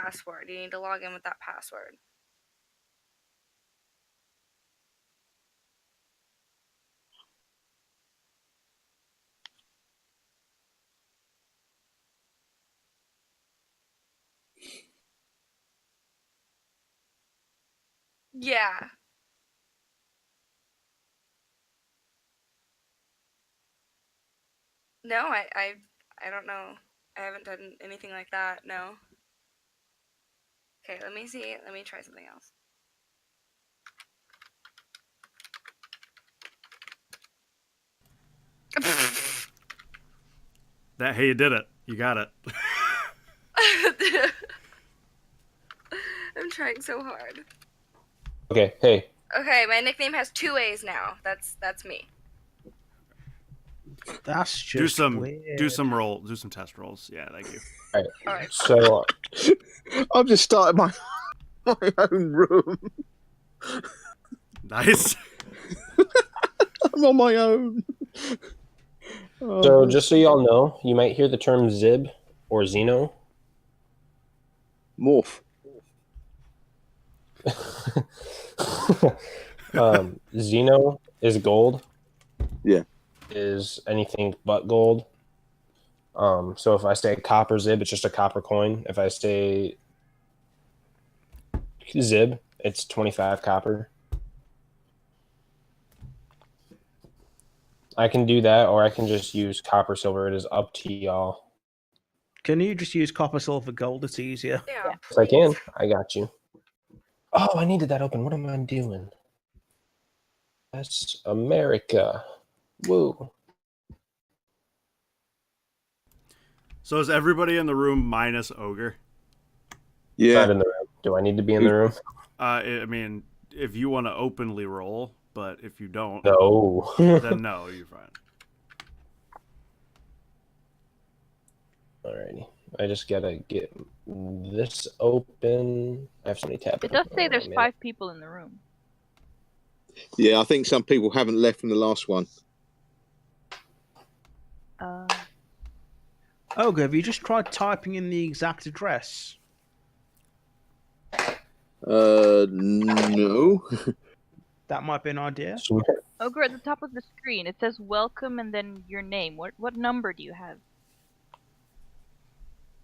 password. You need to log in with that password. Yeah. No, I don't know. I haven't done anything like that. No. Okay, let me see. Let me try something else. Hey, you did it. You got it. I'm trying so hard. Okay, hey. Okay, my nickname has 2 A's now. That's me. That's just weird. Do some test rolls. Yeah, thank you. All right. All right. So I've just started my own room. Nice. I'm on my own. So just so y'all know, you might hear the term Zib or Xeno. Morph. Xeno is gold. Yeah. Is anything but gold. So if I say copper Zib, it's just a copper coin. If I say Zib, it's 25 copper. I can do that, or I can just use copper silver. It is up to y'all. Can you just use copper, silver, gold? It's easier. Yeah. Yes, I can. I got you. Oh, I needed that open. What am I doing? That's America. Woo. So is everybody in the room minus Ogre? Yeah. Not in the room. Do I need to be in the room? I mean, if you want to openly roll, but if you don't, No. then no, you're fine. Alrighty. I just gotta get this open. I have so many tabs. It does say there's 5 people in the room. Yeah, I think some people haven't left from the last one. Ogre, have you just tried typing in the exact address? No. That might be an idea. Ogre, at the top of the screen, it says welcome and then your name. What number do you have?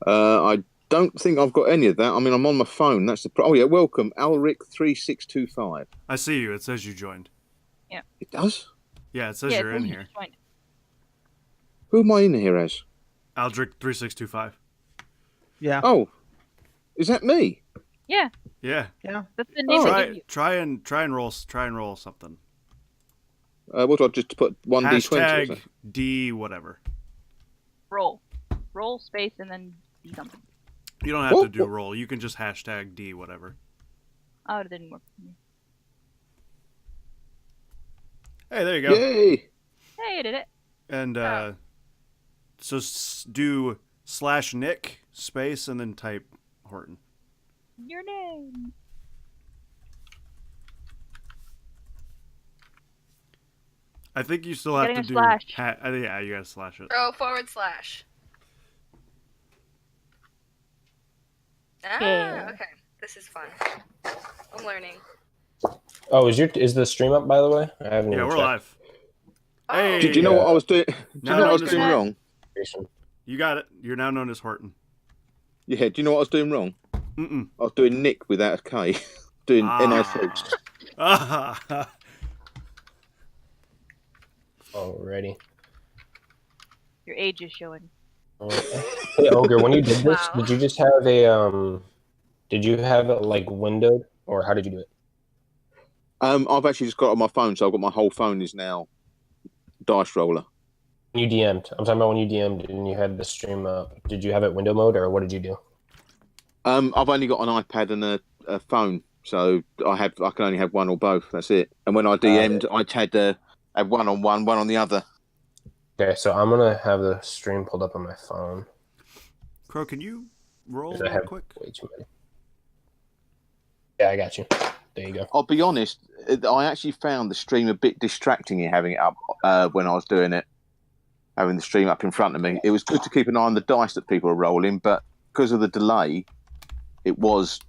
I don't think I've got any of that. I mean, I'm on my phone. That's the oh yeah. Welcome, Alric3625. I see you. It says you joined. Yeah. It does. Yeah, it says you're in here. Who am I in here as? Aldric3625. Yeah. Oh, is that me? Yeah. Yeah. Yeah. That's the name they give you. Try and roll something. What do I just put 1d20? Hashtag D whatever. Roll space and then D something. You don't have to do roll. You can just hashtag D whatever. Oh, it didn't work for me. Hey, there you go. Yay! Hey, I did it. And so do /Nick space and then type Horton. Your name. I think you still have to do. Slash. Yeah, you gotta slash it. Oh, /. Ah, okay. This is fun. I'm learning. Oh, is the stream up, by the way? I haven't even we're checked. live. Oh. Hey, Did you know what I was doing? Do you know what I was doing wrong? You got it. You're now known as Horton. Yeah. Do you know what I was doing wrong? Mm-mm. I was doing Nick without a K. Doing NIC. Alrighty. Your age is showing. Hey, Ogre, when you did this, Wow. did you just have did you have it like windowed, or how did you do it? I've actually just got it on my phone, so I've got my whole phone is now Dice Roller. You DM'd. I'm talking about when you DM'd and you had the stream up. Did you have it window mode, or what did you do? I've only got an iPad and a phone, so I can only have one or both. That's it. And when I DM'd, I had one on one on the other. Okay, so I'm gonna have the stream pulled up on my phone. Crow, can you roll I have quick? way too many. Yeah, I got you. There you go. I'll be honest, I actually found the stream a bit distracting having it up when I was doing it, having the stream up in front of me. It was good to keep an eye on the dice that people are rolling, but because of the delay, it was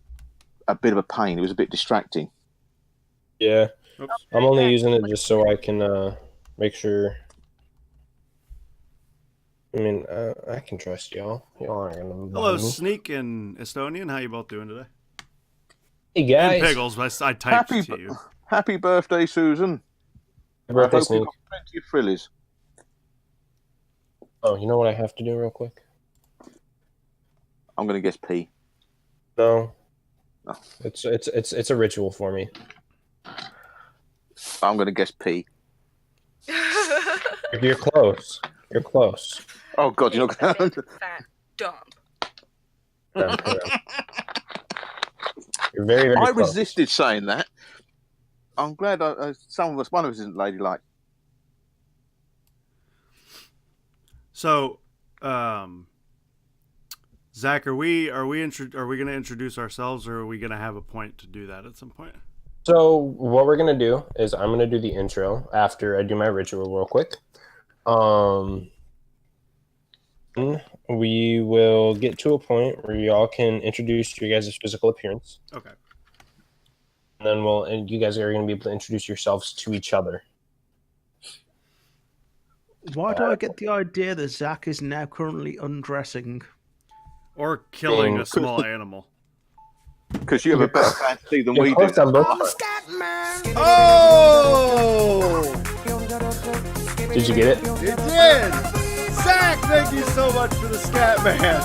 a bit of a pain. It was a bit distracting. Yeah. Oops. I'm only using it just so I can make sure. I mean, I can trust y'all. Y'all aren't gonna Hello, bother me. Sneak and Estonian. How you both doing today? Hey guys. And Piggles, I typed Happy, to you. happy birthday, Susan. Happy birthday, I hope Sneak. you've got plenty of frillies. Oh, you know what I have to do real quick? I'm going to guess P. No. No. It's a ritual for me. I'm going to guess P. You're close. You're close. Oh, God, you're not Big going to... fat dump. Yeah. You're very, very I close. resisted saying that. I'm glad some of us, one of us isn't ladylike. So, Zach, are we going to introduce ourselves, or are we going to have a point to do that at some point? So what we're gonna do is I'm gonna do the intro after I do my ritual real quick. We will get to a point where y'all can introduce your guys' physical appearance, Okay. and then and you guys are gonna be able to introduce yourselves to each other. Why do I get the idea that Zach is now currently undressing? Or killing a small animal. Because you have a better fancy than we You're do. close on both parts. Oh! Did you get it? It did! Zach, thank you so much for the scat man.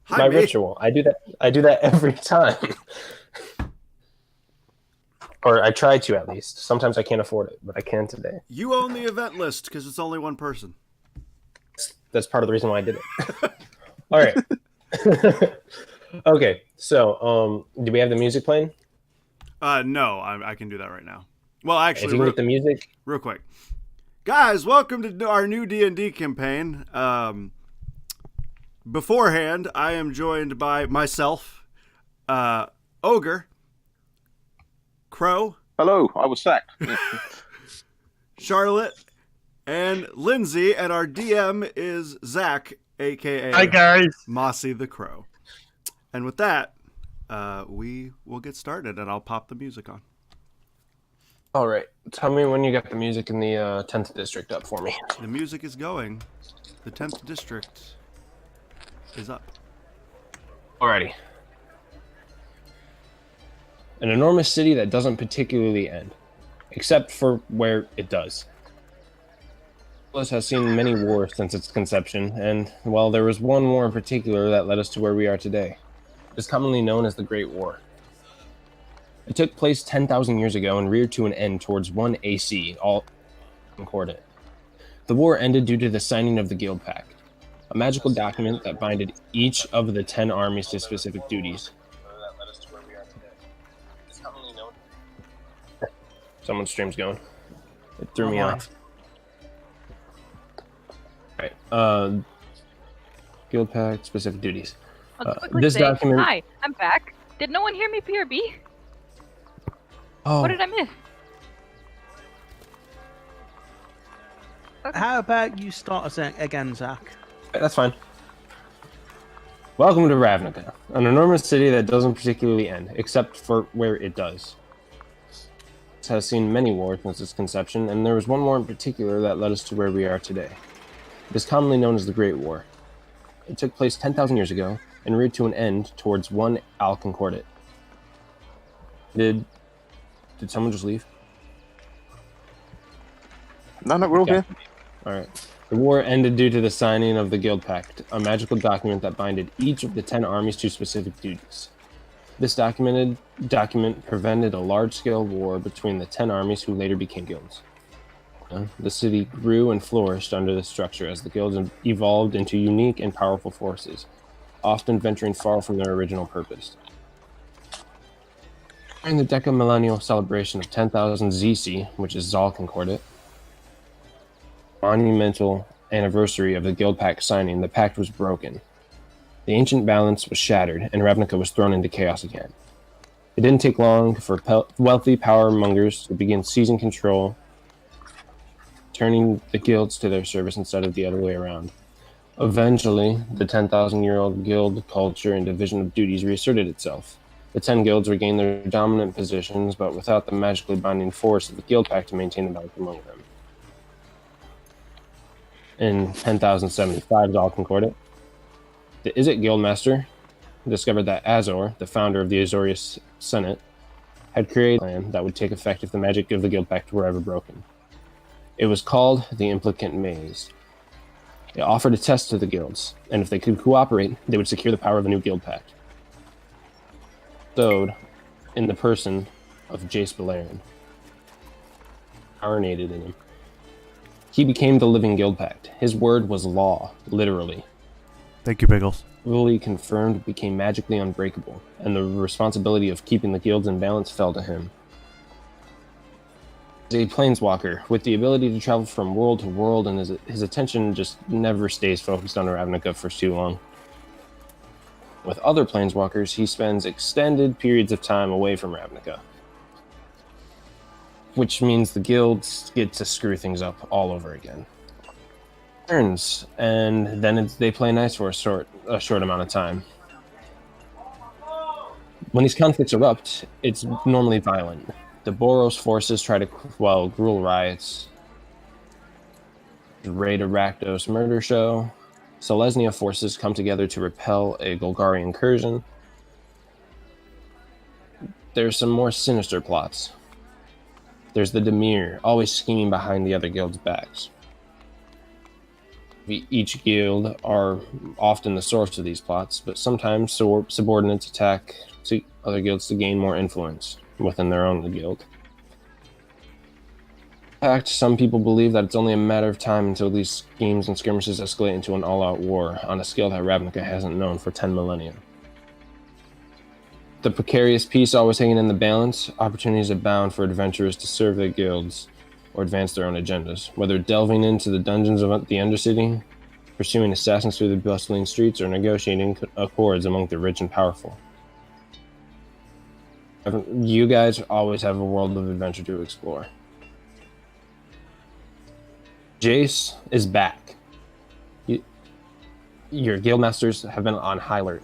Hi, My mate. ritual. I do that every time. Or I try to, at least. Sometimes I can't afford it, but I can today. You own the event list because it's only one person. That's part of the reason why I did it. All right. Okay. So, do we have the music playing? No, I can do that right now. Well, If actually, you can get the music. real quick. Guys, welcome to our new D&D campaign. Beforehand, I am joined by myself, Ogre, Crow, Hello, I was sacked. Charlotte, and Lindsay, and our DM is Zach, aka Hi guys. Mossy the Crow. And with that, we will get started, and I'll pop the music on. All right. Tell me when you got the music in the 10th district up for me. The music is going. The 10th district is up. Alrighty. An enormous city that doesn't particularly end, except for where it does. This has seen many wars since its conception, and, well, there was one war in particular that led us to where we are today. It is commonly known as the Great War. It took place 10,000 years ago and reared to an end towards 1 AC, all concordant. The war ended due to the signing of the Guild Pact, a magical document that binded each of the 10 armies to specific duties. That led us to where we are today. It's commonly known. Someone's stream's going. It threw me off. Alright, Guild Pact, specific duties. I'll just quickly This say, document- hi, I'm back. Did no one hear me, PRB? Oh, What did I miss? How about you start us again, Zach? that's fine. Welcome to Ravnica, an enormous city that doesn't particularly end, except for where it does. It has seen many wars since its conception, and there was one war in particular that led us to where we are today. It is commonly known as the Great War. It took place 10,000 years ago, and reared to an end towards 1 Al Concordat. Did someone just leave? No, we're all Okay. here. Alright. The war ended due to the signing of the Guild Pact, a magical document that binded each of the 10 armies to specific duties. This document prevented a large-scale war between the 10 armies who later became guilds. The city grew and flourished under this structure as the guilds evolved into unique and powerful forces, often venturing far from their original purpose. During the decamillennial celebration of 10,000 ZC, which is Zal Concordat, monumental anniversary of the Guild Pact signing, the pact was broken. The ancient balance was shattered, and Ravnica was thrown into chaos again. It didn't take long for wealthy power mongers to begin seizing control turning the guilds to their service instead of the other way around. Eventually, the 10,000-year-old guild culture and division of duties reasserted itself. The 10 guilds regained their dominant positions, but without the magically binding force of the guild pact to maintain the balance among them. In 10,075, Zal Concordat, the Izzet Guildmaster discovered that Azor, the founder of the Azorius Senate, had created a plan that would take effect if the magic of the guild pact were ever broken. It was called the Implicant Maze. It offered a test to the guilds, and if they could cooperate, they would secure the power of a new guild pact. Stowed in the person of Jace Balerion, incarnated in him. He became the living guild pact. His word was law, literally. Thank you, Pickles. Fully confirmed, became magically unbreakable, and the responsibility of keeping the guilds in balance fell to him. He's a planeswalker with the ability to travel from world to world, and his attention just never stays focused on Ravnica for too long. With other planeswalkers, he spends extended periods of time away from Ravnica, which means the guilds get to screw things up all over again. Turns, and then they play nice for a short amount of time. When these conflicts erupt, it's normally violent. The Boros forces try to quell Gruul riots, raid a Rakdos murder show. Selesnya forces come together to repel a Golgari incursion. There's some more sinister plots. There's the Dimir, always scheming behind the other guilds' backs. Each guild are often the source of these plots, but sometimes subordinates attack other guilds to gain more influence within their own guild. In fact, some people believe that it's only a matter of time until these schemes and skirmishes escalate into an all-out war on a scale that Ravnica hasn't known for 10 millennia. The precarious peace always hanging in the balance, opportunities abound for adventurers to serve their guilds or advance their own agendas, whether delving into the dungeons of the Undercity, pursuing assassins through the bustling streets, or negotiating accords among the rich and powerful. You guys always have a world of adventure to explore. Jace is back. Your guildmasters have been on high alert.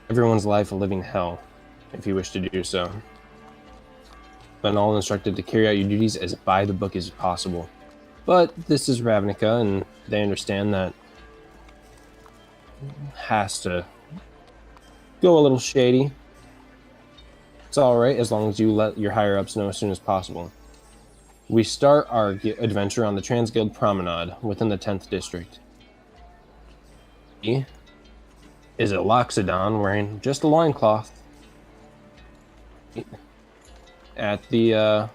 Everyone's life a living hell, if you wish to do so. Been all instructed to carry out your duties as by the book as possible. But this is Ravnica, and they understand that has to go a little shady. It's alright as long as you let your higher-ups know as soon as possible. We start our adventure on the Transguild Promenade within the 10th District. He is a Loxodon wearing just a loincloth at the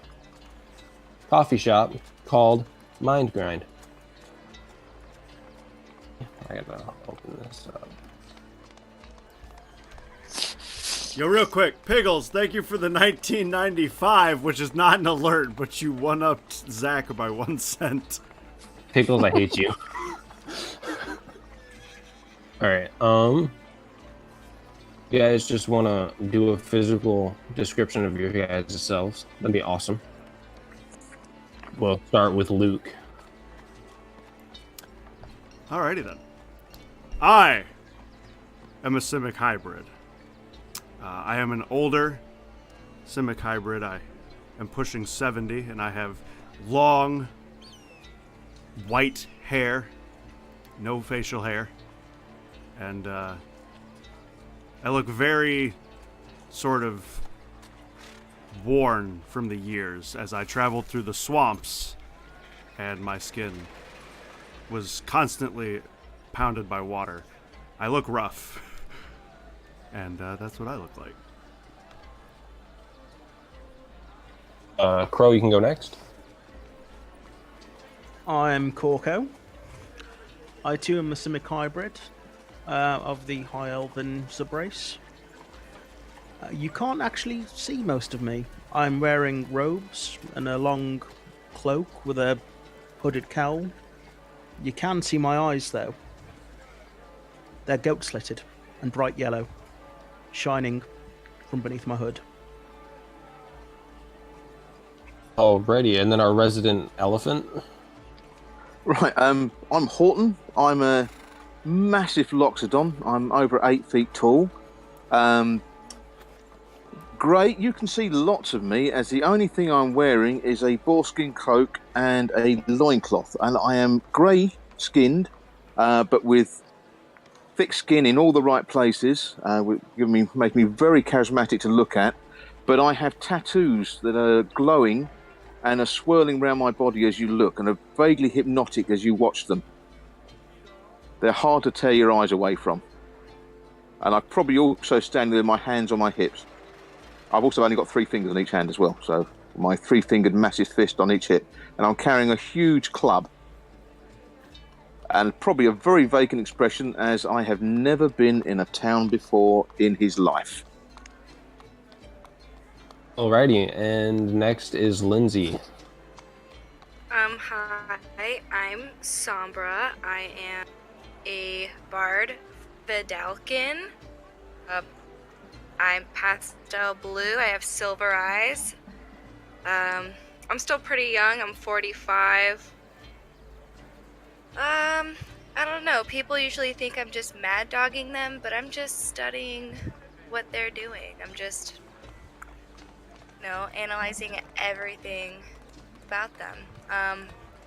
coffee shop called Mind Grind. I gotta open this up. Yo, real quick, Pickles, thank you for the 1995, which is not an alert, but you one-upped Zach by 1 cent. Pickles, I hate you. Alright, you guys just want to do a physical description of your guys' selves? That'd be awesome. We'll start with Luke. Alrighty then. I am a Simic hybrid. I am an older Simic hybrid. I am pushing 70, and I have long, white hair, no facial hair, and I look very sort of worn from the years as I traveled through the swamps, and my skin was constantly pounded by water. I look rough. And that's what I look like. Crow, you can go next. I'm Corco. I too am a Simic hybrid of the High Elven subrace. You can't actually see most of me. I'm wearing robes and a long cloak with a hooded cowl. You can see my eyes though. They're goat-slitted and bright yellow, shining from beneath my hood. Alrighty, and then our resident elephant. Right, I'm Horton. I'm a massive loxodon. I'm over 8 feet tall. Great, you can see lots of me, as the only thing I'm wearing is a boarskin cloak and a loincloth. And I am grey skinned, but with thick skin in all the right places, make me very charismatic to look at. But I have tattoos that are glowing and are swirling around my body as you look, and are vaguely hypnotic as you watch them. They're hard to tear your eyes away from. And I'm probably also standing with my hands on my hips. I've also only got 3 fingers on each hand as well, so my 3-fingered massive fist on each hip. And I'm carrying a huge club. And probably a very vacant expression, as I have never been in a town before in his life. Alrighty, and next is Lindsay. Hi, I'm Sombra. I am a bard Vidalkin. I'm pastel blue. I have silver eyes. I'm still pretty young. I'm 45. I don't know. People usually think I'm just mad dogging them, but I'm just studying what they're doing. I'm just, analyzing everything about them.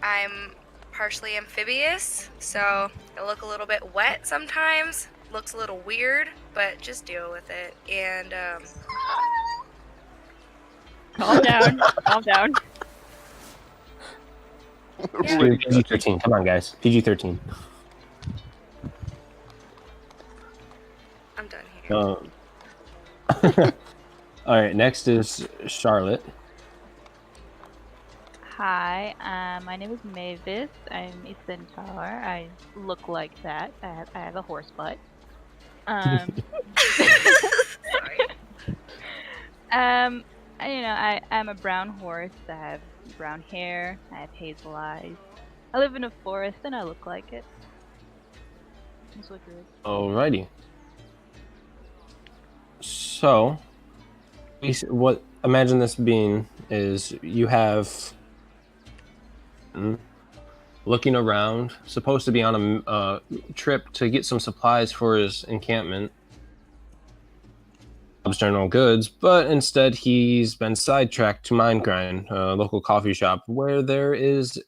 I'm partially amphibious, so I look a little bit wet sometimes. Looks a little weird, but just deal with it. And Calm down. Calm down. Yeah. PG-13. Come on, guys. PG-13. I'm done here. Alright, next is Charlotte. Hi, my name is Mavis. I'm a centaur. I look like that. I have a horse butt. Sorry. I'm a brown horse. I have brown hair. I have hazel eyes. I live in a forest and I look like it. That's what it is. Alrighty. So, what imagine this being is you have looking around, supposed to be on a trip to get some supplies for his encampment, general goods, but instead he's been sidetracked to Mind Grind, a local coffee shop, where there is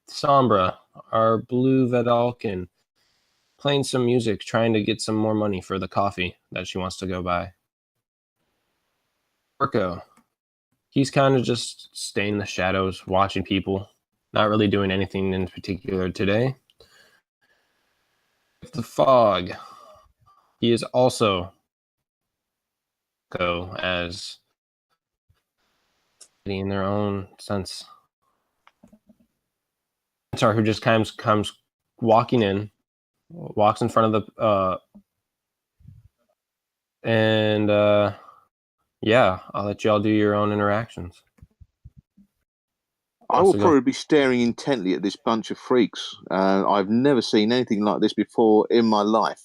Sombra, our blue Vedalkin, playing some music, trying to get some more money for the coffee that she wants to go buy. Orko, he's kind of just staying in the shadows, watching people, not really doing anything in particular today. The Fog, he is also as in their own sense. Sorry, who just comes walking in, walks in front of the yeah, I'll let y'all do your own interactions. I will probably be staring intently at this bunch of freaks. I've never seen anything like this before in my life,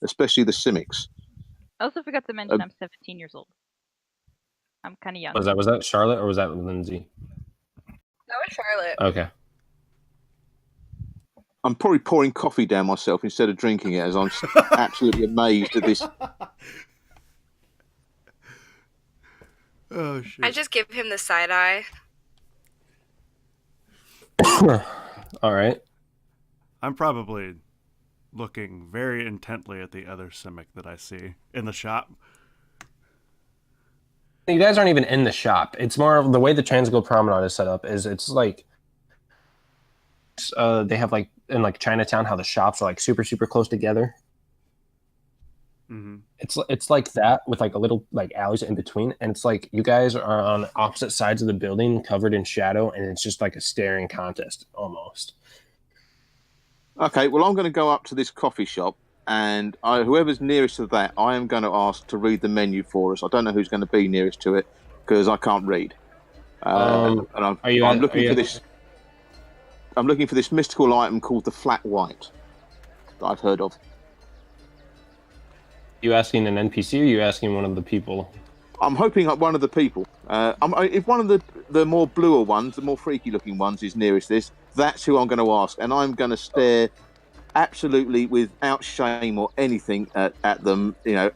especially the Simics. I also forgot to mention I'm 17 years old. I'm kind of young. Was that Charlotte or was that Lindsay? That was Charlotte. Okay. I'm probably pouring coffee down myself instead of drinking it, as I'm absolutely amazed at this. Oh shit! I just give him the side eye. All right. I'm probably looking very intently at the other Simic that I see in the shop. You guys aren't even in the shop. It's more of the way the Transguild Promenade is set up is it's like they have like in like Chinatown how the shops are like super close together. Mm-hmm. It's like that with like a little like alleys in between, and it's like you guys are on opposite sides of the building covered in shadow, and it's just like a staring contest almost. Okay, well, I'm going to go up to this coffee shop, and whoever's nearest to that, I am going to ask to read the menu for us. I don't know who's going to be nearest to it because I can't read. And I'm looking for this. I'm looking for this mystical item called the Flat White that I've heard of. You asking an NPC or you asking one of the people? I'm hoping like one of the people. If one of the more bluer ones, the more freaky looking ones, is nearest this, that's who I'm going to ask, and I'm going to stare absolutely without shame or anything at them.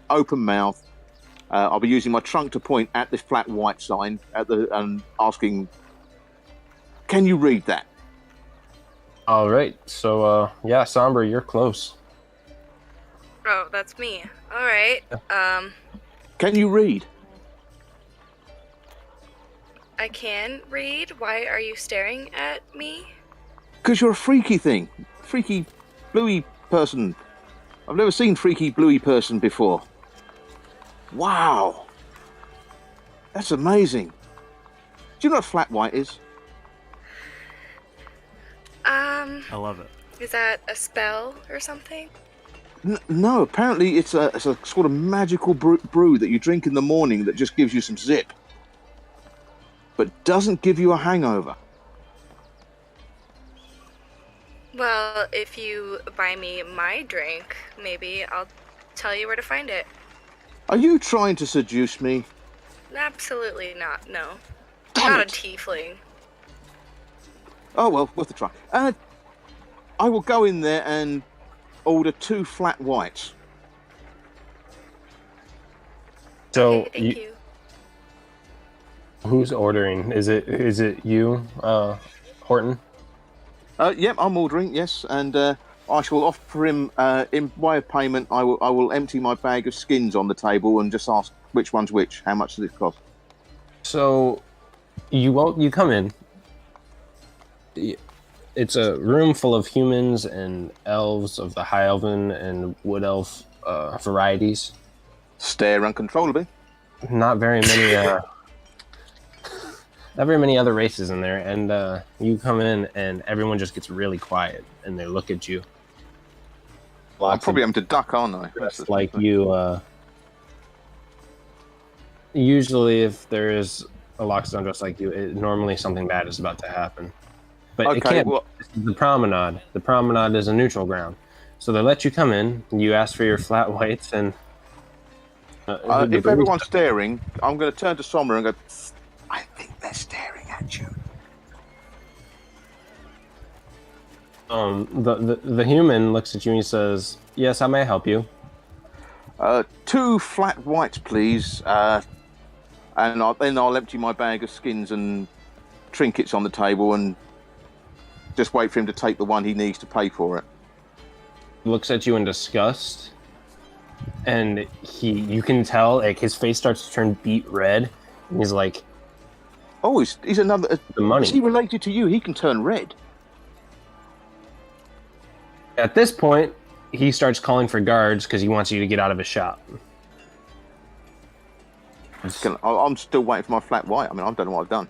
Open mouth. I'll be using my trunk to point at this flat white sign and asking, "Can you read that?" All right. So, yeah, Sombra, you're close. Oh, that's me. All right. Can you read? I can read. Why are you staring at me? Because you're a freaky thing. Freaky, bluey person. I've never seen freaky, bluey person before. Wow. That's amazing. Do you know what flat white is? I love it. Is that a spell or something? No, apparently it's a sort of magical brew that you drink in the morning that just gives you some zip. But doesn't give you a hangover. Well, if you buy me my drink, maybe I'll tell you where to find it. Are you trying to seduce me? Absolutely not, no. Damn Not it. a tiefling. Oh, well, worth a try. I will go in there and order 2 flat whites. So, Okay, thank you. who's ordering? Is it you, Horton? Yep, I'm ordering, yes, and I shall offer him, in way of payment, I will empty my bag of skins on the table and just ask which one's which. How much does it cost? So, you come in. It's a room full of humans and elves of the high elven and wood elf varieties. Stare uncontrollably. Not very many not very many other races in there, and you come in and everyone just gets really quiet and they look at you. I'm probably having to duck, aren't I? Just like you. Usually, if there is a Loxodon dressed like you, normally something bad is about to happen. But it Okay, can't. well, This is the promenade. The promenade is a neutral ground, so they let you come in. You ask for your flat whites, and if everyone's staring, I'm going to turn to Sommer and go, I think they're staring at you. the human looks at you and he says, "Yes, how may I help you?" 2 flat whites, please. And then I'll empty my bag of skins and trinkets on the table and just wait for him to take the one he needs to pay for it. Looks at you in disgust, and you can tell like his face starts to turn beet red, and he's like, Oh, he's another. "The money." Is he related to you? He can turn red. At this point, he starts calling for guards because he wants you to get out of his shop. I'm still waiting for my flat white. I mean, I don't know what I've done.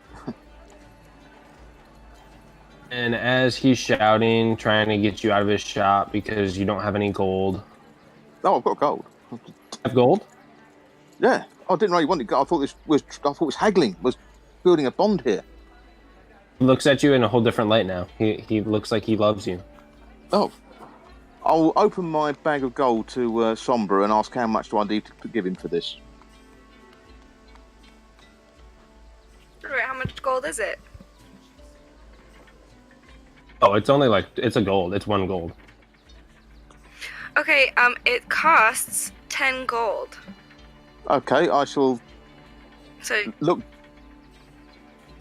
And as he's shouting, trying to get you out of his shop because you don't have any gold. Oh, I've got gold. Have gold? Yeah, I didn't really want it. I thought it was haggling. Was building a bond here. He looks at you in a whole different light now. He looks like he loves you. Oh, I'll open my bag of gold to Sombra and ask how much do I need to give him for this. How much gold is it? Oh, it's only it's a gold. It's 1 gold. Okay, it costs 10 gold. Okay, I shall So, look.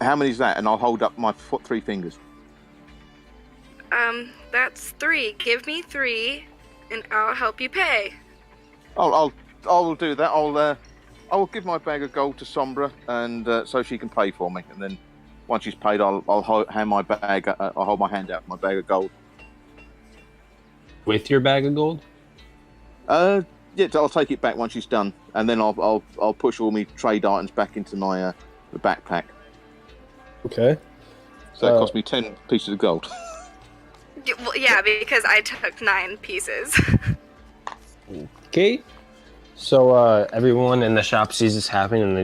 How many is that? And I'll hold up my 3 fingers. that's 3. Give me 3, and I'll help you pay. I'll do that. I will give my bag of gold to Sombra, and so she can pay for me. And then once she's paid, I'll hand my bag. I'll hold my hand out for my bag of gold. With your bag of gold? Yeah, I'll take it back once she's done, and then I'll push all my trade items back into my the backpack. Okay. So it cost me 10 pieces of gold. Well, yeah, because I took 9 pieces. Okay. So everyone in the shop sees this happening, and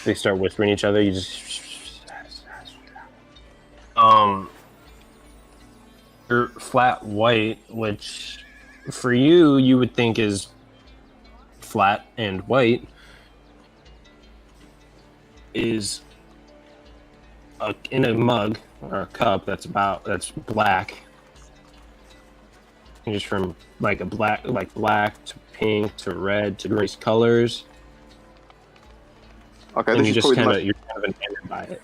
they start whispering to each other. You just your flat white, which for you would think is flat and white, is in a mug or a cup that's black, and just from like black to pink to red to grace colors. Okay, And this you is just probably the kind most. of you're kind of enamored by it.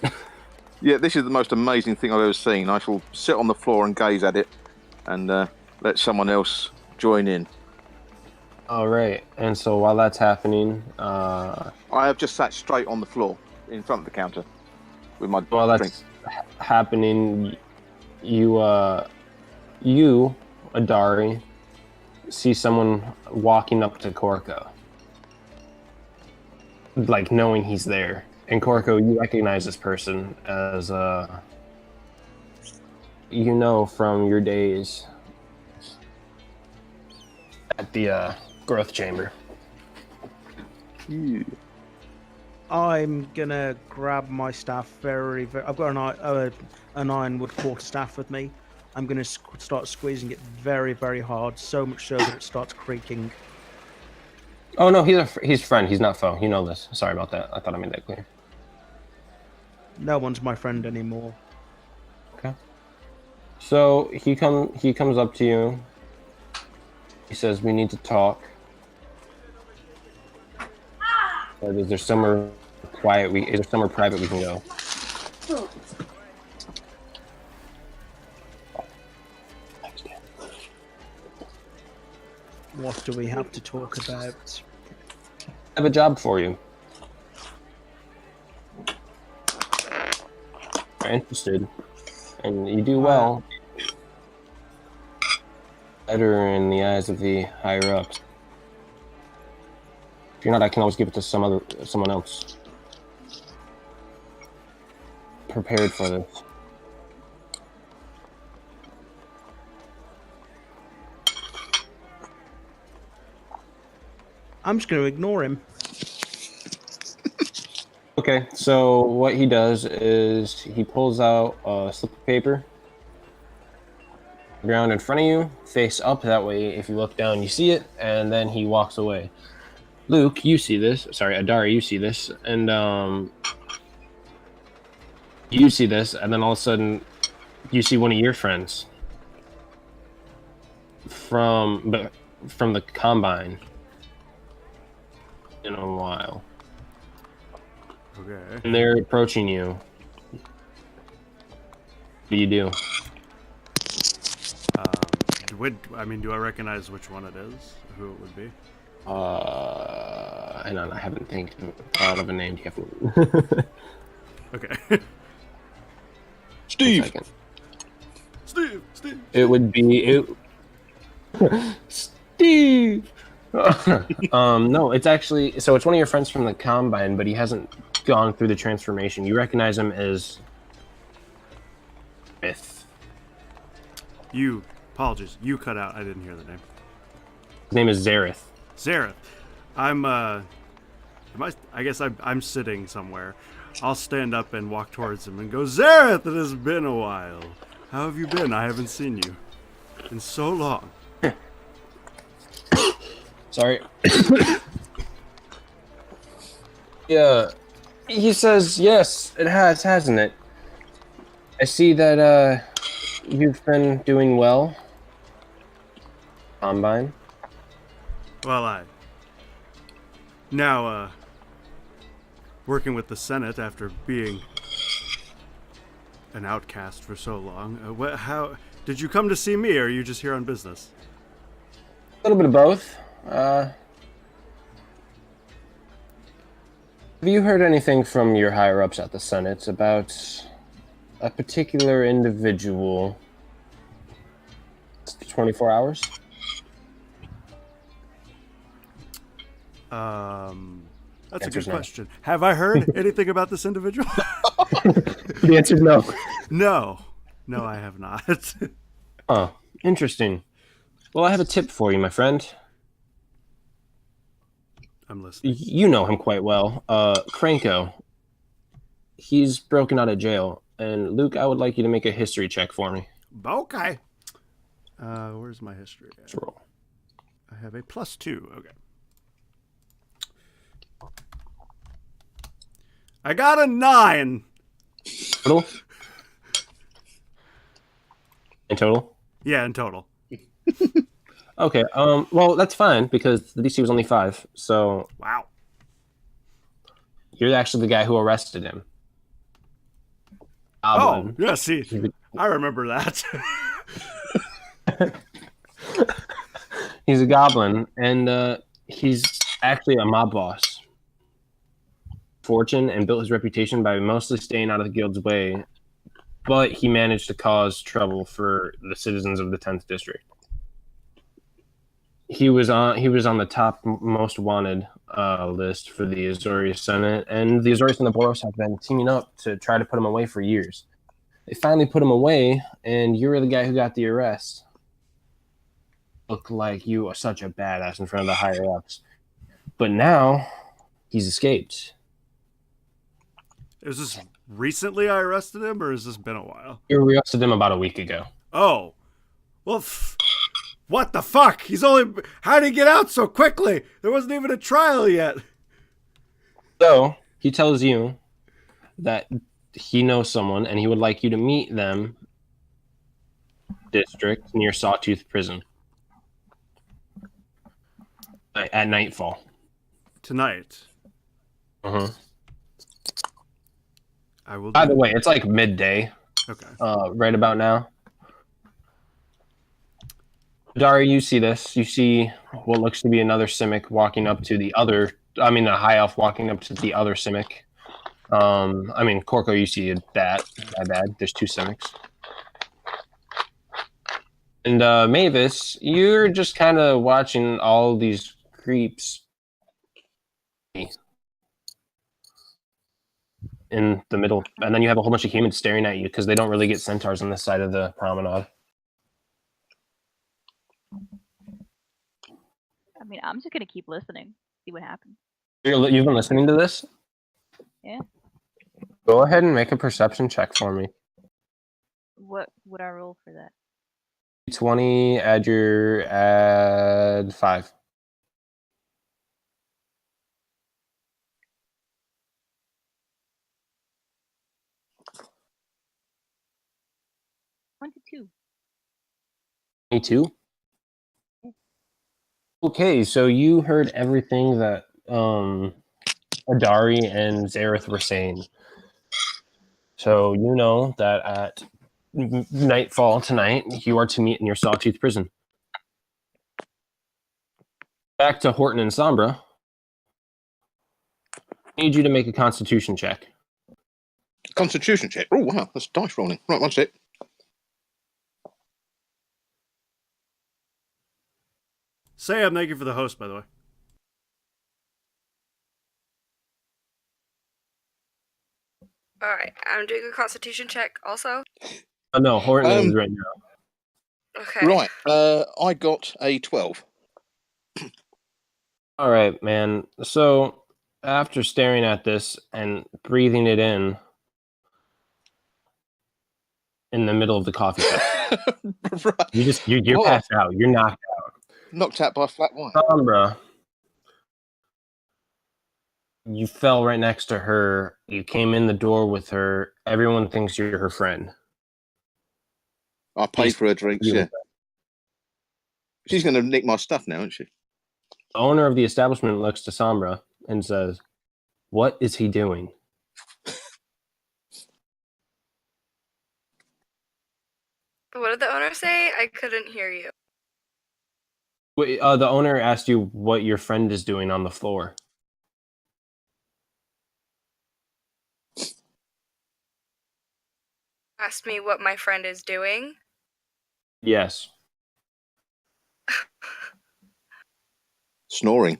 Yeah, this is the most amazing thing I've ever seen. I shall sit on the floor and gaze at it, and let someone else join in. All right, and so while that's happening, I have just sat straight on the floor in front of the counter with my while drink. that's happening, you Adari, see someone walking up to Corco, like knowing he's there. And Corco, you recognize this person as you know from your days at the growth chamber. I'm gonna grab my staff very. I've got an ironwood quarterstaff with me. I'm gonna start squeezing it very, very hard, so much so that it starts creaking. Oh no, he's friend. He's not foe. You know this. Sorry about that. I thought I made that clear. No one's my friend anymore. Okay. So he comes up to you. He says, "We need to talk. Is there somewhere quiet? Is there somewhere private we can go?" What do we have to talk about? I have a job for you. You're interested, and you do well. Better in the eyes of the higher ups. If you're not, I can always give it to someone else. Prepared for this. I'm just going to ignore him. Okay, so what he does is he pulls out a slip of paper, ground in front of you, face up. That way, if you look down, you see it, and then he walks away. Luke, you see this. Sorry, Adari, you see this, and you see this, and then all of a sudden, you see one of your friends from the Combine in a while. Okay. And they're approaching you. What do you do? Do I recognize which one it is? Who it would be? Hang on, I haven't thought of a name yet. Okay. Steve. Steve. It would be Steve. No, it's actually it's one of your friends from the Combine, but he hasn't gone through the transformation. You recognize him as Myth. Apologies. You cut out. I didn't hear the name. His name is Zareth. Zareth. I guess I'm sitting somewhere. I'll stand up and walk towards him and go, Zareth, it has been a while. How have you been? I haven't seen you in so long. Sorry. Yeah. He says, yes, it has, hasn't it? I see that you've been doing well. Combine. Well, now working with the Senate after being an outcast for so long. How did you come to see me, or are you just here on business? A little bit of both. Have you heard anything from your higher-ups at the Senate about a particular individual? 24 hours? That's a Answer's good no. question. Have I heard anything about this individual? The answer's no. No, I have not. Oh, interesting. Well, I have a tip for you, my friend. I'm listening. You know him quite well. Cranko. He's broken out of jail. And Luke, I would like you to make a history check for me. Okay. Where's my history? Let's roll. I have a +2. Okay. I got a 9. Total? In total? Yeah, in total. Okay. Well, that's fine because the DC was only 5. So Wow. you're actually the guy who arrested him. Oh, Goblin. yeah, see, I remember that. He's a goblin, and he's actually a mob boss. Fortune and built his reputation by mostly staying out of the guild's way, but he managed to cause trouble for the citizens of the 10th district. He was on the top most wanted list for the Azorius Senate, and the Azorius and the Boros have been teaming up to try to put him away for years. They finally put him away, and you were the guy who got the arrest. Look like you are such a badass in front of the higher ups, but now he's escaped. Is this recently I arrested him, or has this been a while? You arrested him about a week ago. Oh. Well, what the fuck? How did he get out so quickly? There wasn't even a trial yet. So he tells you that he knows someone and he would like you to meet them district near Sawtooth Prison at nightfall. Tonight. Uh-huh. I will. By the way, it's like midday. Okay. Right about now. Dari, you see this. You see what looks to be another Simic walking up to the other... I mean, a high elf walking up to the other Simic. I mean, Corco, you see that. My bad. There's 2 Simics. And Mavis, you're just kind of watching all these creeps in the middle. And then you have a whole bunch of humans staring at you because they don't really get centaurs on this side of the promenade. I mean, I'm just gonna keep listening, see what happens. You've been listening to this? Yeah. Go ahead and make a perception check for me. What would I roll for that? 20, add 5. 22. 22? Okay, so you heard everything that Adari and Zareth were saying. So you know that at nightfall tonight, you are to meet in your Sawtooth Prison. Back to Horton and Sombra. I need you to make a Constitution check. Constitution check. Oh, wow. That's dice rolling. Right, one sec. Sam, thank you for the host, by the way. Alright, I'm doing a constitution check also. Oh, no, Horton is right now. Okay. Right. I got a 12. All right, man. So after staring at this and breathing it in the middle of the coffee cup, Right. you're What? passed out. You're knocked out. Knocked out by a flat white. Sombra, you fell right next to her. You came in the door with her. Everyone thinks you're her friend. I paid for her drinks, You- yeah. She's going to nick my stuff now, isn't she? The owner of the establishment looks to Sombra and says, "What is he doing?" What did the owner say? I couldn't hear you. Wait, the owner asked you what your friend is doing on the floor. Asked me what my friend is doing. Yes. Snoring.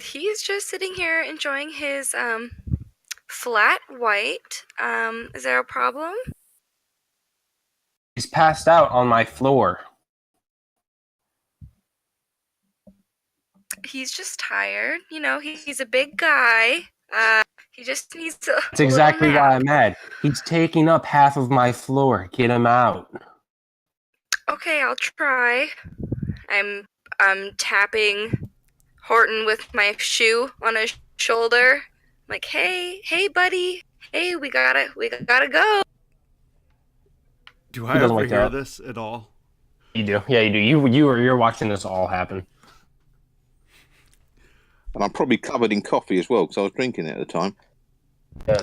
He's just sitting here enjoying his flat white. Is there a problem? He's passed out on my floor. He's just tired. You know, he's a big guy. He just needs to. That's exactly why I'm mad. He's taking up half of my floor. Get him out. Okay, I'll try. I'm tapping Horton with my shoe on his shoulder, like, hey, buddy, hey, we gotta go. Do He I doesn't ever like hear that. this at all? You do. Yeah, you do. You're watching this all happen. And I'm probably covered in coffee as well because I was drinking it at the time.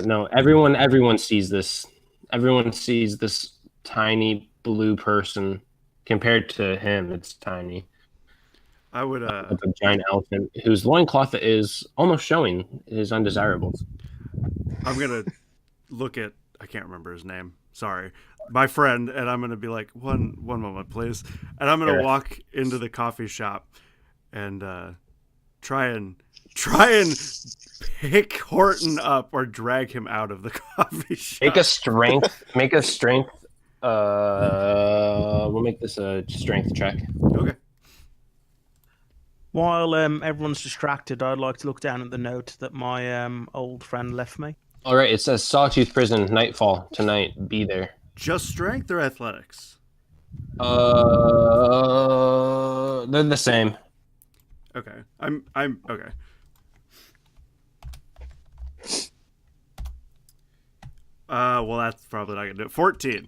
No, everyone sees this. Everyone sees this tiny blue person. Compared to him, it's tiny. I would Like a giant elephant whose loincloth is almost showing his undesirables. I'm gonna look at I can't remember his name. Sorry. My friend, and I'm gonna be like, one moment, please. And I'm gonna Sure. walk into the coffee shop and try and pick Horton up or drag him out of the coffee shop. Make a strength. We'll make this a strength check. Okay. While everyone's distracted, I'd like to look down at the note that my old friend left me. All right. It says Sawtooth Prison, nightfall tonight. Be there. Just strength or athletics? They're the same. Okay. I'm okay. Well, that's probably not gonna do it. 14.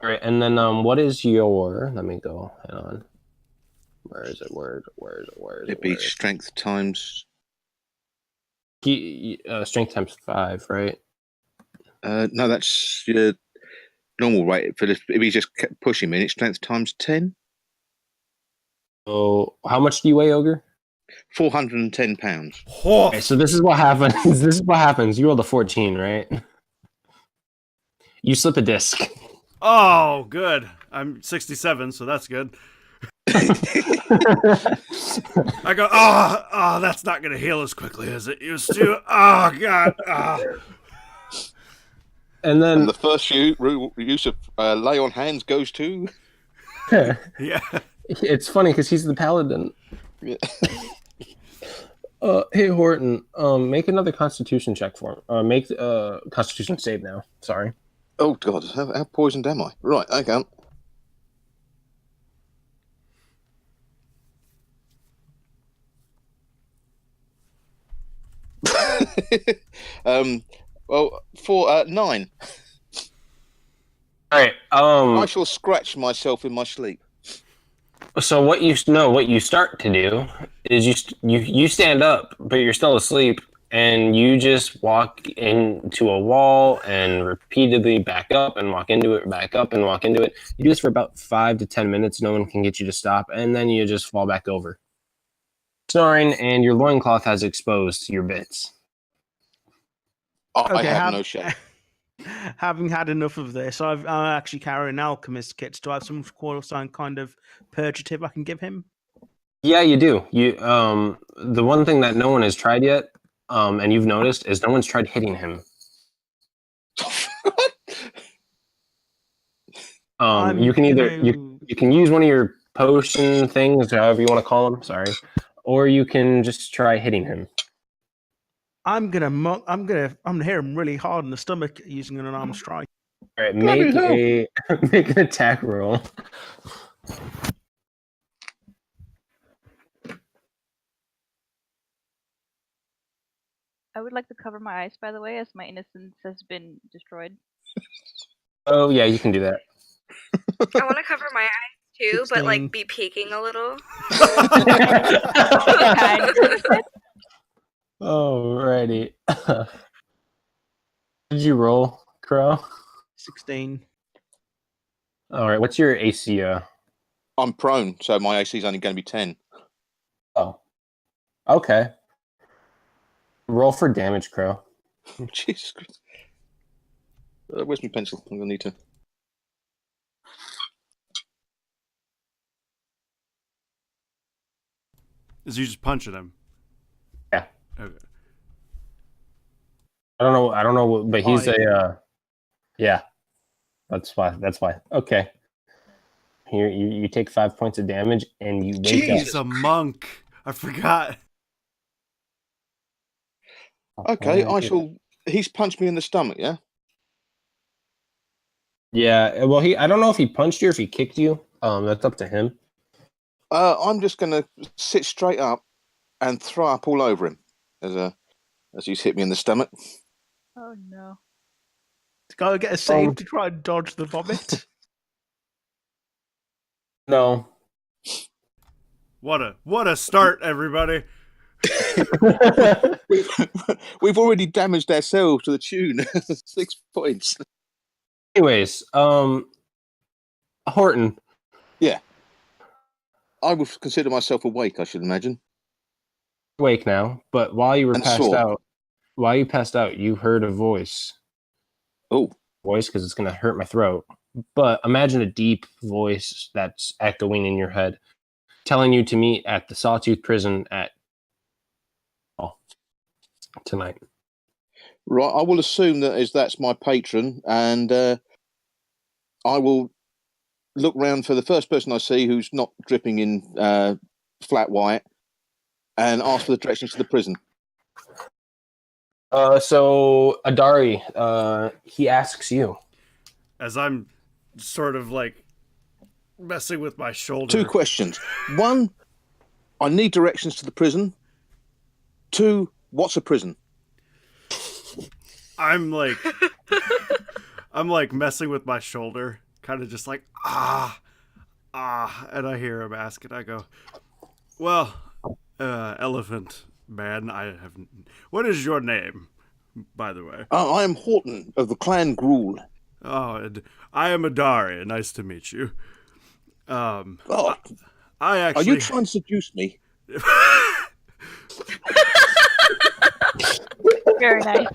All right, and then what is your? Let me go. Hang on. Where is it? Where is it? It'd be strength times. Strength times 5, right? No, that's your normal rate. If he just kept pushing me, it's strength times 10. So, how much do you weigh, Ogre? 410 pounds. Oh, Okay, so this is what happens. This is what happens. You rolled a 14, right? You slip a disc. oh, good. I'm 67, so that's good. I go, that's not gonna heal as quickly as it used to. Oh God. And then And the first use of lay on hands goes to. Yeah. it's funny because he's the paladin. Yeah. Hey Horton, make another Constitution check for him. Make Constitution save now. Sorry. Oh God, how poisoned am I? Right, I can't. Well, 9. All right. I shall scratch myself in my sleep. So what you start to do is you stand up, but you're still asleep, and you just walk into a wall and repeatedly back up and walk into it, back up and walk into it. You do this for about 5 to 10 minutes. No one can get you to stop, and then you just fall back over, snoring, and your loincloth has exposed your bits. I have no shame. Having had enough of this, I actually carry an alchemist kit. Do I have some kind of purgative I can give him? Yeah, you do. You the one thing that no one has tried yet, and you've noticed, is no one's tried hitting him. You can either you can use one of your potion things, however you want to call them. Sorry, or you can just try hitting him. I'm gonna hit him really hard in the stomach using an unarmed strike. All right, make an attack roll. I would like to cover my eyes, by the way, as my innocence has been destroyed. Oh yeah, you can do that. I want to cover my eyes too, but 16. like be peeking a little. Alrighty. Did you roll, Crow? 16. All right. What's your AC? I'm prone, so my AC is only going to be 10. Oh. Okay. Roll for damage, Crow. Jesus Christ. Where's my pencil? I'm going to need to. Is you just punching him? Yeah. Okay. I don't know, but he's Five. yeah. That's why. Okay. Here, you take 5 points of damage, and you wake He's a monk. I forgot. up. Okay, I shall. He's punched me in the stomach, yeah? Yeah, well, I don't know if he punched you or if he kicked you. That's up to him. I'm just going to sit straight up and throw up all over him. as he's hit me in the stomach. Oh no. Go get a save to try and dodge the vomit. No. What a start, everybody. We've already damaged ourselves to the tune 6 points. Anyways, Horton. Yeah. I would consider myself awake, I should imagine. Awake now, but while you were And passed sore. out, you heard a voice. Oh. Voice, because it's going to hurt my throat. But imagine a deep voice that's echoing in your head, telling you to meet at the Sawtooth Prison at tonight. Right, I will assume that's my patron, and I will look round for the first person I see who's not dripping in flat white, and ask for the directions to the prison. So Adari, he asks you. As I'm sort of like messing with my shoulder. 2 questions. 1, I need directions to the prison. 2, what's a prison? I'm like messing with my shoulder, kind of just like and I hear him ask it. I go, well, elephant man, what is your name, by the way? I am Horton of the Clan Gruul. Oh, and I am Adari. Nice to meet you. I actually. Are you trying to seduce me? Very nice.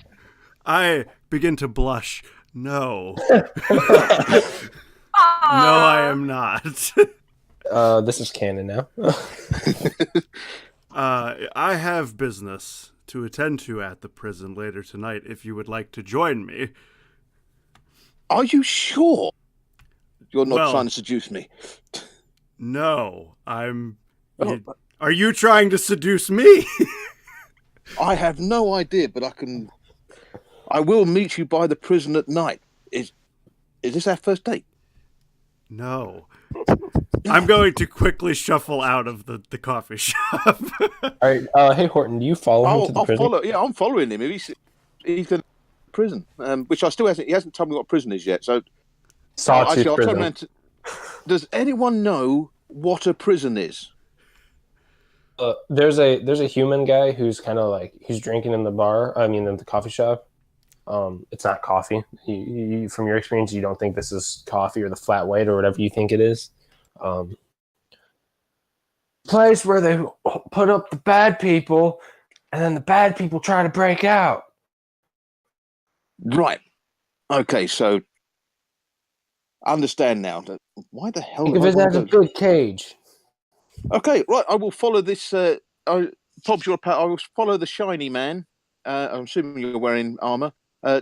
I begin to blush. No. No, I am not. This is canon now. I have business to attend to at the prison later tonight if you would like to join me. Are you sure you're not Well, trying to seduce me? No, I'm... Oh. Are you trying to seduce me? I have no idea, but I will meet you by the prison at night. Is this our first date? No. I'm going to quickly shuffle out of the coffee shop. All right. Hey, Horton, do you follow him to the prison? I'm following him. He's going to prison, which I still hasn't. He hasn't told me what prison is yet. So, Sawtooth I'll prison. turn around. Does anyone know what a prison is? There's a human guy who's kind of like he's drinking in the bar. I mean, in the coffee shop. It's not coffee. You, from your experience, you don't think this is coffee or the flat white or whatever you think it is. Place where they put up the bad people, and then the bad people try to break out. Right. Okay. So, understand now. Why the hell? Think of it as a good cage. Okay. Right. I will follow this. Tobbs, I will follow the shiny man. I'm assuming you're wearing armor.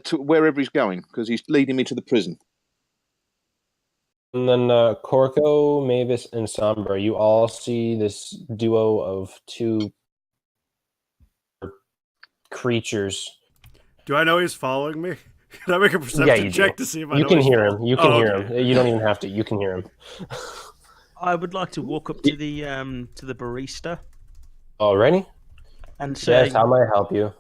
To wherever he's going, because he's leading me to the prison. And then Corco, Mavis, and Sombra, you all see this duo of 2 creatures. Do I know he's following me? Can I make a perception check to see if I know you can he's hear him. You can hear okay. him. You don't even have to. You can hear him. I would like to walk up to the barista Already? and say, Yes, how may I help you?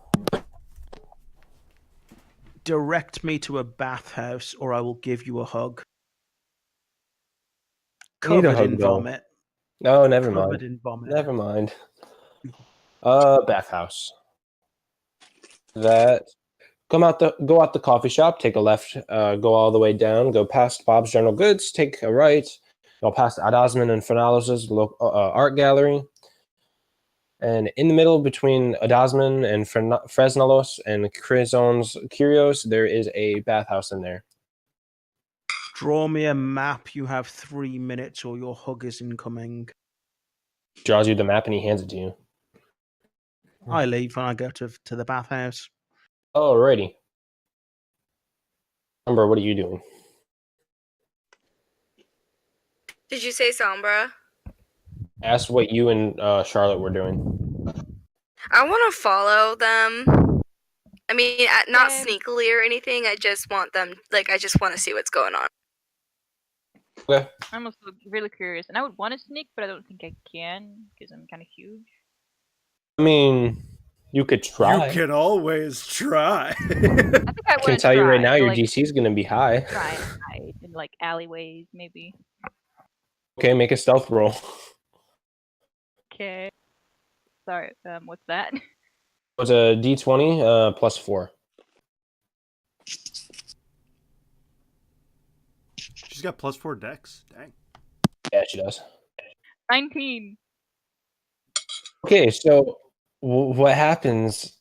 direct me to a bathhouse or I will give you a hug. Need a Covered hug, in though. vomit. No, never Covered mind. in vomit. Never mind. Bathhouse. That. Go out the coffee shop, take a left, go all the way down, go past Bob's General Goods, take a right, go past Adasman and Fenalos' art gallery. And in the middle between Adasman and Fresnalos and Crizon's Curios, there is a bathhouse in there. Draw me a map. You have 3 minutes or your hug is incoming. Draws you the map and he hands it to you. I leave and I go to the bathhouse. Alrighty. Amber, what are you doing? Did you say Sombra? Ask what you and Charlotte were doing. I want to follow them. I mean, not Same. sneakily or anything. I just want them, I just want to see what's going on. Okay. I'm also really curious, and I would want to sneak, but I don't think I can because I'm kind of huge. I mean, You could try. You can always try. I think I I can would tell you right now, your like, DC is going to be high. try and hide in like alleyways, maybe. Okay, make a stealth roll. Okay. Sorry. What's that? It's a D20 plus 4. She's got +4 dex. Dang. Yeah, she does. 19. Okay, so what happens?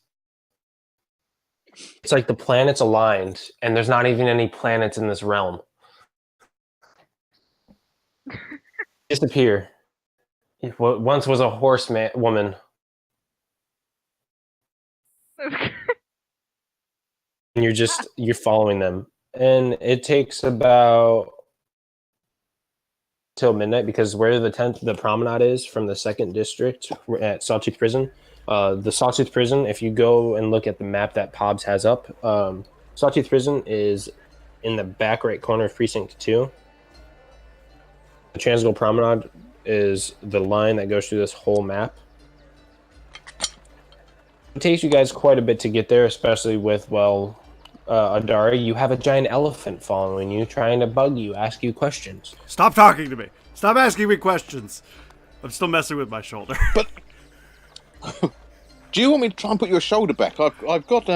It's like the planets aligned, and there's not even any planets in this realm. Disappear. What once was a woman, and you're following them, and it takes about till midnight, because where the promenade is from the 2nd district at Sawtooth Prison. The Sawtooth Prison, if you go and look at the map that Pobs has up, Sawtooth Prison is in the back right corner of Precinct 2. The Transgull Promenade is the line that goes through this whole map. It takes you guys quite a bit to get there, especially with, Adari, you have a giant elephant following you, trying to bug you, ask you questions. Stop talking to me. Stop asking me questions. I'm still messing with my shoulder. But do you want me to try and put your shoulder back? I've got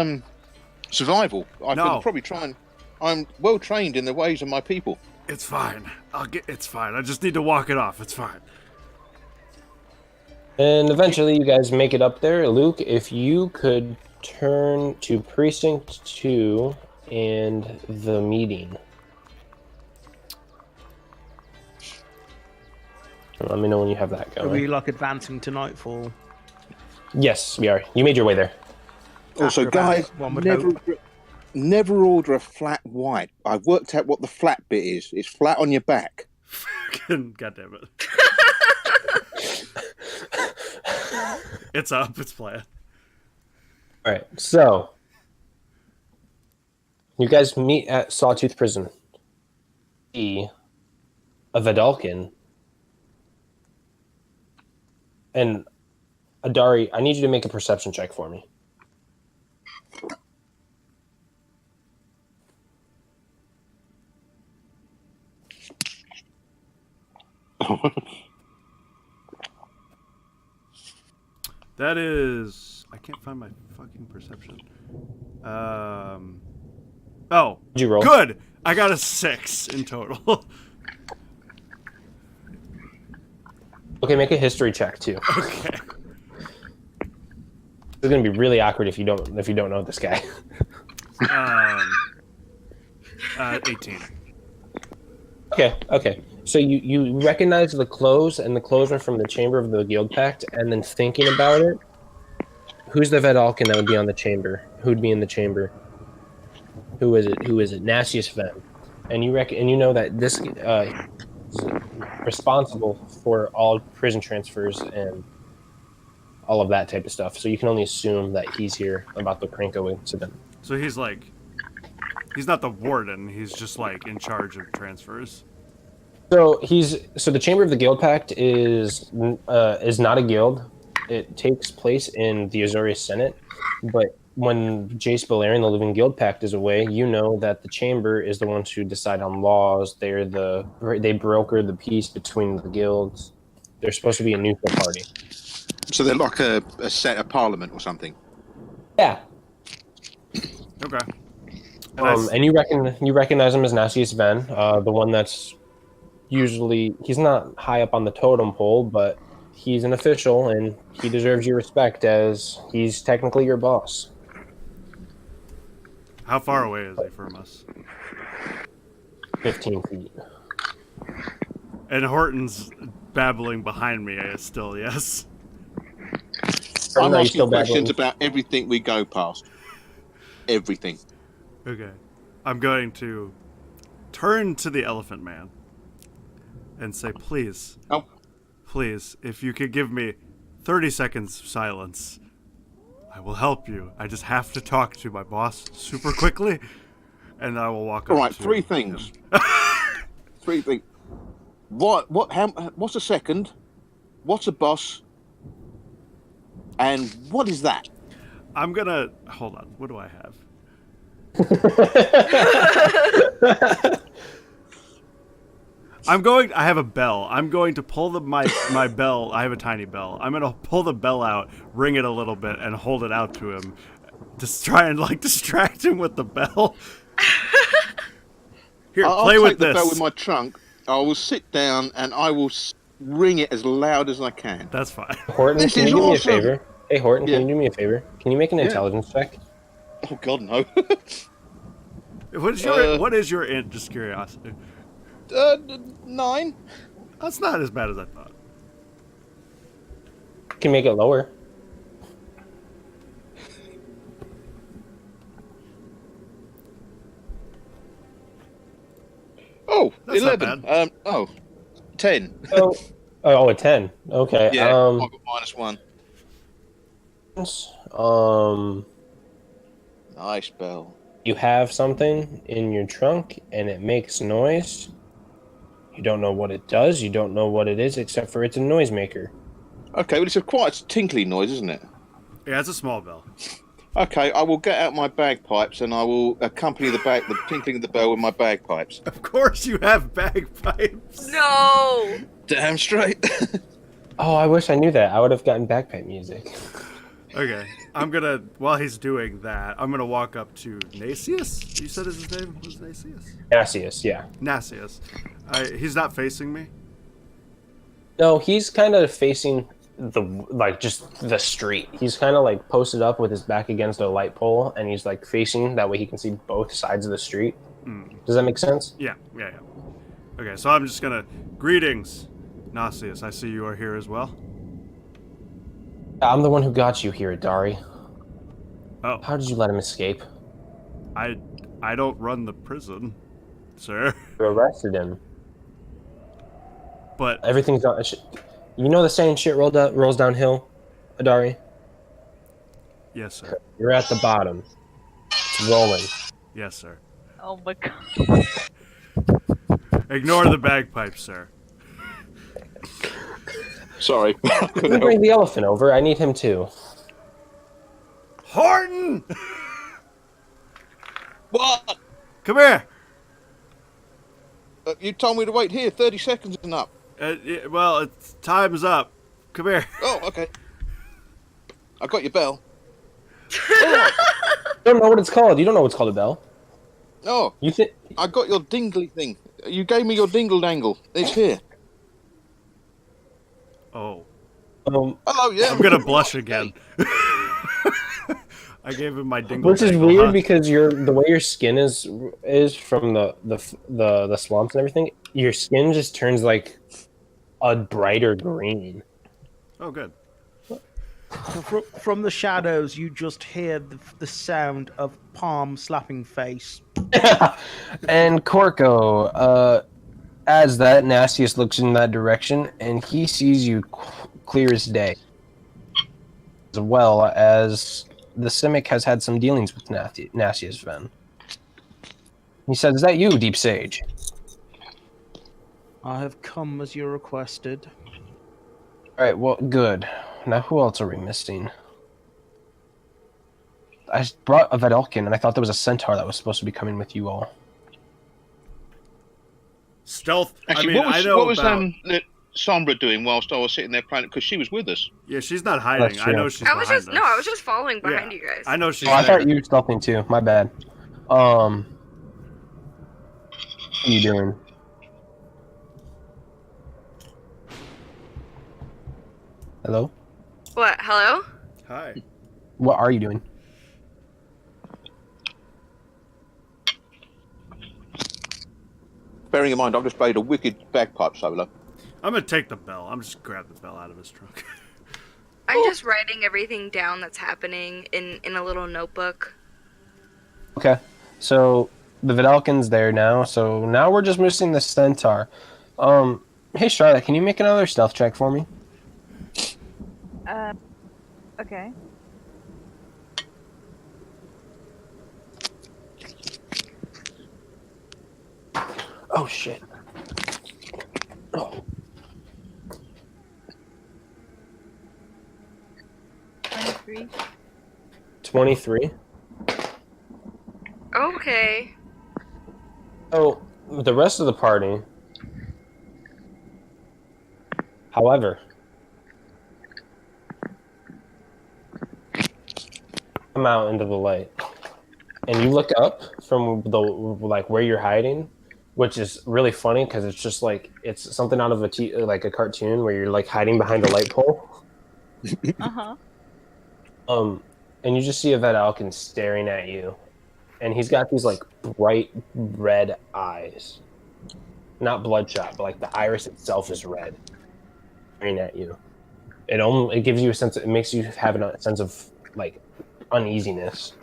survival. I No. could probably try and. I'm well trained in the ways of my people. It's fine. It's fine. I just need to walk it off. It's fine. And eventually you guys make it up there. Luke, if you could turn to Precinct 2 and the meeting. Let me know when you have that Are going. we like advancing to nightfall? Yes, we are. You made your way there. Also, After about, guys, one would hope. never order a flat white. I've worked out what the flat bit is. It's flat on your back. God damn it. It's up. It's playing. All right, so you guys meet at Sawtooth Prison. See a Vedalken. And Adari, I need you to make a perception check for me. That is... I can't find my fucking perception. Oh. Did you roll? Good! I got a 6 in total. Okay, make a history check too. Okay. It's gonna be really awkward if you don't know this guy. 18. Okay. So you recognize the clothes, and the clothes are from the Chamber of the Guild Pact, and then thinking about it, who's the Vedalken that would be on the chamber? Who'd be in the chamber? Who is it? Nastius Ven. And you know that this is responsible for all prison transfers and all of that type of stuff. So you can only assume that he's here about the Krenko incident. So he's not the warden, he's just like in charge of transfers. So the Chamber of the Guild Pact is not a guild. It takes place in the Azorius Senate, but when Jace Balerion, the Living Guild Pact, is away, you know that the Chamber is the ones who decide on laws. They broker the peace between the guilds. They're supposed to be a neutral party. So they're like a set of parliament or something. Yeah. Okay. And you recognize him as Nastius Ven, the one that's usually, he's not high up on the totem pole, but he's an official and he deserves your respect as he's technically your boss. How far away is he from us? 15 feet. And Horton's babbling behind me still, yes? I'm Are you asking still questions babbling? about everything we go past. Everything. Okay. I'm going to turn to the Elephant Man and say, please, if you could give me 30 seconds of silence, I will help you. I just have to talk to my boss super quickly, and I will walk All up right, to 3 things. him. 3 things. What's a second? What's a boss? And what is that? I'm gonna hold on. What do I have? I have a bell. I'm going to pull my bell. I have a tiny bell. I'm gonna pull the bell out, ring it a little bit, and hold it out to him. Just try and distract him with the bell. Here, I'll play take with the this. bell with my trunk. I will sit down and I will ring it as loud as I can. That's fine. Horton, This can is you do me a awesome. favor? Hey, Horton, Yeah. can you do me a favor? Can you make an Yeah. intelligence check? Oh God, no. What is your int? Just curiosity. 9. That's not as bad as I thought. You can make it lower. Oh, That's not 11. 10. Oh, a 10. Okay. Yeah, I've got -1. Nice bell. You have something in your trunk and it makes noise. You don't know what it does. You don't know what it is, except for it's a noisemaker. Okay, well, it's quite a tinkly noise, isn't it? Yeah, it's a small bell. Okay, I will get out my bagpipes and I will accompany the tinkling of the bell with my bagpipes. Of course you have bagpipes. No. Damn straight. Oh, I wish I knew that. I would have gotten bagpipe music. Okay, I'm gonna, while he's doing that, I'm gonna walk up to Nasius? You said his name was Nasius? Nasius, yeah. Nasius. He's not facing me? No, he's kind of facing just the street. He's kind of posted up with his back against a light pole, and he's facing, that way he can see both sides of the street. Does that make sense? Yeah. Okay, so I'm just gonna, greetings, Nasius. I see you are here as well. I'm the one who got you here, Dari. Oh. How did you let him escape? I don't run the prison, sir. You arrested him. But Everything's not. You know the saying, shit rolls downhill, Adari? yes, sir. You're at the bottom. It's rolling. Yes, sir. Oh my god. Ignore the bagpipes, sir. Sorry. You can bring the elephant over. I need him too. Horton! What? Come here! You told me to wait here. 30 seconds and up. Well, time's up. Come here. Oh, okay. I got your bell. You don't know what it's called. You don't know what's called a bell. Oh, You think? I got your dingly thing. You gave me your dingle dangle. It's here. Oh. Hello, yeah. I'm gonna blush again. I gave him my dingle. Which is dangle, weird huh? because the way your skin is from the swamps and everything. Your skin just turns a brighter green. Oh, good. From the shadows, you just hear the sound of palm slapping face. And Corco, as that, Nastius looks in that direction, and he sees you clear as day. As well as the Simic has had some dealings with Nastius Ven. He said, "Is that you, Deep Sage?" I have come as you requested. Alright, well, good. Now, who else are we missing? I brought a Vedalken, and I thought there was a centaur that was supposed to be coming with you all. Stealth. Actually, I know what was about... Sombra doing whilst I was sitting there playing? Because she was with us. Yeah, she's not hiding. That's I true. know she's I was behind just us. I was just following behind Yeah. you guys. I know she's Oh, I there. thought you were stealthing too. My bad. What are you doing? Hello? What? Hello? Hi. What are you doing? Bearing in mind, I've just played a wicked bagpipe solo. I'm gonna take the bell. I'm just grab the bell out of his trunk. I'm just writing everything down that's happening in a little notebook. Okay. So the Vidalkin's there now, so now we're just missing the centaur. Hey Charlotte, can you make another stealth check for me? Okay. Oh shit. Oh. 23. 23. Okay. So the rest of the party, however, come out into the light, and you look up from the like where you're hiding, which is really funny because it's just like it's something out of like a cartoon where you're like hiding behind a light pole. Uh-huh. And you just see a Vedalken staring at you, and he's got these like bright red eyes, not bloodshot, but like the iris itself is red, staring at you. It gives you a sense. It makes you have a sense of like uneasiness.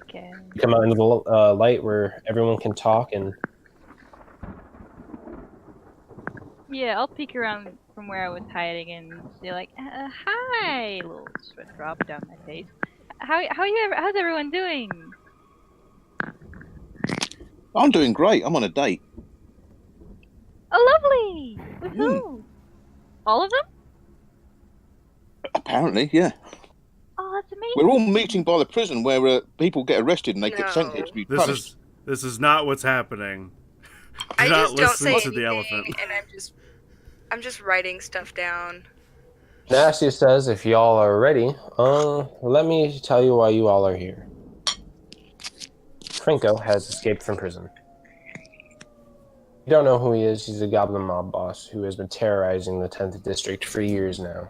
Okay. You come out into the light where everyone can talk, and Yeah, I'll peek around from where I was hiding and say like, "Hi!" Little sweat drop down my face. How's everyone doing? I'm doing great. I'm on a date. Oh, lovely! With who? All of them? Apparently, yeah. Oh, that's amazing. We're all meeting by the prison where people get arrested and they get sent here to be punished. This is not what's happening. I not just don't listen say to the anything, elephant. and I'm just writing stuff down. Nastia says, "If y'all are ready, let me tell you why you all are here." Trinko has escaped from prison. You don't know who he is. He's a goblin mob boss who has been terrorizing the 10th district for years now.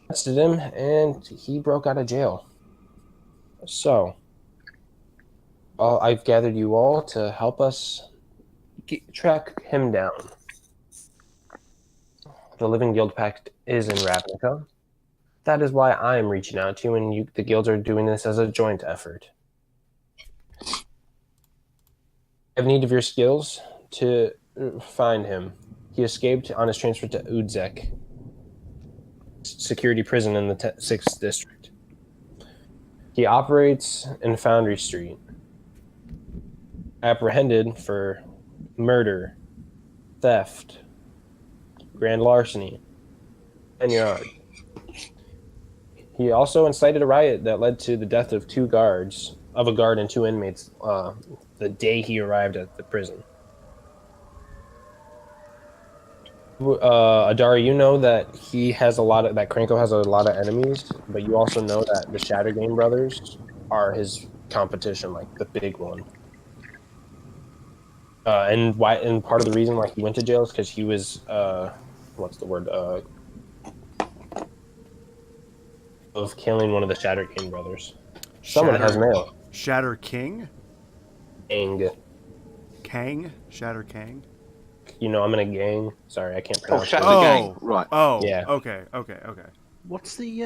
Arrested him, and he broke out of jail. So, I've gathered you all to help us track him down. The Living Guild Pact is in Ravnica. That is why I'm reaching out to you, and the guilds are doing this as a joint effort. I have need of your skills to find him. He escaped on his transfer to Udzek security prison in the 6th district. He operates in Foundry Street. Apprehended for murder, theft, grand larceny, and yard. He also incited a riot that led to the death of a guard and 2 inmates the day he arrived at the prison. Adara, you know that that Krenko has a lot of enemies, but you also know that the Shattergame brothers are his competition, like the big one. And part of the reason why he went to jail is because he was of killing one of the Shattergame brothers. Someone has mail. Shatter King? Kang? Shatter Kang? You know, I'm in a gang. Sorry, I can't pronounce it. Shatter Gang. Right. Oh, yeah. Okay. What's the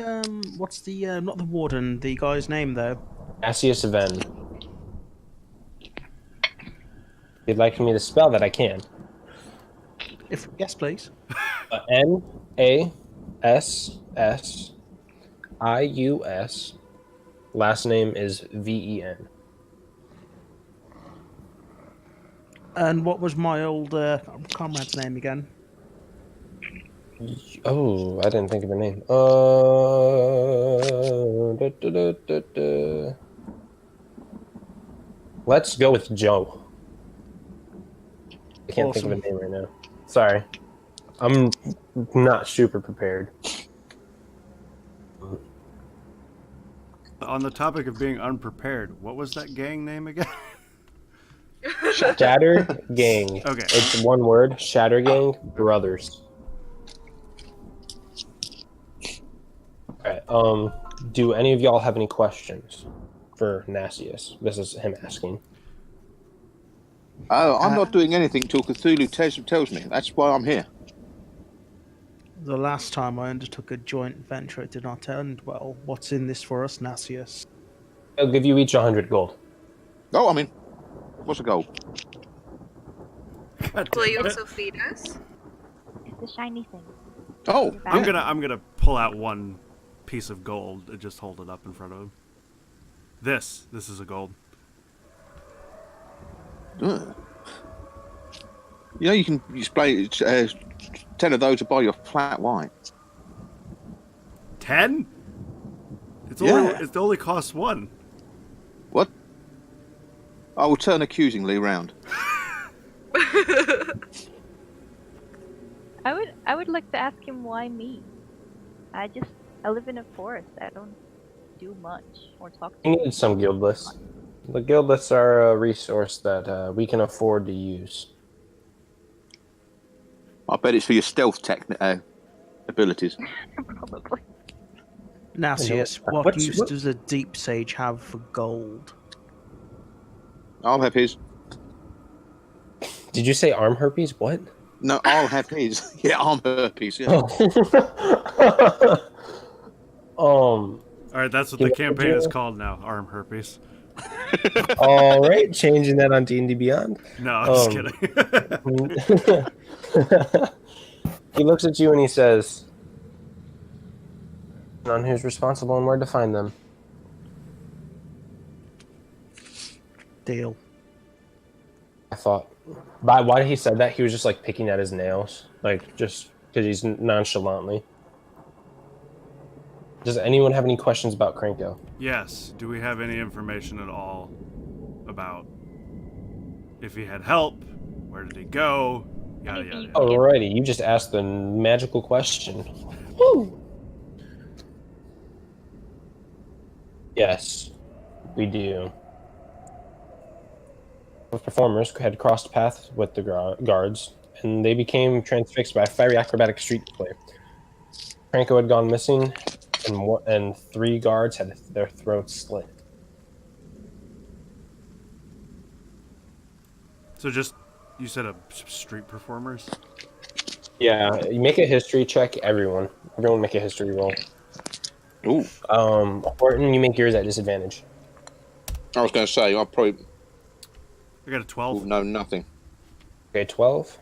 not the warden, the guy's name though? Asius Ven. If you'd like me to spell that, I can. Yes, please. Nassius. Last name is Ven. And what was my old comrade's name again? Oh, I didn't think of a name. Let's go with Joe. I can't think of a name right now. Sorry. I'm not super prepared. On the topic of being unprepared, what was that gang name again? Shatter Gang. Okay. It's one word. Shatter Gang Brothers. Alright, do any of y'all have any questions for Nassius? This is him asking. Oh, I'm not doing anything till Cthulhu tells me. That's why I'm here. The last time I undertook a joint venture, it did not end well. What's in this for us, Nassius? I'll give you each 100 gold. Oh, I'm in. What's the goal? Will you also feed us? It's the shiny thing. Oh, I'm gonna pull out one piece of gold and just hold it up in front of him. This is a gold. You know, you can spray 10 of those to buy your flat white. 10? Yeah. It only costs 1. What? I will turn accusingly round. I would like to ask him why me. I live in a forest. I don't do much or talk to You need some guild lists. The guild lists are a resource that we can afford to use. I bet it's for your stealth abilities. Probably. Nassius, what use does a deep sage have for gold? I'll have his. Did you say arm herpes? What? No, I'll have his. Yeah, arm herpes. Yeah. Oh. Alright, that's what the campaign is called now. Arm herpes. All right, changing that on D&D Beyond. No, I'm just kidding. He looks at you and he says, "On who's responsible and where to find them." Deal. I thought, why he said that, he was just like picking at his nails, like just because he's nonchalantly. Does anyone have any questions about Krenko? Yes. Do we have any information at all about if he had help? Where did he go? Yada yada. Yada. Alrighty, you just asked the magical question. Woo! Yes, we do. The performers had crossed paths with the guards, and they became transfixed by a fiery acrobatic street play. Krenko had gone missing, and 3 guards had their throats slit. So you said street performers? Yeah, you make a history check, everyone. Everyone make a history roll. Ooh. Horton, you make yours at disadvantage. I was going to say, I'll probably. I got a 12. No, nothing. Okay, 12.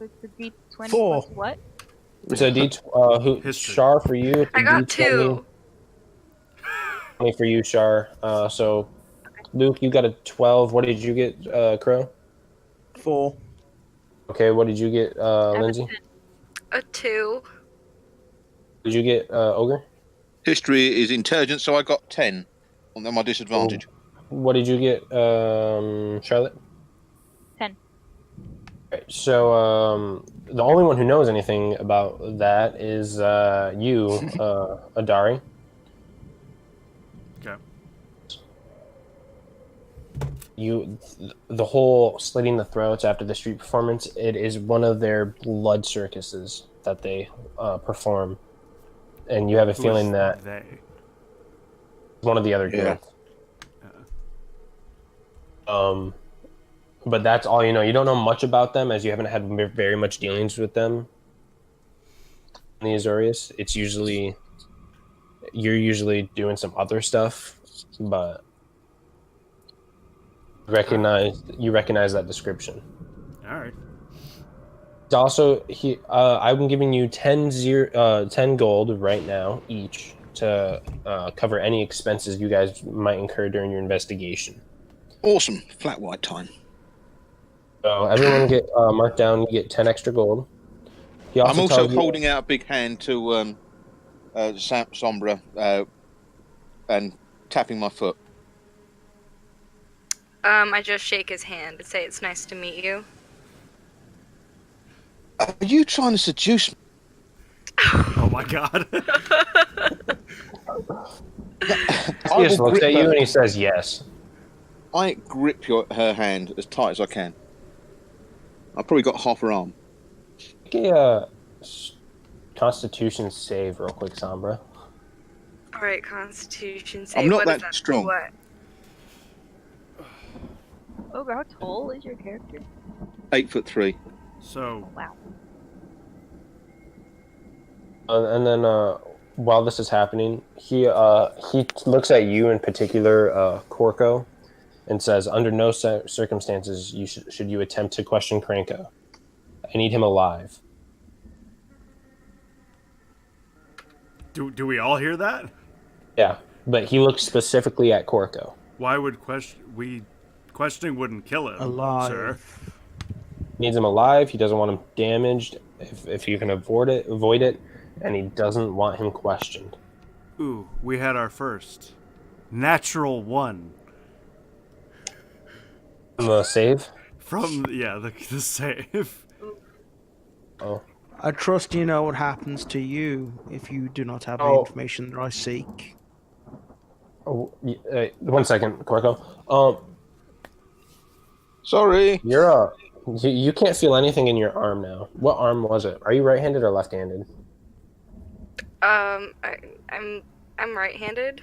It's the deep 20 4. plus what? So History. Shar for you. I got D20. 2. 20 for you, Shar. So Luke, you got a 12. What did you get, Crow? 4. Okay, what did you get, Lindsay? A 2. Did you get Ogre? History is intelligence, so I got 10 on my disadvantage. What did you get, Charlotte? 10. Okay, so the only one who knows anything about that is you, Adari. Okay. The whole slitting the throats after the street performance, it is one of their blood circuses that they perform. And you have a feeling that they? one of the other guilds. But that's all you know. You don't know much about them, as you haven't had very much dealings with them in the Azorius. You're usually doing some other stuff, but you recognize that description. All right. Also, I'm giving you 10 gold right now each to cover any expenses you guys might incur during your investigation. Awesome. Flat white time. So everyone get marked down. You get 10 extra gold. I'm also holding out a big hand to Sombra and tapping my foot. I just shake his hand to say it's nice to meet you. Are you trying to seduce me? Oh my god. He just looks at you and he says yes. I grip her hand as tight as I can. I've probably got half her arm. Make a Constitution save real quick, Sombra. Alright, Constitution save. I'm not What is that strong. What? Ogre, how tall is your character? 8'3". So, Wow. And then while this is happening, he looks at you in particular, Corco, and says, "Under no circumstances should you attempt to question Krenko. I need him alive." do we all hear that? Yeah, but he looks specifically at Corco. Why would questioning wouldn't kill him, Alive. sir? Needs him alive. He doesn't want him damaged if you can avoid it, and he doesn't want him questioned. Ooh, we had our first. Natural 1. Save? From, the save. Oh. I trust you know what happens to you if you do not have the Oh. information that I seek. Oh, 1 second, Corco. Sorry. You can't feel anything in your arm now. What arm was it? Are you right-handed or left-handed? I'm right-handed.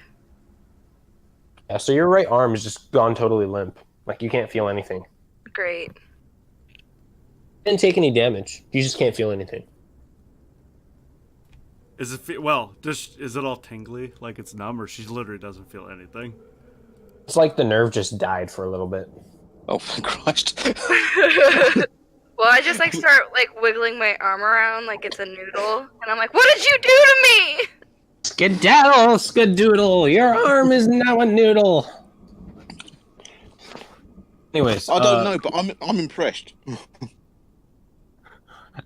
Yeah, so your right arm is just gone totally limp. Like, you can't feel anything. Great. Didn't take any damage. You just can't feel anything. Is it is it all tingly, like it's numb, or she literally doesn't feel anything? It's like the nerve just died for a little bit. Oh, for Christ. Well, I just start wiggling my arm around like it's a noodle, and I'm like, "What did you do to me?" Skedaddle, skadoodle, your arm is now a noodle. Anyways, I don't know, but I'm impressed.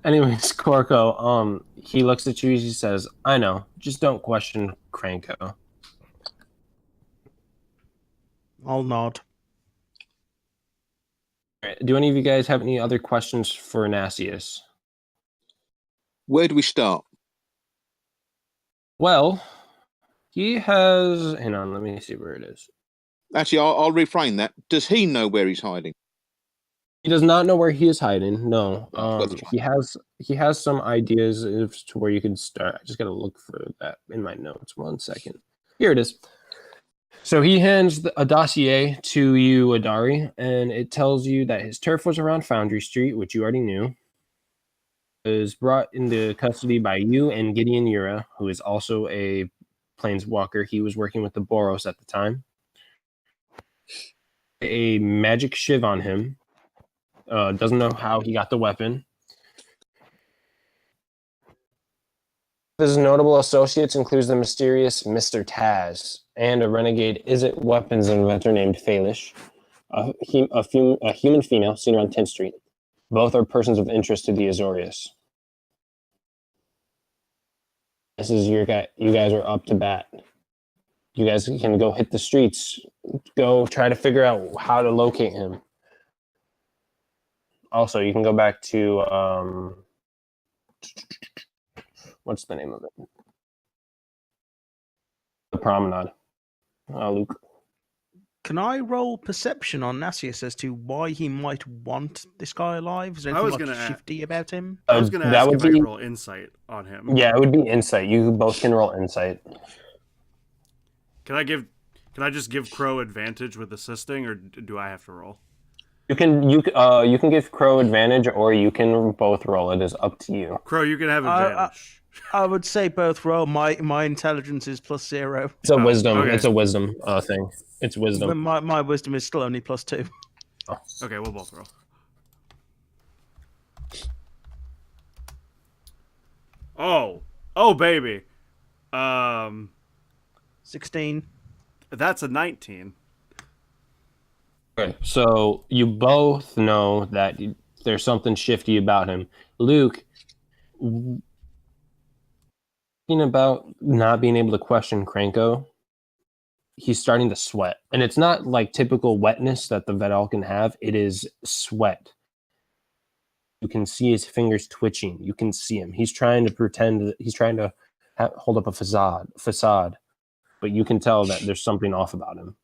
Anyways, Corco, he looks at you. He says, "I know. Just don't question Cranko." I'll nod. Do any of you guys have any other questions for Nassius? Where do we start? Well, he has. Hang on, let me see where it is. Actually, I'll reframe that. Does he know where he's hiding? He does not know where he is hiding. No, Oh, that's he has some ideas as to where you can start. I just gotta look for that in my notes. 1 second. Here it is. So he hands a dossier to you, Adari, and it tells you that his turf was around Foundry Street, which you already knew. It was brought into custody by you and Gideon Yura, who is also a planeswalker. He was working with the Boros at the time. A magic shiv on him. Doesn't know how he got the weapon. His notable associates includes the mysterious Mr. Taz and a renegade Izzet weapons inventor named Phalish, a human female seen around 10th Street. Both are persons of interest to the Azorius. This is your guy. You guys are up to bat. You guys can go hit the streets. Go try to figure out how to locate him. Also, you can go back to what's the name of it? The Promenade. Luke. Can I roll perception on Nassius as to why he might want this guy alive? Is there anything shifty about him? I was going to ask if I could roll insight on him. Yeah, it would be insight. You both can roll insight. Can I just give Crow advantage with assisting, or do I have to roll? You can give Crow advantage, or you can both roll. It is up to you. Crow, you can have advantage. I would say both roll. My intelligence is +0. It's a wisdom. Okay. It's a wisdom thing. It's wisdom. My wisdom is still only +2. Oh. Okay, we'll both roll. Oh, baby. 16. That's a 19. Okay, so you both know that there's something shifty about him. Luke, thinking about not being able to question Cranko, he's starting to sweat. And it's not like typical wetness that the Vedal can have. It is sweat. You can see his fingers twitching. You can see him. He's trying to pretend that he's trying to hold up a facade. But you can tell that there's something off about him.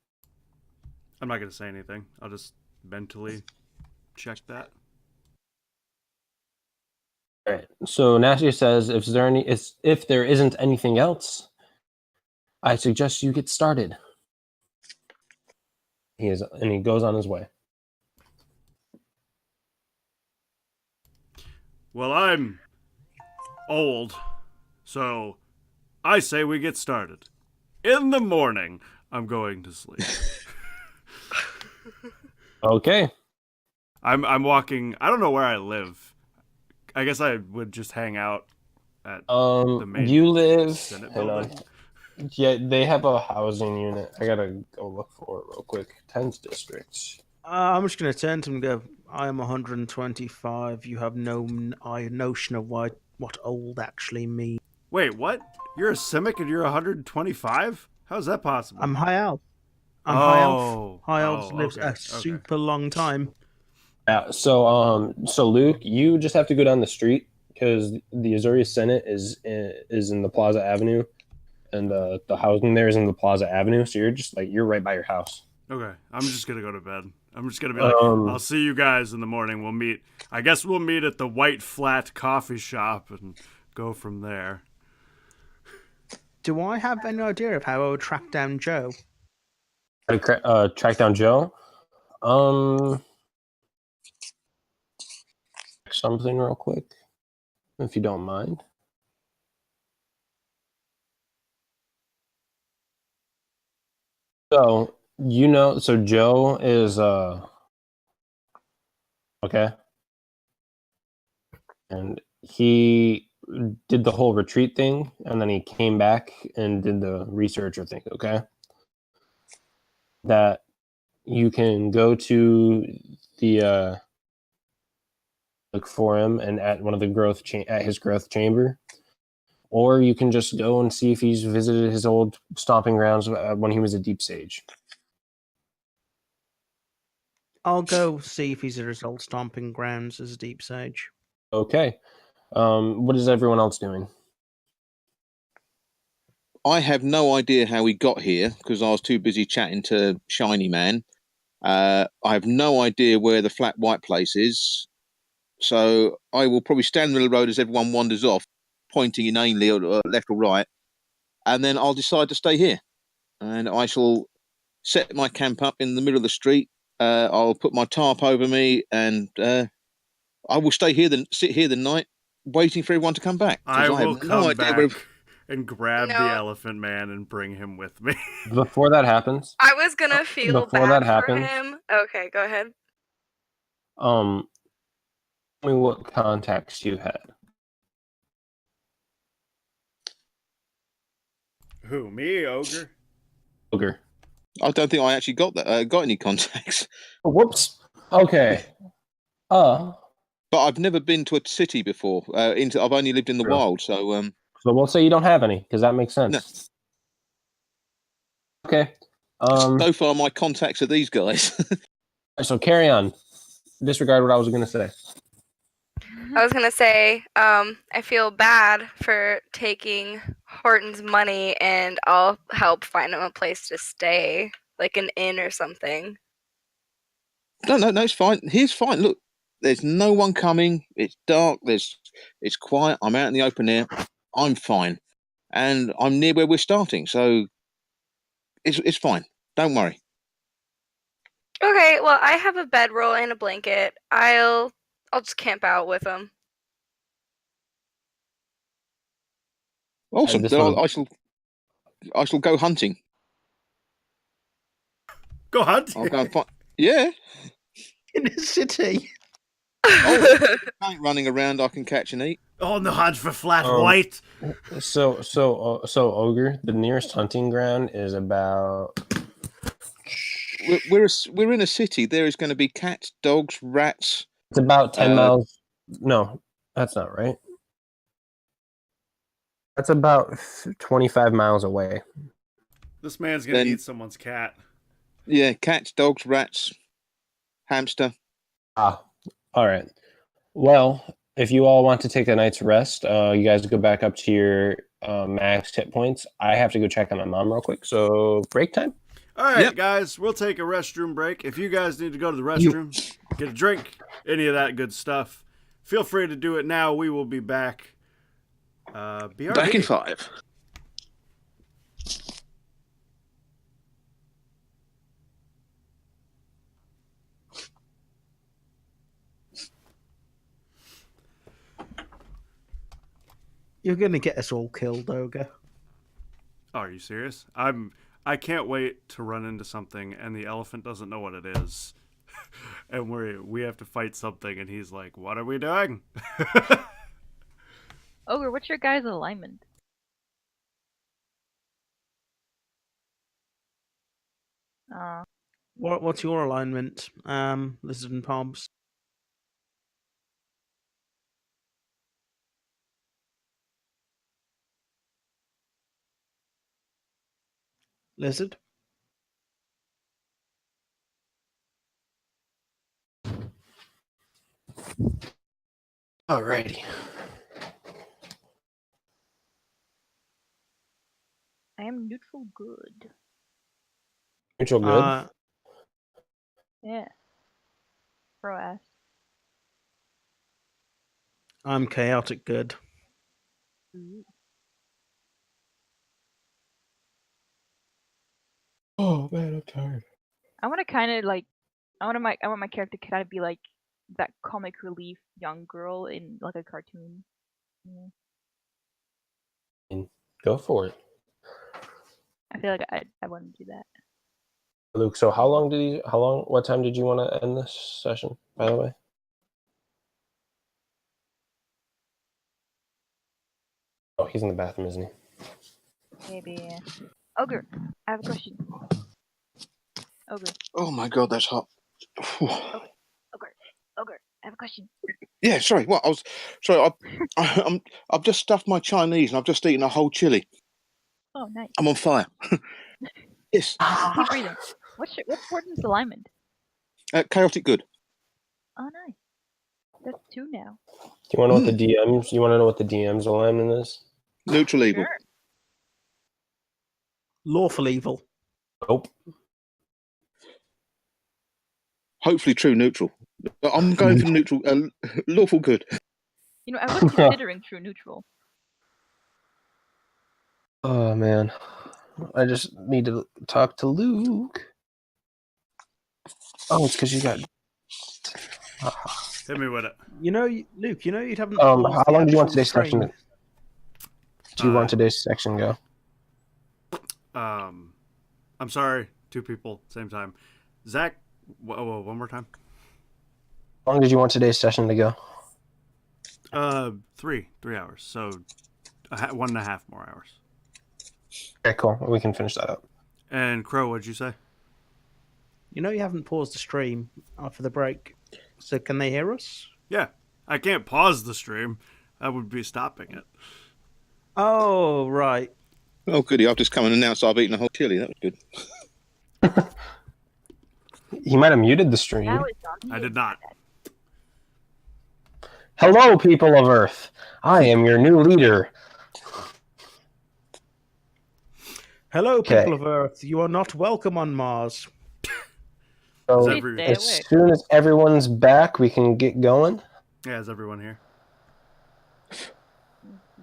I'm not going to say anything. I'll just mentally check that. All right. So Nasir says, if there isn't anything else, I suggest you get started. He goes on his way. Well, I'm old, so I say we get started. In the morning, I'm going to sleep. Okay. I'm walking. I don't know where I live. I guess I would just hang out at the main you live. Senate Hang on. building. Yeah, they have a housing unit. I gotta go look for it real quick. 10th district. I'm just going to turn to him and go, I am 125. You have no notion of what old actually means. Wait, what? You're a Simic and you're 125? How's that possible? I'm high elf. I'm high elf. Oh. High elves Oh, lives okay. a super long time. Yeah. So Luke, you just have to go down the street because the Azorius Senate is in the Plaza Avenue, and the housing there is in the Plaza Avenue. So you're right by your house. Okay. I'm just going to go to bed. I'm just going to be like, I'll see you guys in the morning. We'll meet. I guess we'll meet at the White Flat Coffee Shop and go from there. Do I have any idea of how I would track down Joe? Track down Joe. Something real quick, if you don't mind. So so Joe is okay, and he did the whole retreat thing, and then he came back and did the researcher thing. Okay, that you can go to the look for him and at one of the at his growth chamber, or you can just go and see if he's visited his old stomping grounds when he was a deep sage. I'll go see if he's at his old stomping grounds as a deep sage. Okay. What is everyone else doing? I have no idea how we got here because I was too busy chatting to Shiny Man. I have no idea where the flat white place is. So I will probably stand in the middle of the road as everyone wanders off, pointing inanely or left or right. And then I'll decide to stay here. And I shall set my camp up in the middle of the street. I'll put my tarp over me and I will sit here the night waiting for everyone to come back. I will have no come idea back and grab No. the Elephant Man and bring him with me. Before that happens, I was gonna feel Before bad that happens- for him. Okay, go ahead. tell me what contacts you had. Who, me, Ogre? Ogre. I don't think I actually got that. Got any contacts? Oh, whoops. Okay. But I've never been to a city before. I've only lived in the True. wild, so So we'll say you don't have any because that makes sense. No. Okay. So far my contacts are these guys. So carry on. Disregard what I was going to say. I was gonna say, I feel bad for taking Horton's money, and I'll help find him a place to stay, like an inn or something. No, it's fine. Here's fine. Look, there's no one coming. It's dark. It's quiet. I'm out in the open air. I'm fine, and I'm near where we're starting, so it's fine. Don't worry. Okay, well, I have a bedroll and a blanket. I'll just camp out with him. Awesome. this Then one- I shall go hunting. Go hunting. I'll go and find. Yeah, In the city. ain't running around. I can catch and eat. On the hunt for flat Um, white. So Ogre, the nearest hunting ground is about. We're in a city. There is going to be cats, dogs, rats. It's about 10 miles. No, that's not right. That's about 25 miles away. This man's gonna Then- eat someone's cat. Yeah, cats, dogs, rats, hamster. All right. Well, if you all want to take a night's rest, you guys go back up to your max hit points. I have to go check on my mom real quick. So break time. All right, Yep. guys, we'll take a restroom break. If you guys need to go to the restroom, get a drink, any of that good stuff, feel free to do it now. We will be back. BRB. Back in 5. You're gonna get us all killed, Ogre. Oh, are you serious? I can't wait to run into something and the elephant doesn't know what it is. And we have to fight something and he's like, "What are we doing?" Ogre, what's your guy's alignment? What's your alignment, Lizard and Pobs? Lizard. Alrighty. I am neutral good. Neutral good. Yeah. Pro ass. I'm chaotic good. Ooh. Oh man, I'm tired. I want to kind of like, I want my character to kind of be like that comic relief young girl in like a cartoon. Yeah. Go for it. I feel like I want to do that. Luke, so what time did you want to end this session, by the way? Oh, he's in the bathroom, isn't he? Maybe. Ogre, I have a question. Ogre, Oh my god, that's hot. ogre, I have a question. Yeah, sorry. What? I was sorry. I've just stuffed my Chinese and I've just eaten a whole chili. Oh, nice. I'm on fire. Yes. Keep breathing. What's Horton's alignment? Chaotic good. Oh, nice. That's 2 now. Do you want to know what the DMs? You want to know what the DM's alignment is? Neutral evil. Sure. Lawful evil. Nope. Hopefully true neutral. But I'm going for neutral. Lawful good. You know, I was considering true neutral. Oh man, I just need to talk to Luke. Oh, it's because you got. Hit me with it. You know, Luke. You know you'd haven't. How paused the long do you want actual today's section? stream. Do you want today's section go? I'm sorry, 2 people, same time. Zach, whoa, one more time. How long did you want today's session to go? 3 hours. So 1.5 more hours. Okay, cool. We can finish that up. And Crow, what'd you say? You know you haven't paused the stream after the break, so can they hear us? Yeah, I can't pause the stream. I would be stopping it. Oh right. Oh goody! I've just come and announced I've eaten a whole chili. That was good. He might have muted the stream. Now it's on. I did not. Hello, people of Earth. I am your new leader. Hello, Okay. people of Earth. You are not welcome on Mars. So Is Please stay as awake. soon as everyone's back, we can get going. Yeah, is everyone here?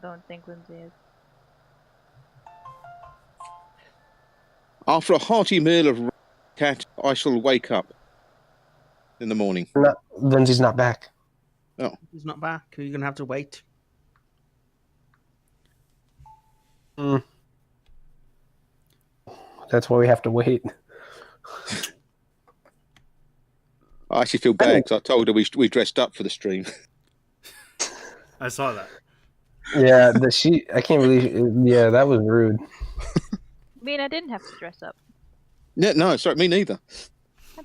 Don't think Lindsay is. After a hearty meal of cat, I shall wake up in the morning. Lindsay's not back. He's not back. You're gonna have to wait. That's why we have to wait. I actually feel bad because I told her we dressed up for the stream. I saw that. Yeah, I can't believe. Yeah, that was rude. I mean, I didn't have to dress up. Yeah, no, sorry, me neither.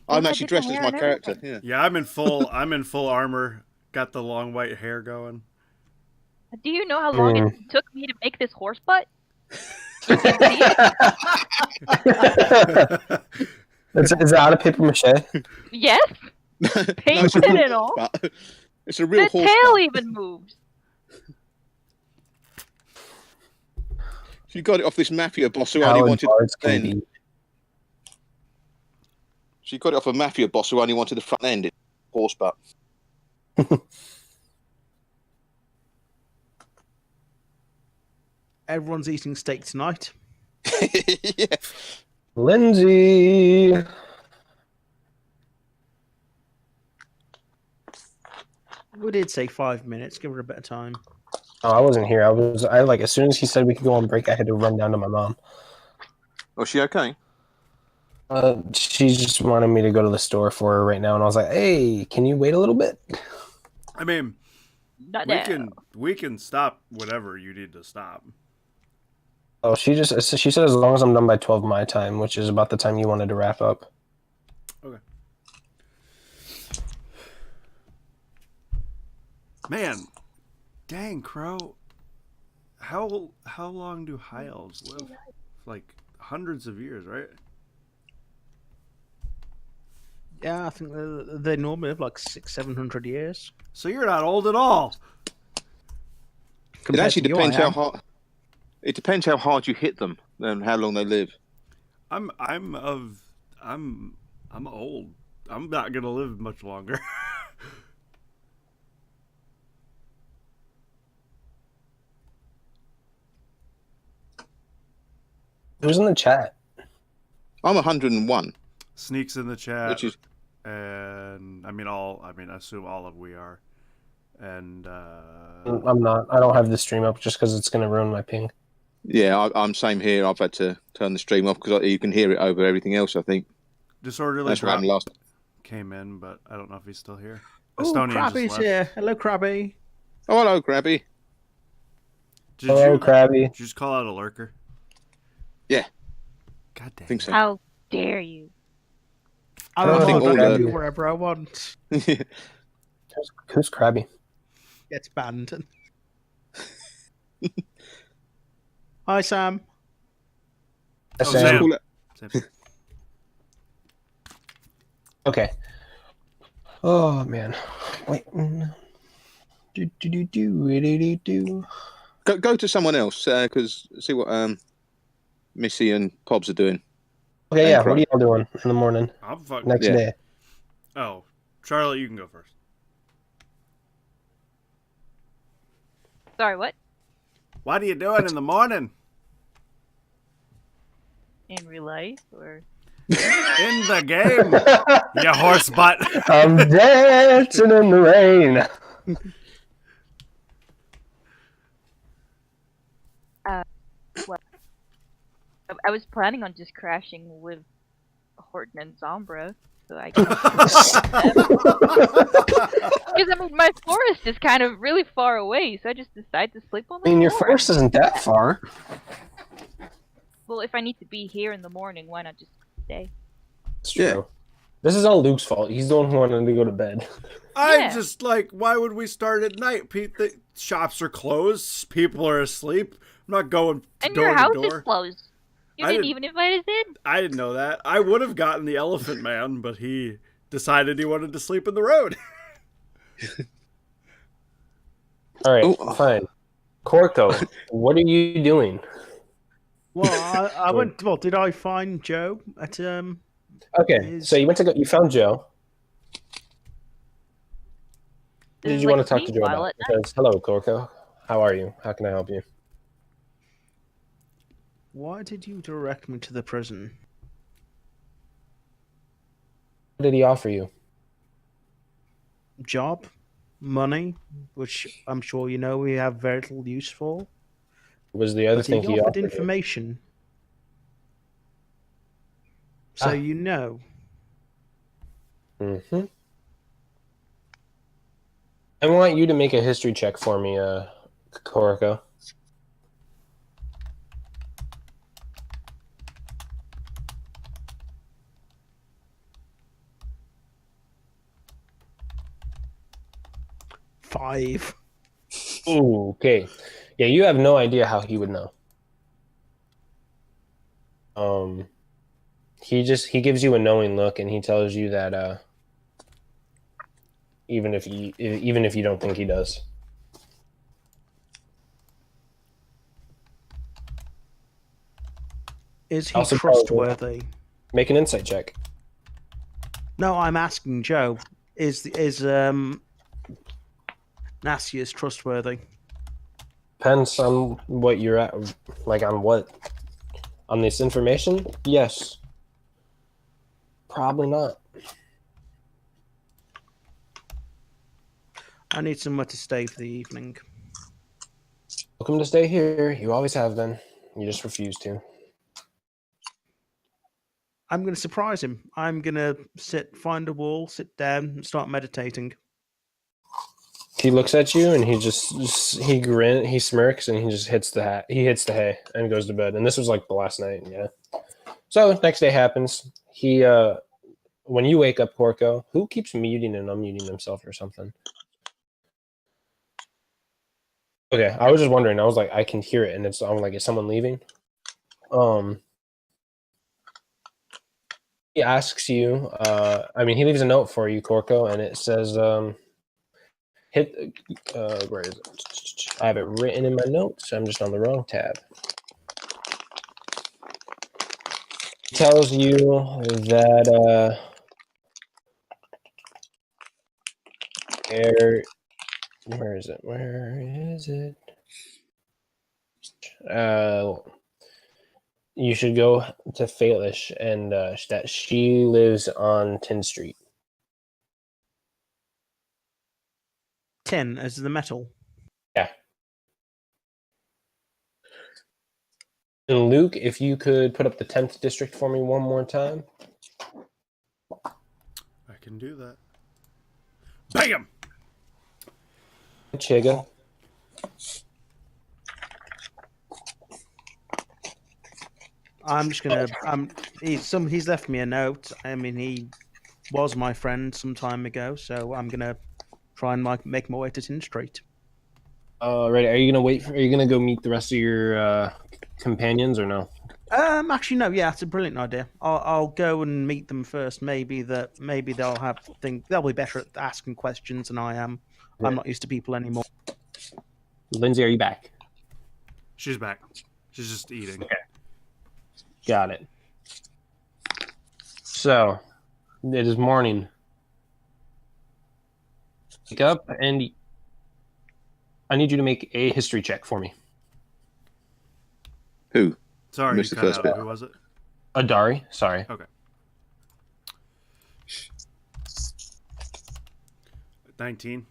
I'm I actually did my dressed as hair my and character. everything. Yeah. Yeah, I'm in full armor. Got the long white hair going. Do you know how long it took me to make this horse butt? Is it out of paper mache? Yes. Painted and all. But it's a real The horse. tail butt. even moves. She got it off this mafia boss who How only wanted bards the can end. be. She got it off a mafia boss who only wanted the front end. Horse butt. Everyone's eating steak tonight. Yeah. Lindsay. We did say 5 minutes. Give her a bit of time. Oh, I wasn't here. I like as soon as he said we could go on break, I had to run down to my mom. Was she okay? She just wanted me to go to the store for her right now, and I was like, "Hey, can you wait a little bit?" I mean, Not we now. we can stop whatever you need to stop. Oh, she said as long as I'm done by 12 my time, which is about the time you wanted to wrap up. Okay. Man, dang, Crow. How long do high elves live? Like hundreds of years, right? Yeah, I think they normally live like 600-700 years. So you're not old at all. It Compared actually to you, I depends how am. hard. It depends how hard you hit them and how long they live. I'm old. I'm not gonna live much longer. Who's in the chat? I'm 101, Sneaks in the chat, which is and I assume all of we are, and I'm not. I don't have the stream up just because it's gonna ruin my ping. yeah. I'm same here. I've had to turn the stream off because you can hear it over everything else. I think Disorderly that's what Drop happened last. came in, but I don't know if he's still here. Oh, Estonian just Krabby's left. here. Hello, Krabby. Oh, hello, Grabby. Hello, Krabby. Did you just call out a lurker? Yeah. God damn. I think so. How dare you? I don't don't think know. all I the- can do wherever I want. Who's Krabby? Gets banned. Hi, Sam. Yes, Oh, Sam. Sam. Cool. Sam. Okay. Oh man. Wait. Do. Go to someone else because see what Missy and Pobs are doing. Okay, And yeah. Crow. What are y'all doing in the morning? I'm fucking. Next Yeah. day. Oh, Charlotte, you can go first. Sorry, what? What are you doing in the morning? In real life, or In the game, you horse butt. I'm dancing in the rain. I was planning on just crashing with Horton and Zombra, so I guess. Because I mean, my forest is kind of really far away, so I just decided to sleep on the I mean, your floor. forest isn't that far. Well, if I need to be here in the morning, why not just stay? It's true. Yeah. This is all Luke's fault. He's the one who wanted to go to bed. I'm Yeah. just like, why would we start at night? The shops are closed. People are asleep. I'm not going And door your house to is door. closed. You I didn't didn't- even invite us in. I didn't know that. I would have gotten the Elephant Man, but he decided he wanted to sleep in the road. All right, Oh. fine. Corco, what are you doing? Well, I went. Well, did I find Joe at Okay, so you went to go. You found Joe. What This did is you like want to talk to Joe meanwhile about? at night. Because, hello, Corco. How are you? How can I help you? Why did you direct me to the prison? What did he offer you? Job, money, which I'm sure you know we have very little use for. What was the other But thing he he offered offered you? information. So Ah. you know. Mm-hmm. I want you to make a history check for me, Corco. Five. Ooh, okay. Yeah, you have no idea how he would know. He gives you a knowing look, and he tells you that even if you don't think he does. Is he Also tells you- trustworthy? Make an insight check. No, I'm asking Joe. Is Nasius trustworthy? Depends on what you're at, like on what. On this information? Yes. Probably not. I need somewhere to stay for the evening. Welcome to stay here. You always have been. You just refuse to. I'm going to surprise him. I'm going to find a wall, sit down, and start meditating. He looks at you and he grins, he smirks, and he just hits the hat. He hits the hay and goes to bed. And this was like the last night, yeah. So next day happens. He when you wake up, Porco, who keeps muting and unmuting himself or something? Okay, I was just wondering. I was like, I can hear it, and I'm like, is someone leaving? he asks you. He leaves a note for you, Corco, and it says, "Hit." Where is it? I have it written in my notes. I'm just on the wrong tab. He tells you that where is it? Where is it? You should go to Faelish, and that she lives on 10th Street. 10 as the metal. Yeah. And Luke, if you could put up the 10th district for me one more time. I can do that. Bam! Chiga. I'm just gonna. He's left me a note. I mean, he was my friend some time ago, so I'm gonna try and make my way to Tin Street. Right. Are you gonna go meet the rest of your companions or no? Actually, no. Yeah, it's a brilliant idea. I'll go and meet them first. Maybe they'll they'll be better at asking questions than I am. I'm not used to people anymore. Lindsay, are you back? She's back. She's just eating. Okay. Got it. So, it is morning. Wake up, and I need you to make a history check for me. Who? Sorry, Missed you the cut first out. bit. Who was it? Adari, sorry. Okay. 19.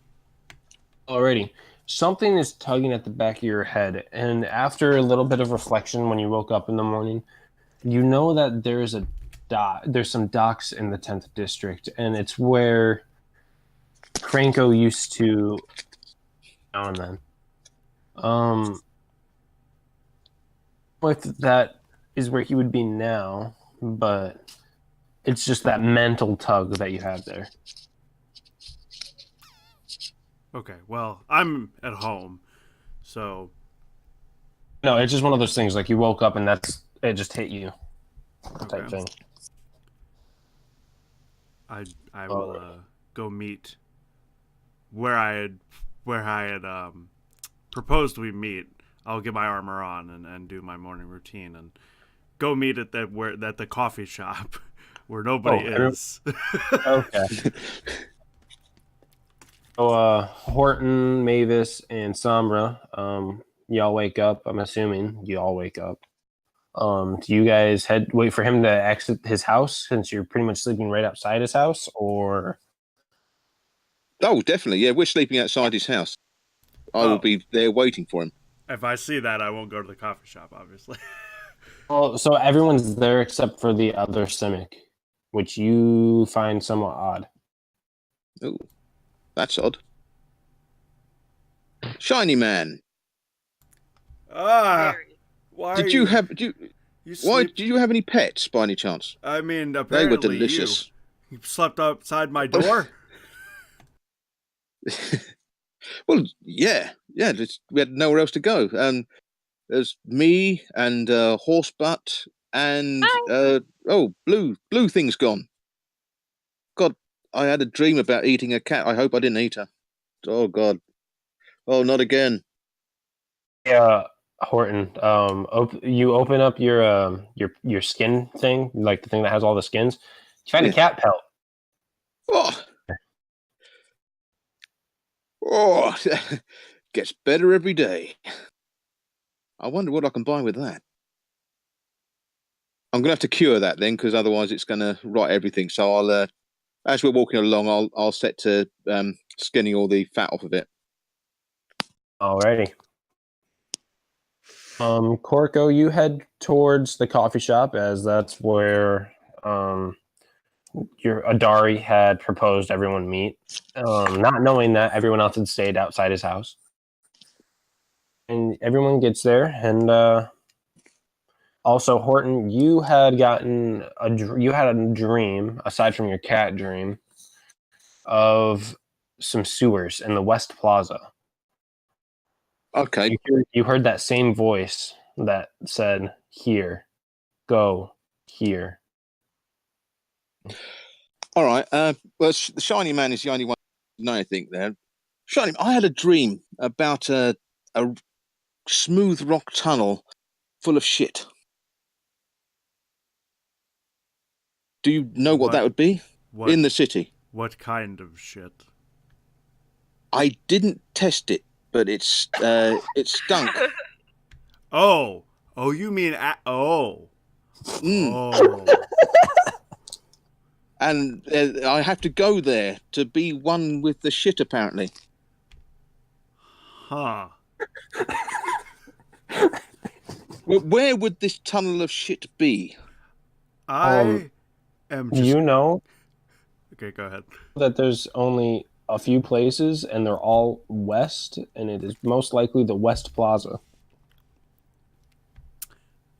Alrighty. Something is tugging at the back of your head, and after a little bit of reflection when you woke up in the morning, you know that there's some docks in the 10th district, and it's where Cranko used to now and then. With that is where he would be now, but it's just that mental tug that you have there. Okay, well, I'm at home, so... No, it's just one of those things, like you woke up and it just hit you type thing. I will go meet where I had proposed we meet. I'll get my armor on and do my morning routine and go meet at the coffee shop where nobody is. Okay. So Horton, Mavis, and Sombra, y'all wake up. I'm assuming you all wake up. Do you guys wait for him to exit his house since you're pretty much sleeping right outside his house, or? Oh, definitely. Yeah, we're sleeping outside his house. I will be there waiting for him. If I see that, I won't go to the coffee shop, obviously. Well, so everyone's there except for the other Simic, which you find somewhat odd. Oh, that's odd. Shiny man. Why did you have any pets by any chance? I mean, apparently they were delicious. You slept outside my door. Well, yeah. We had nowhere else to go. There's me and Horsebutt and blue thing's gone. God, I had a dream about eating a cat. I hope I didn't eat her. Oh God. Oh, not again. Yeah, Horton. You open up your skin thing, like the thing that has all the skins. You find a cat pelt. Oh, gets better every day. I wonder what I can buy with that. I'm gonna have to cure that then, because otherwise it's gonna rot everything. So I'll, as we're walking along, I'll set to skinning all the fat off of it. Alrighty. Corco, you head towards the coffee shop as that's where your Adari had proposed everyone meet, not knowing that everyone else had stayed outside his house. And everyone gets there, and also Horton, you had a dream aside from your cat dream of some sewers in the West Plaza. Okay. You heard that same voice that said, "Here, go here." All right. Well, the shiny man is the only one who knows anything there. Shiny, I had a dream about a smooth rock tunnel full of shit. Do you know what that would be? In the city. What kind of shit? I didn't test it, but it stunk. Oh, you mean oh. And I have to go there to be one with the shit, apparently. Huh. Where would this tunnel of shit be? I am just... You know Okay, go ahead. that there's only a few places, and they're all west, and it is most likely the West Plaza.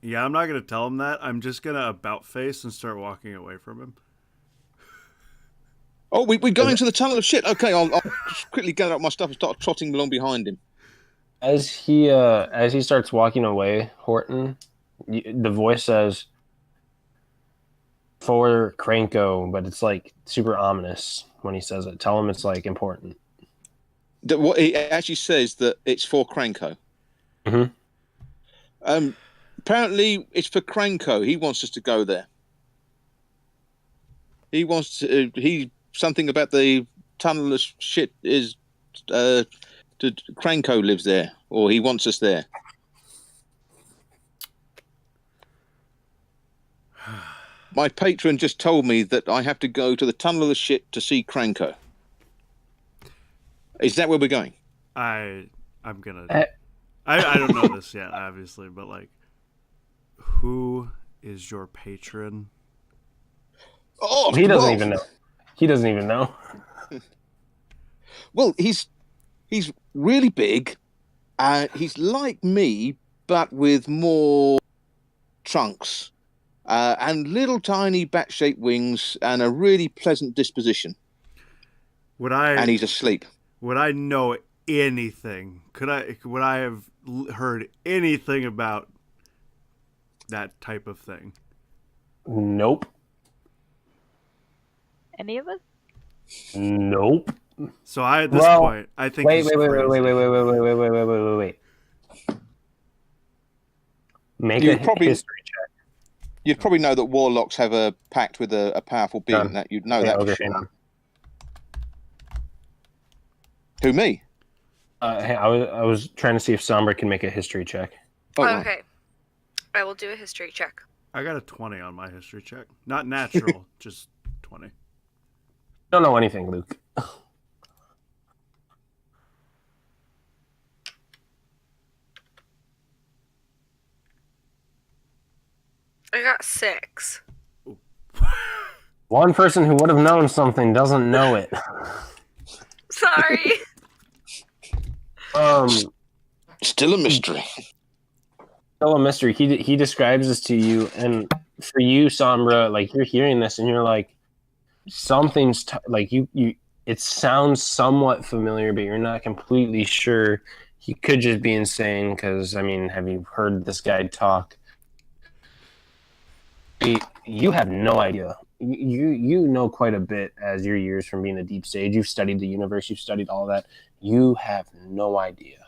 Yeah, I'm not going to tell him that. I'm just going to about face and start walking away from him. Oh, we're going to the tunnel of shit. Okay, I'll just quickly gather up my stuff and start trotting along behind him. As he starts walking away, Horton, the voice says, "For Cranko," but it's like super ominous when he says it. Tell him it's like important. What he actually says that it's for Cranko. Mm-hmm. Apparently, it's for Cranko. He wants us to go there. He wants to, something about the tunnel of shit is Cranko lives there, or he wants us there. My patron just told me that I have to go to the tunnel of the shit to see Cranko. Is that where we're going? I'm gonna... I don't know this yet, obviously, but like, who is your patron? Oh, he doesn't even know. He doesn't even know. Well, he's really big. He's like me, but with more trunks and little tiny bat-shaped wings and a really pleasant disposition. And he's asleep. Would I know anything? Would I have heard anything about that type of thing? Nope. Any of us? Nope. So at this point, I think wait. Make a history check. You'd probably know that warlocks have a pact with a powerful being. That you'd know that for sure. Who, me? Hey, I was trying to see if Sombra can make a history check. Okay. I will do a history check. I got a 20 on my history check. Not natural, just 20. Don't know anything, Luke. I got 6. One person who would have known something doesn't know it. Sorry. Still a mystery. Still a mystery. He describes this to you, and for you, Sombra, like you're hearing this, and you're like, something's like you. It sounds somewhat familiar, but you're not completely sure. He could just be insane. Because I mean, have you heard this guy talk? You have no idea. You know quite a bit as your years from being a deep sage. You've studied the universe. You've studied all that. You have no idea.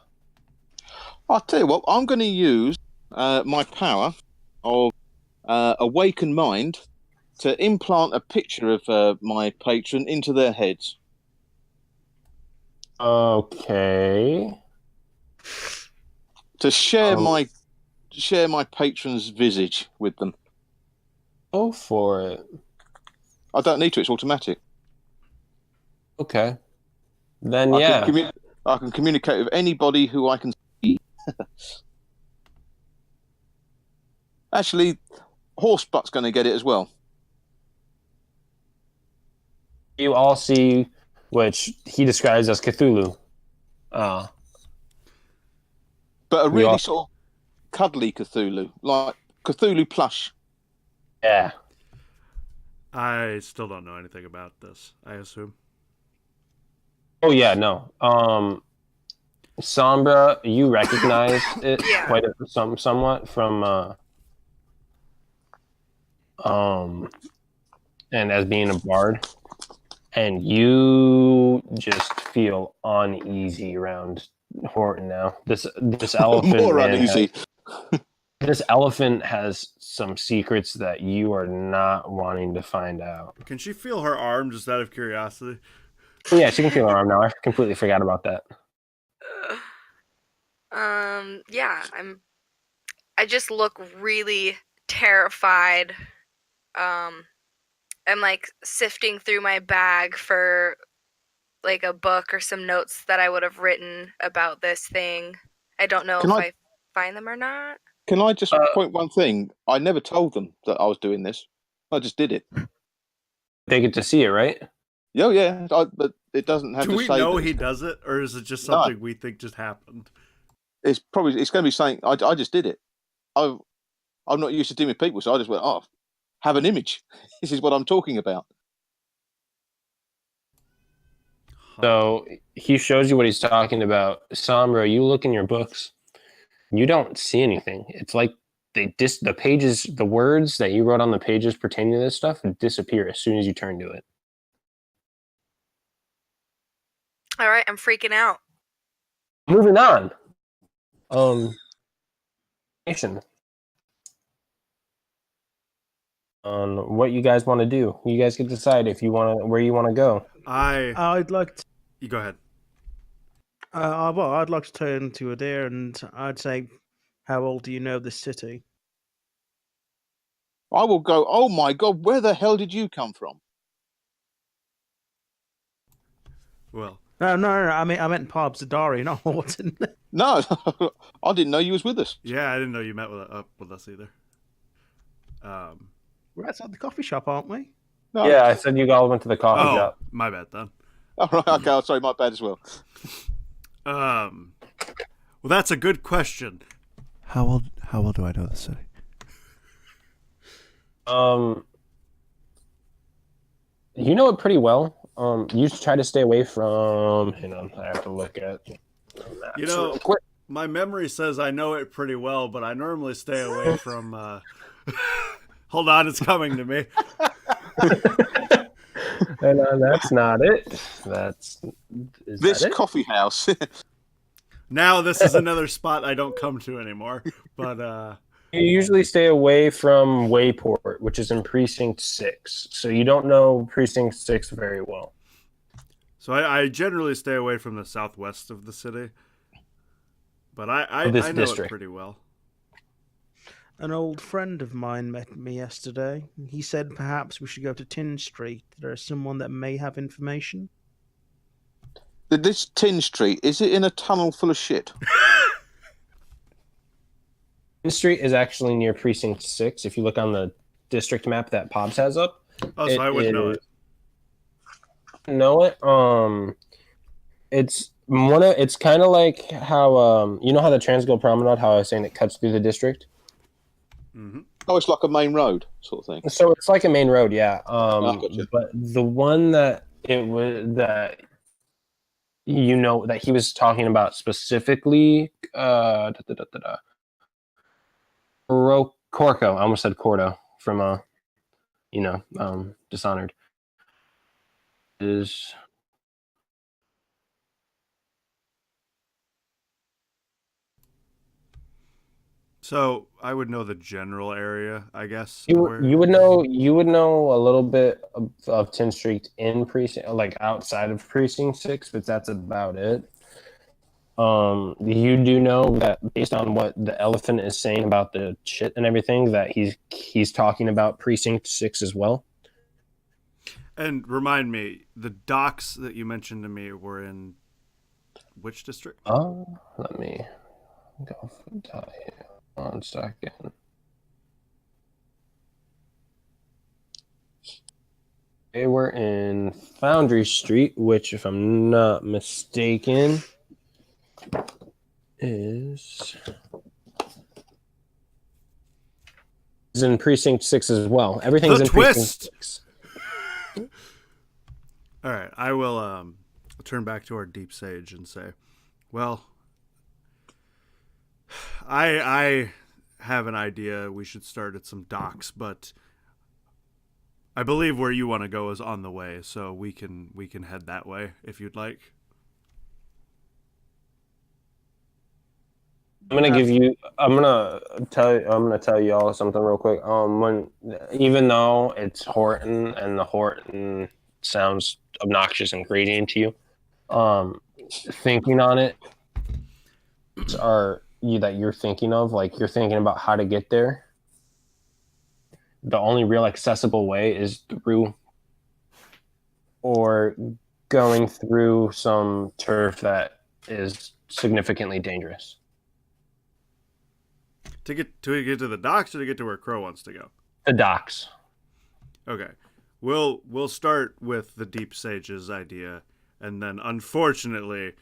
I'll tell you what. I'm going to use my power of awakened mind to implant a picture of my patron into their heads. Okay. To share my patron's visage with them. Go for it. I don't need to. It's automatic. Okay. Then I can communicate with anybody who I can see. Actually, Horsebutt's going to get it as well. You all see, which he describes as Cthulhu. But a really sort of cuddly Cthulhu, like Cthulhu plush. Yeah. I still don't know anything about this, I assume. Oh, yeah, no. Sombra, you recognize it somewhat from and as being a bard, and you just feel uneasy around Horton now. This elephant More man uneasy. this elephant has some secrets that you are not wanting to find out. Can she feel her arm just out of curiosity? Yeah, she can feel her arm now. I completely forgot about that. Yeah, I just look really terrified. I'm like sifting through my bag for like a book or some notes that I would have written about this thing. I don't know Can if I- I find them or not. Can I just point one thing? I never told them that I was doing this. I just did it. They get to see it, right? Yeah. But it doesn't have Do to we say know that he it's- does it, or is it just No. something we think just happened? It's going to be saying I just did it. I'm not used to dealing with people, so I just went, oh, have an image. This is what I'm talking about. So he shows you what he's talking about. Sombra, you look in your books. You don't see anything. It's like the pages, the words that you wrote on the pages pertaining to this stuff disappear as soon as you turn to it. All right, I'm freaking out. Moving on. Nation. On what you guys want to do. You guys can decide if you want to where you want to go. I'd like to. You go ahead. Well, I'd like to turn to Adair and I'd say, how old do you know this city? I will go, oh my God, where the hell did you come from? Well, No. I meant Parb Zadari, not Horton. No, I didn't know you was with us. yeah, I didn't know you met with us either. We're outside the coffee shop, aren't we? No. Yeah, I said you all went to the coffee Oh, shop. my bad then. All right, okay, oh, sorry, my bad as well. Well, that's a good question. How old do I know the city? You know it pretty well. You should try to stay away from. Hang on, I have to look at. Maps You know, real quick. my memory says I know it pretty well, but I normally stay away from. Hold on, it's coming to me. And that's not it. This that it? coffee house. Now this is another spot I don't come to anymore. But You usually stay away from Wayport, which is in Precinct 6. So you don't know Precinct 6 very well. so I generally stay away from the southwest of the city. But I Of this know district. it pretty well. An old friend of mine met me yesterday. He said perhaps we should go to Tin Street. There is someone that may have information. This Tin Street, is it in a tunnel full of shit? Tin Street is actually near Precinct 6. If you look on the district map that Pops has up. Oh, so I wouldn't know it. Know it? It's kind of like how you know how the Transguild Promenade, how I was saying it cuts through the district. Mm-hmm. Oh, it's like a main road sort of thing. So it's like a main road, yeah. Gotcha. But the one that it was that you know that he was talking about specifically, Corco. I almost said Cordo from Dishonored. Is So I would know the general area, I guess. you where- you would know a little bit of 10th Street in precinct, like outside of Precinct 6, but that's about it. You do know that based on what the elephant is saying about the shit and everything, that he's talking about Precinct 6 as well. And remind me, the docks that you mentioned to me were in which district? Let me go for that here. 1 second. They were in Foundry Street, which, if I'm not mistaken, is in Precinct 6 as well. Everything's The in twist! Precinct 6. All right, I will turn back to our deep sage and say, well, I have an idea. We should start at some docks, but I believe where you want to go is on the way, so we can head that way if you'd like. I'm gonna tell you all something real quick. Even though it's Horton and the Horton sounds obnoxious and grating to you, thinking on it that you're thinking of, like you're thinking about how to get there. The only real accessible way is through or going through some turf that is significantly dangerous. To get to the docks or to get to where Crow wants to go? The docks. Okay. We'll start with the Deep Sage's idea, and then unfortunately,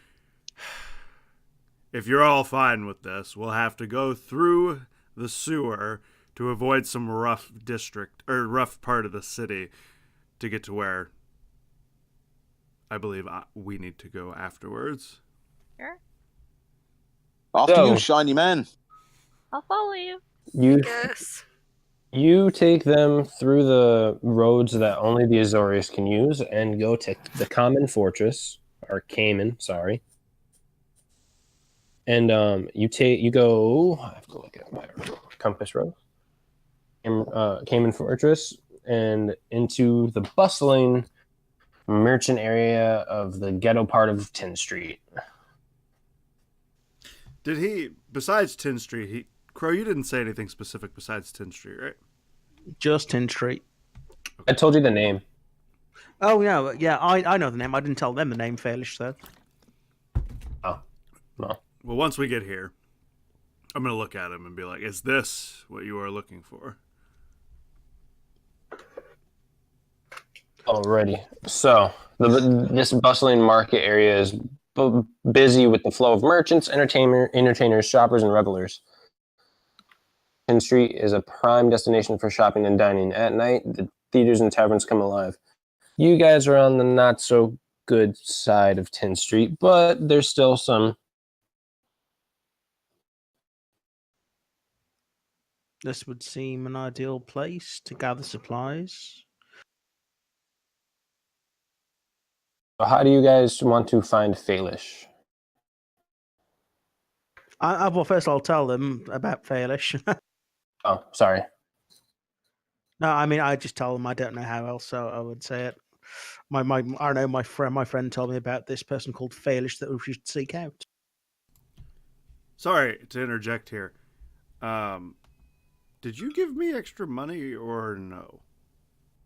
if you're all fine with this, we'll have to go through the sewer to avoid some rough part of the city to get to where I believe we need to go afterwards. Sure. After you, shiny man. I'll follow you. Yes. You take them through the roads that only the Azorius can use and go to the Common Fortress, or Cayman, sorry. And you go. I have to look at my compass road. Cayman Fortress and into the bustling merchant area of the ghetto part of 10th Street. Did he, besides 10th Street, Crow, you didn't say anything specific besides 10th Street, right? Just 10th Street. I told you the name. Oh, yeah, I know the name. I didn't tell them the name, Fairlish, though. Oh, no. Well, once we get here, I'm going to look at him and be like, is this what you are looking for? Alrighty. So, this bustling market area is busy with the flow of merchants, entertainers, shoppers, and revelers. 10th Street is a prime destination for shopping and dining. At night, the theaters and taverns come alive. You guys are on the not-so-good side of 10th Street, but there's still some... This would seem an ideal place to gather supplies. How do you guys want to find Faelish? Well, first I'll tell them about Fairlish. Oh, sorry. No, I mean I just tell them. I don't know how else I would say it. I don't know. My friend told me about this person called Fairlish that we should seek out. Sorry to interject here. Did you give me extra money or no?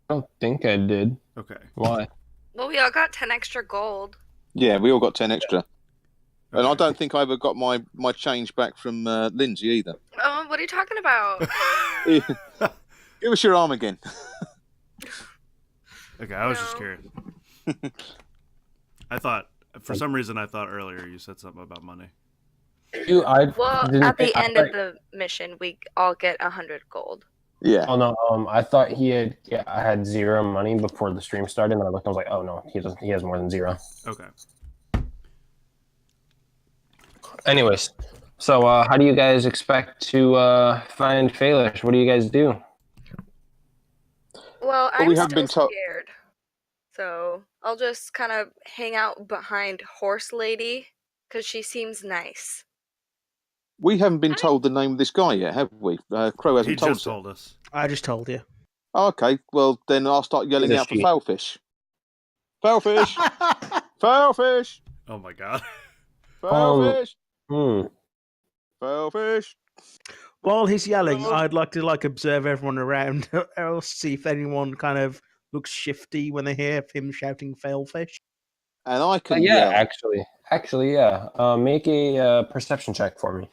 I don't think I did. Okay. Why? Well, we all got 10 extra gold. Yeah, we all got 10 extra. Okay. And I don't think I ever got my change back from Lindsay either. Oh, what are you talking about? Give us your arm again. Okay, I was just curious. For some reason, I thought earlier you said something about money. Well, at the end of the mission, we all get 100 gold. Yeah. Oh no, I thought I had 0 money before the stream started, and I looked, I was like, oh no, he has more than 0. Okay. Anyways, so how do you guys expect to find Faelish? What do you guys do? Well, we I'm haven't still been told. scared. So I'll just kind of hang out behind Horse Lady, because she seems nice. We haven't been told the name of this guy yet, have we? Crow hasn't He told just us. told us. I just told you. Oh, okay, well then I'll start yelling out for Foulfish. Foulfish! Foulfish! Oh my god. Foulfish! Hmm. Foulfish! While he's yelling, I'd like to observe everyone around, else see if anyone kind of looks shifty when they hear him shouting "failfish." And I can Yeah, yell. actually, yeah. Make a perception check for me.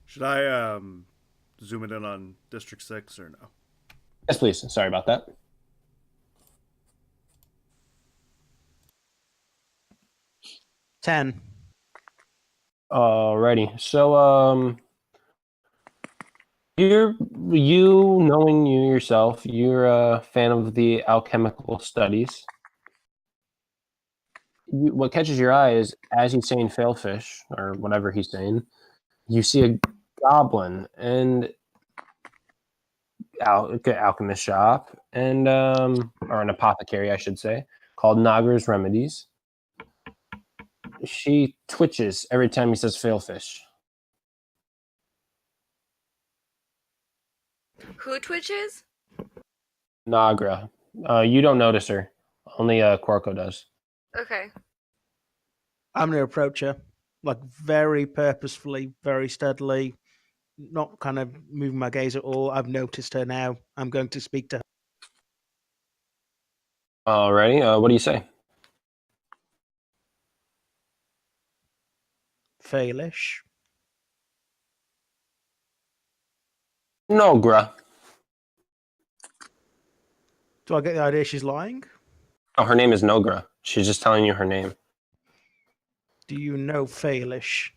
Should I zoom it in on District 6 or no? Yes, please. Sorry about that. Ten. Alrighty. So, you knowing you yourself, you're a fan of the alchemical studies. What catches your eye is, as he's saying "failfish" or whatever he's saying, you see a goblin, and alchemist shop, and or an apothecary, I should say, called Nagra's Remedies. She twitches every time he says "failfish." Who twitches? Nagra. You don't notice her. Only Quarko does. Okay. I'm going to approach her, like very purposefully, very steadily, not kind of moving my gaze at all. I've noticed her now. I'm going to speak to her. Alrighty. What do you say? Failish. Nogra. Do I get the idea she's lying? Oh, her name is Nogra. She's just telling you her name. Do you know Failish?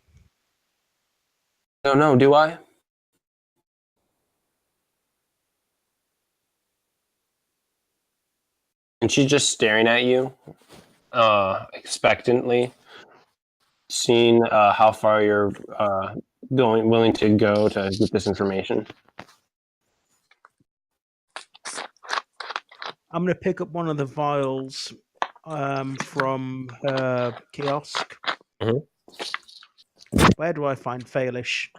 No, do I? And she's just staring at you, expectantly, seeing how far you're willing to go to get this information. I'm going to pick up one of the vials from her kiosk. Mhm. Where do I find Failish?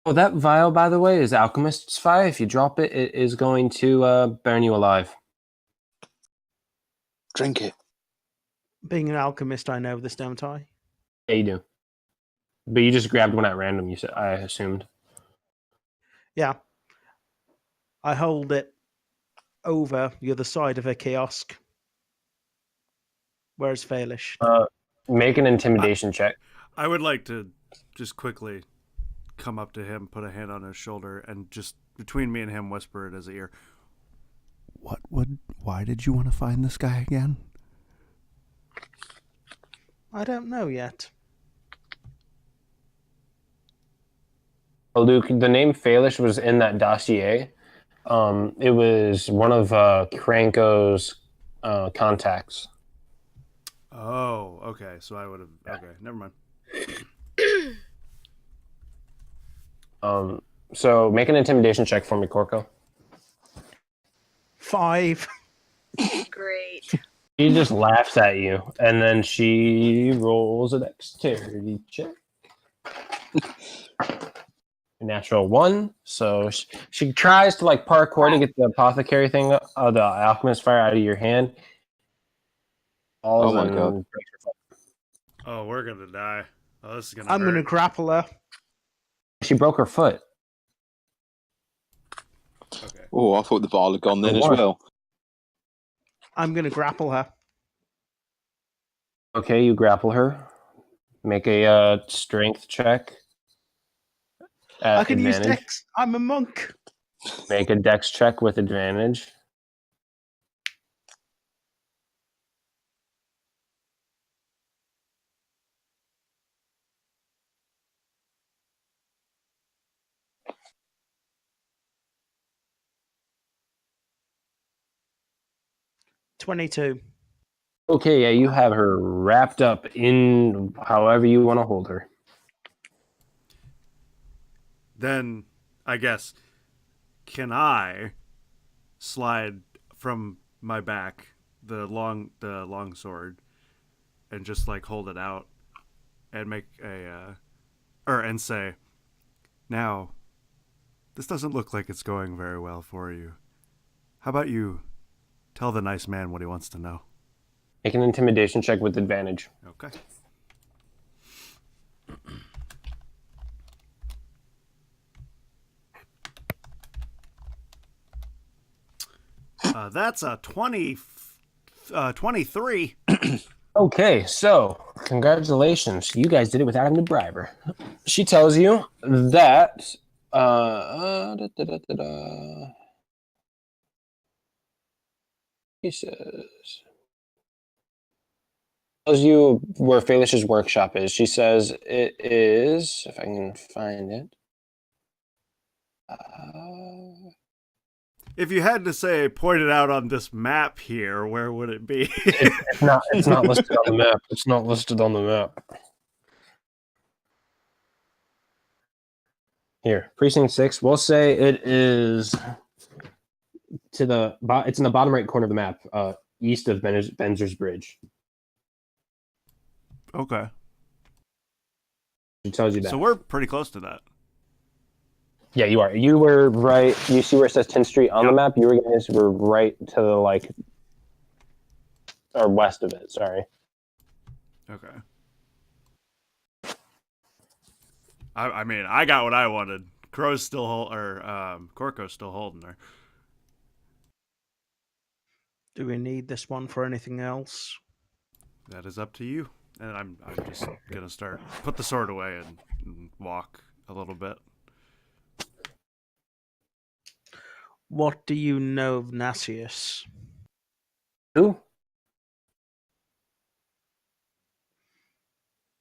Oh, that vial, by the way, is Alchemist's Fire. If you drop it, it is going to burn you alive. Drink it. Being an alchemist, I know this, don't I? Yeah, you do. But you just grabbed one at random, you said, I assumed. Yeah. I hold it over the other side of her kiosk. Where's Failish? Make an intimidation check. I would like to just quickly come up to him, put a hand on his shoulder, and just between me and him whisper it as ear. Why did you want to find this guy again? I don't know yet. Luke, the name Failish was in that dossier. It was one of Kranko's contacts. Oh, okay. So I would have. Okay, never mind. So make an intimidation check for me, Corco. 5. Great. She just laughs at you, and then she rolls a dexterity check. Natural 1. So she tries to like parkour to get the apothecary thing, the alchemist fire out of your hand. Oh my god! Oh, we're gonna die. Oh, this is gonna. I'm going to hurt. grapple her. She broke her foot. Okay. Oh, I thought the vial had gone then as What? well. I'm going to grapple her. Okay, you grapple her. Make a strength check. At I can use advantage. Dex. I'm a monk. Make a dex check with advantage. $22. Okay, yeah, you have her wrapped up in however you want to hold her. Then I guess can I slide from my back the long sword and just like hold it out and make a and say, now this doesn't look like it's going very well for you. How about you tell the nice man what he wants to know? Make an intimidation check with advantage. Okay. That's a 23. Okay, so congratulations. You guys did it without having to bribe her. She tells you that he says tells you where Felish's workshop is. She says it is, if I can find it. If you had to say, point it out on this map here, where would it be? It's not listed on the map. It's not listed on the map. Here, precinct 6. We'll say it is to the. It's in the bottom right corner of the map, east of Benzer's Bridge. Okay. It tells you that. So we're pretty close to that. Yeah, you are. You were right. You see where it says 10th Street on the map? You guys were right to the, like, or west of it, sorry. Okay. I mean, I got what I wanted. Crow's still Corco's still holding her. Do we need this one for anything else? That is up to you. And I'm just gonna put the sword away and walk a little bit. What do you know of Nasius? Who?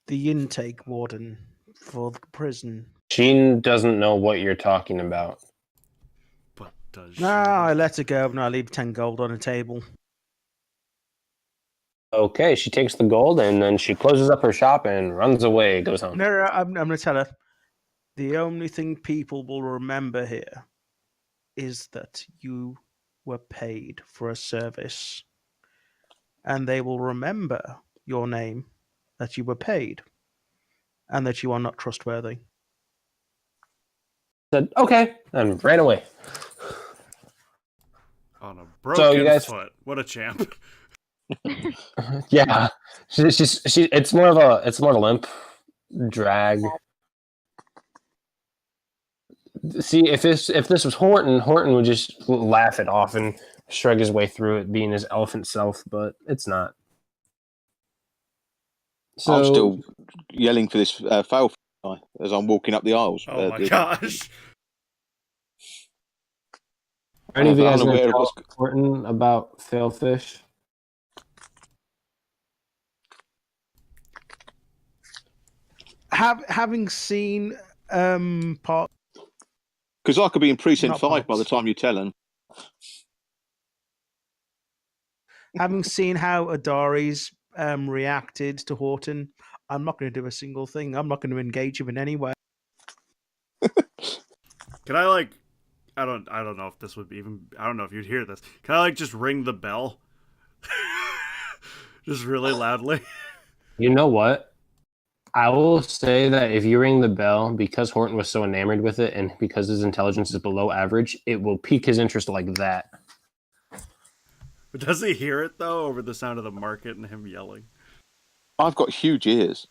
The intake warden for the prison. She doesn't know what you're talking about. But does she? I let her go and I leave 10 gold on the table. Okay, she takes the gold and then she closes up her shop and runs away, goes home. No, I'm going to tell her. The only thing people will remember here is that you were paid for a service. And they will remember your name, that you were paid, and that you are not trustworthy. Said, okay, and ran away. On a broken foot. What a champ. Yeah. It's more of a limp drag. See, if this was Horton would just laugh it off and shrug his way through it, being his elephant self, but it's not. So, I'm still yelling for this fail guy as I'm walking up the aisles. Oh my gosh. Are any of you guys going to tell Horton about Failfish? Having seen part, because I could be in precinct 5 parts. by the time you tell him. Having seen how Adari's reacted to Horton, I'm not going to do a single thing. I'm not going to engage him in any way. Can I I don't know if this would be I don't know if you'd hear this. Can I just ring the bell? Just really loudly. You know what? I will say that if you ring the bell, because Horton was so enamored with it and because his intelligence is below average, it will pique his interest like that. But does he hear it, though, over the sound of the market and him yelling? I've got huge ears.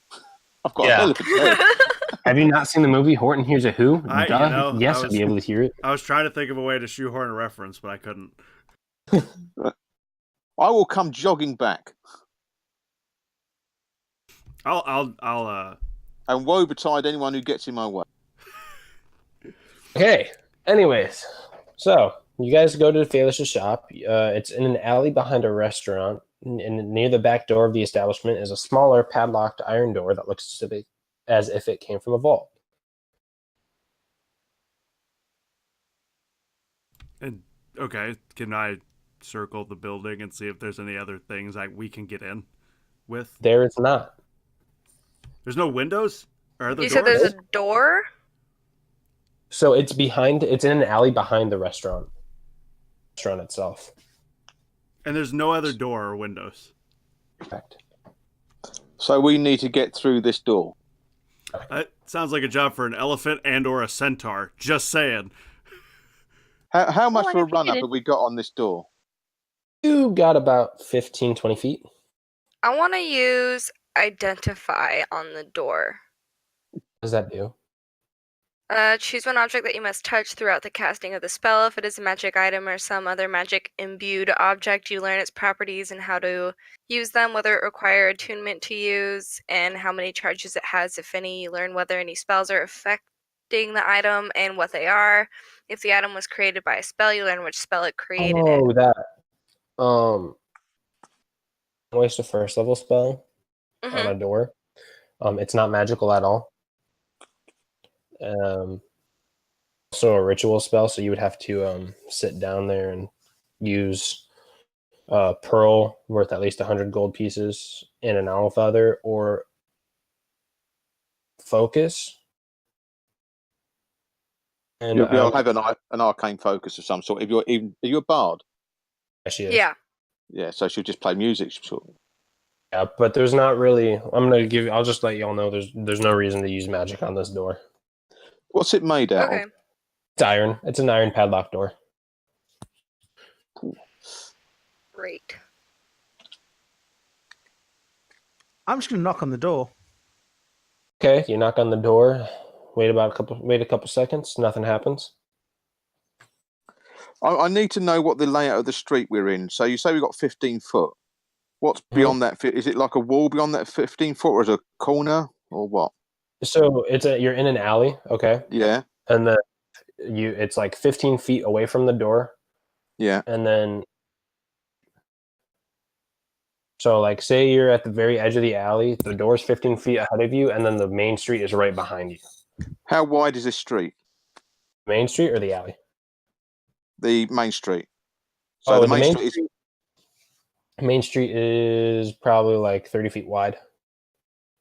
I've got a hell of a head. Have you not seen the movie Horton Hears a Who? Yes, I'd be able to hear it. I was trying to think of a way to shoehorn a reference, but I couldn't. I will come jogging back. I'll and woe betide anyone who gets in my way. Okay. Anyways, so you guys go to Felix's shop. It's in an alley behind a restaurant, and near the back door of the establishment is a smaller padlocked iron door that looks to be as if it came from a vault. And okay, can I circle the building and see if there's any other things we can get in with? There is not. There's no windows? Or are there doors? You said there's a door? So it's in an alley behind the restaurant itself. And there's no other door or windows? Correct. So we need to get through this door. That sounds like a job for an elephant and or a centaur. Just saying. How much of a run-up have we got on this door? You got about 15, 20 feet. I want to use Identify on the door. What does that do? Choose one object that you must touch throughout the casting of the spell. If it is a magic item or some other magic-imbued object, you learn its properties and how to use them, whether it requires attunement to use, and how many charges it has, if any. You learn whether any spells are affecting the item and what they are. If the item was created by a spell, you learn which spell it created it. Oh, that. Waste a first level spell on a door. It's not magical at all. Also a ritual spell, so you would have to sit down there and use pearl worth at least 100 gold pieces and an owl feather, or focus. And You'll have an arcane focus of some sort. If are you a bard? she is. Yeah. Yeah, so she'll just play music. Sort of. Yeah, but there's not really. I'll just let y'all know. There's no reason to use magic on this door. What's it made out Okay. of? It's iron. It's an iron padlock door. Great. I'm just gonna knock on the door. Okay, you knock on the door. Wait a couple seconds. Nothing happens. I need to know what the layout of the street we're in. So you say we've got 15 foot. What's beyond that? Is it like a wall beyond that 15 foot, or is it a corner, or what? So you're in an alley, okay, Yeah, and then it's like 15 feet away from the door, yeah. and then so like say you're at the very edge of the alley, the door's 15 feet ahead of you, and then the main street is right behind you. How wide is this street? Main street or the alley? The main street. So the main street is. Main street is probably like 30 feet wide.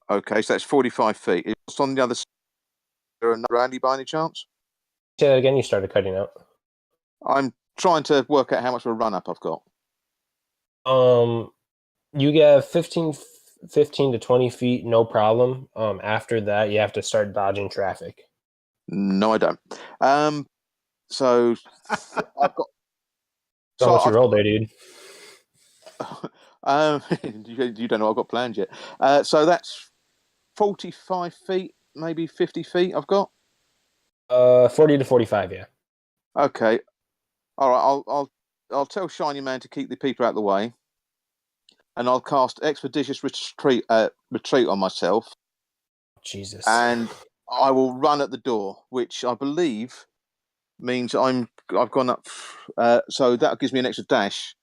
Okay, so that's 45 feet. It's on the other side. Is there another alley by any chance? Say that again. You started cutting out. I'm trying to work out how much of a run up I've got. You get 15 to 20 feet, no problem. After that, you have to start dodging traffic. No, I don't. So I've got. So what you rolled there, dude? You don't know what I've got planned yet. So that's 45 feet, maybe 50 feet. I've got. 40 to 45, yeah. Okay. All right. I'll tell Shiny Man to keep the people out of the way, and I'll cast Expeditious Retreat on myself. Jesus. And I will run at the door, which I believe means I've gone up. So that gives me an extra dash.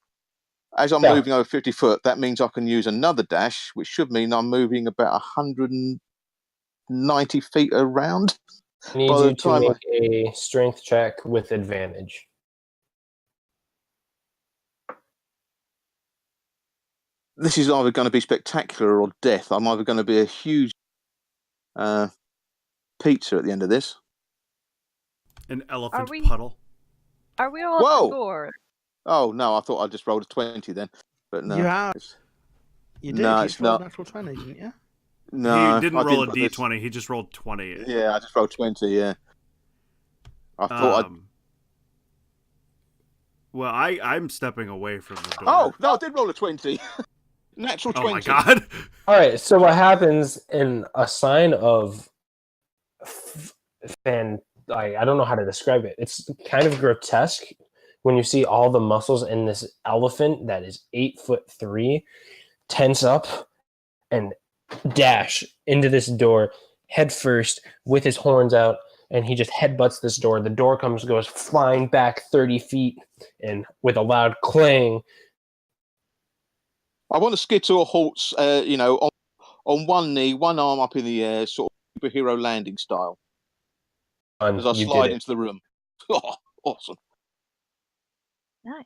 As I'm moving over 50 foot, that means I can use another dash, which should mean I'm moving about 190 feet around. I need you to make a strength check with advantage. This is either going to be spectacular or death. I'm either going to be a huge pizza at the end of this. An elephant puddle. Are we all Whoa! at the door? Oh, no, I thought I just rolled a 20 then. But no. You did? No, You it's rolled not. natural 20, didn't you? No, he didn't roll a d20. He just rolled 20. Yeah, I just rolled 20. Yeah. I thought. Well, I'm stepping away from the door. Oh no, I did roll a 20. Natural 20. Oh my god! All right. So what happens in a sign of I don't know how to describe it. It's kind of grotesque when you see all the muscles in this elephant that is 8'3" tense up and dash into this door head first with his horns out, and he just headbutts this door. The door goes flying back 30 feet, and with a loud clang. I want to skid to a halt, on one knee, one arm up in the air, sort of superhero landing style. As I slide into the room. Oh, awesome. Nice.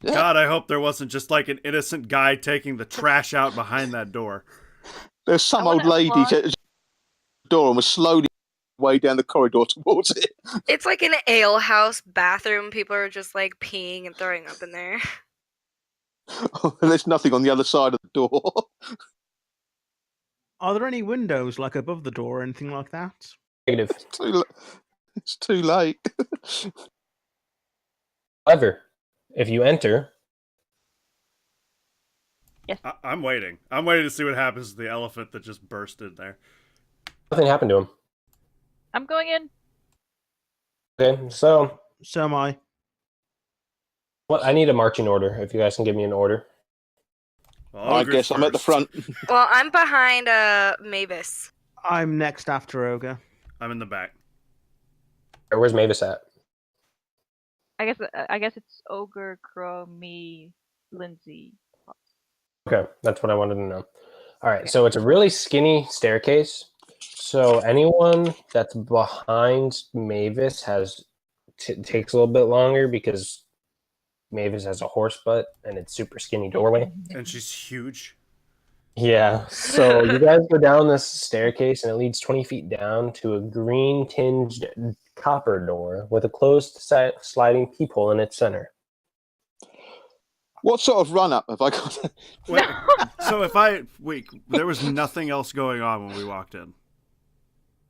Yeah. God, I hope there wasn't just like an innocent guy taking the trash out behind that door. There's some old lady at the door and was slowly way down the corridor towards it. It's like an ale house bathroom. People are just like peeing and throwing up in there. There's nothing on the other side of the door. Are there any windows like above the door or anything like that? Negative. It's too late. However, if you enter... Yes. I'm waiting. I'm waiting to see what happens to the elephant that just burst in there. Nothing happened to him. I'm going in. Okay, so... So am I. I need a marching order, if you guys can give me an order. Well, I guess I'm at the front. Well, I'm behind Mavis. I'm next after Ogre. I'm in the back. Where's Mavis at? I guess it's Ogre, Crow, me, Lindsay. Okay, that's what I wanted to know. All right, so it's a really skinny staircase. So anyone that's behind Mavis takes a little bit longer because Mavis has a horse butt and it's super skinny doorway. And she's huge. Yeah, so you guys go down this staircase and it leads 20 feet down to a green tinged copper door with a closed sliding peephole in its center. What sort of run-up have I got? Wait, so there was nothing else going on when we walked in.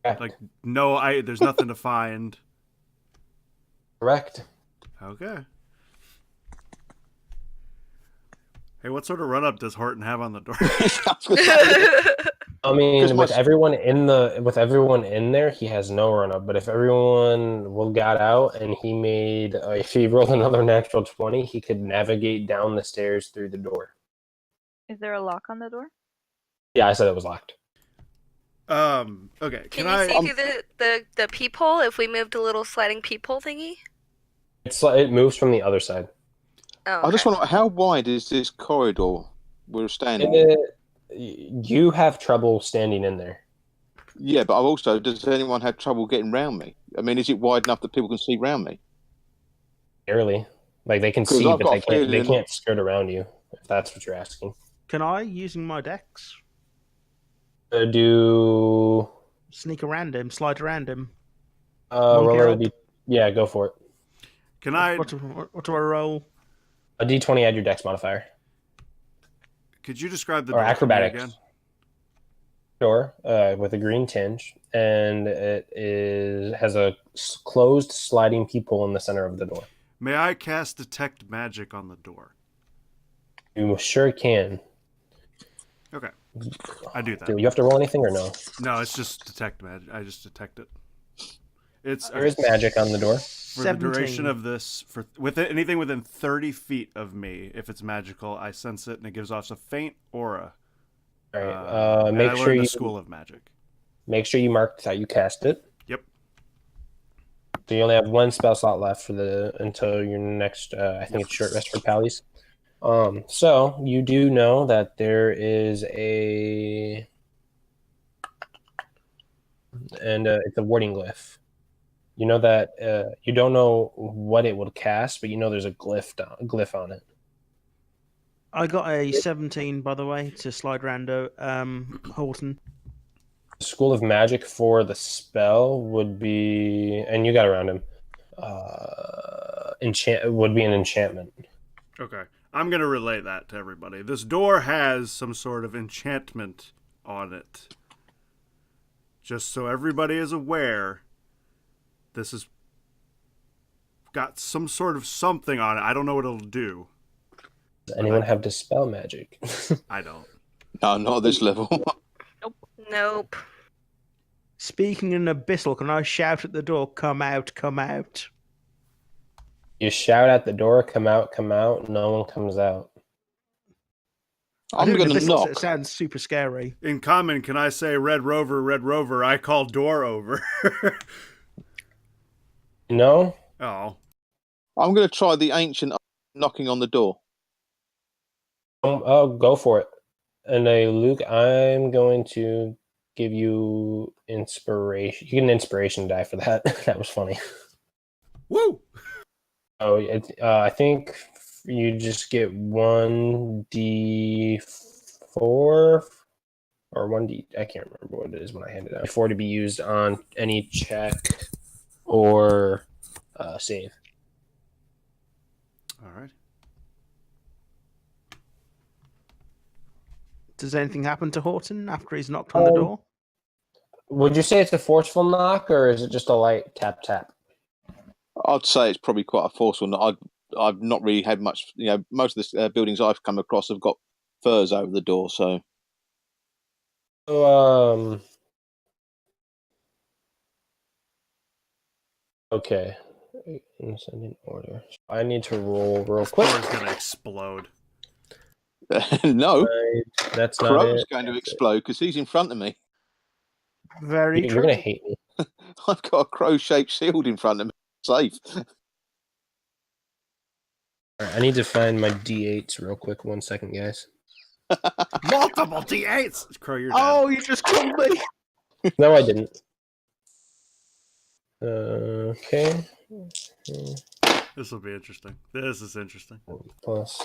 Like, there's nothing to find. Correct. Okay. Hey, what sort of run-up does Horton have on the door? I mean, with everyone in there, he has no run-up. But if everyone got out and if he rolled another natural 20, he could navigate down the stairs through the door. Is there a lock on the door? Yeah, I said it was locked. Okay. Can you see through the peephole if we moved a little sliding peephole thingy? It moves from the other side. Oh, okay. I just wonder, how wide is this corridor we're standing? You have trouble standing in there. Yeah, but does anyone have trouble getting round me? I mean, is it wide enough that people can see round me? Barely. Like, they can see, but they can't skirt around you, if that's what you're asking. Can I, using my dex, do sneak around him, slide around him? Yeah, go for it. Can I? What do I roll? A D20, add your dex modifier. Could you describe the or door acrobatics again? Sure, with a green tinge, and it has a closed sliding peephole in the center of the door. May I cast detect magic on the door? You sure can. Okay, I do that. Do you have to roll anything or no? No, it's just detect magic. I just detect it. There is magic on the door. For 17. The duration of this, anything within 30 feet of me, if it's magical, I sense it and it gives off a faint aura. All right. Make sure the School of Magic. Make sure you mark that you cast it. Yep. So you only have one spell slot left until your next. I think it's short rest for Pallies. So you do know that there is it's a warding glyph. You know that you don't know what it would cast, but you know there's a glyph on it. I got a 17, by the way, to slide around Horton. The School of Magic for the spell would be, and you got around him. Would be an enchantment. Okay, I'm gonna relay that to everybody. This door has some sort of enchantment on it. Just so everybody is aware. This has got some sort of something on it. I don't know what it'll do. Does anyone have Dispel Magic? I don't. No, not at this level. Nope. Speaking in Abyssal, can I shout at the door, "Come out, come out"? You shout at the door, "Come out, come out." No one comes out. I'm going to knock. It sounds super scary. In common, can I say, Red Rover, I call door over"? No? Oh. I'm going to try the ancient knocking on the door. Oh, go for it. And Luke, I'm going to give you inspiration. You get an inspiration die for that. That was funny. Woo! Oh, I think you just get 1d4 or 1d. I can't remember what it is when I hand it out. 4 to be used on any check or save. All right. Does anything happen to Horton after he's knocked on the door? Would you say it's a forceful knock, or is it just a light tap tap? I'd say it's probably quite a forceful knock. I've not really had much. Most of the buildings I've come across have got furs over the door, so. Okay. In ascending order. I need to roll real quick. This door's gonna explode. No. That's not Crow's it. going to explode because he's in front of me. Very true. You're going to hate me. I've got a crow-shaped shield in front of me. Safe. All right, I need to find my D8s real quick. 1 second, guys. Multiple D8s! Crow, you're dead. Oh, you just killed me! No, I didn't. Okay. This will be interesting. This is interesting. Plus,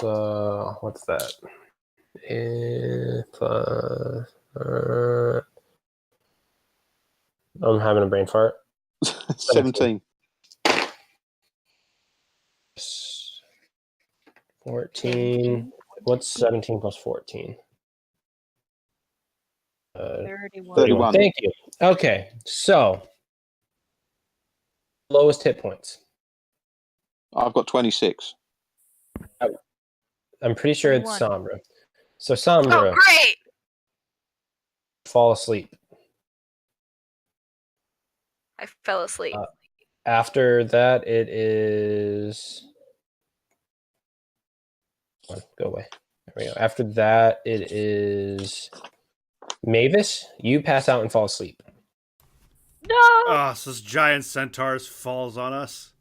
what's that? Plus, I'm having a brain fart. 17. 14. What's 17 plus 14? 31. 31. Thank you. Okay, so lowest hit points. I've got 26. I'm pretty sure it's 21. Sombra. So Sombra, Oh, great! fall asleep. I fell asleep. After that, it is. Go away. There we go. After that, it is Mavis. You pass out and fall asleep. No! Oh, so this giant centaur falls on us.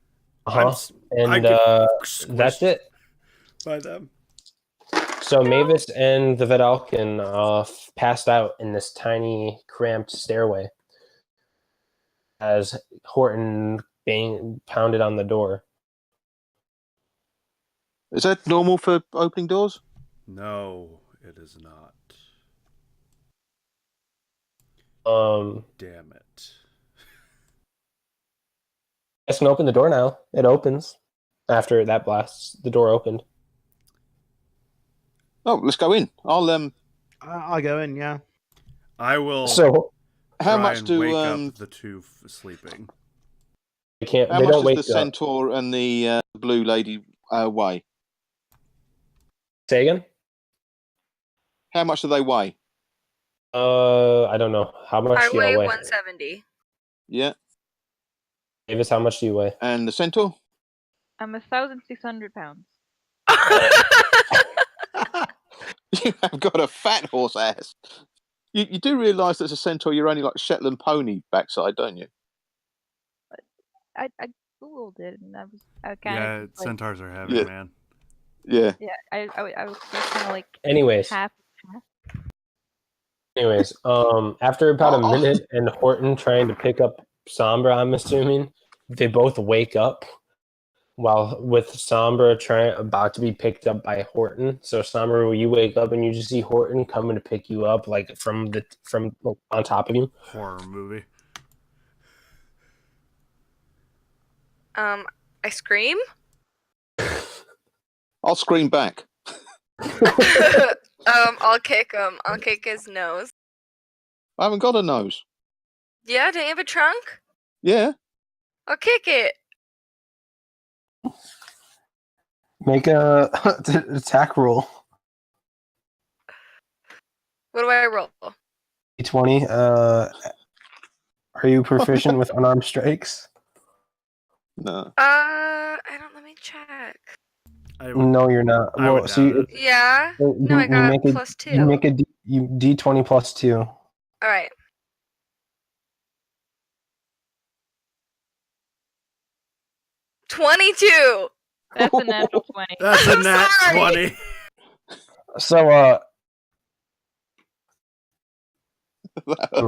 Uh-huh. I And get that's squished it. by them. So Mavis and the Vidalkin passed out in this tiny, cramped stairway as Horton pounded on the door. Is that normal for opening doors? No, it is not. Damn it. I can open the door now. It opens. After that blasts, the door opened. Oh, let's go in. I go in, yeah. I will So How try much and do wake up the two sleeping. they can't. how They much don't does wake the up. centaur and the blue lady weigh? Say again. How much do they weigh? I don't know. How much I do you weigh weigh? 170. Yeah, Davis, how much do you weigh? and the centaur? I'm 1,600 pounds. You have got a fat horse ass. You do realise that as a centaur, you're only like a Shetland pony backside, don't you? I googled it and I kind Yeah, of like, centaurs are heavy, Yeah. man. Yeah. yeah. I was kind of like Anyways, half. after about a Oh. minute and Horton trying to pick up Sombra, I'm assuming they both wake up while with Sombra about to be picked up by Horton. So Sombra, you wake up and you just see Horton coming to pick you up, like from on top of you. Horror movie. I scream. I'll scream back. I'll kick him. I'll kick his nose. I haven't got a nose. Yeah, don't you have a trunk? Yeah. I'll kick it. Make a attack roll. What do I roll? D20. Are you proficient with unarmed strikes? No. I don't. Let me check. I would, No, you're not. I would So doubt it. Yeah. No, I you got make a, plus 2. You make a D20 plus 2. All right. $22. That's a natural 20. That's a I'm nat sorry. 20. So,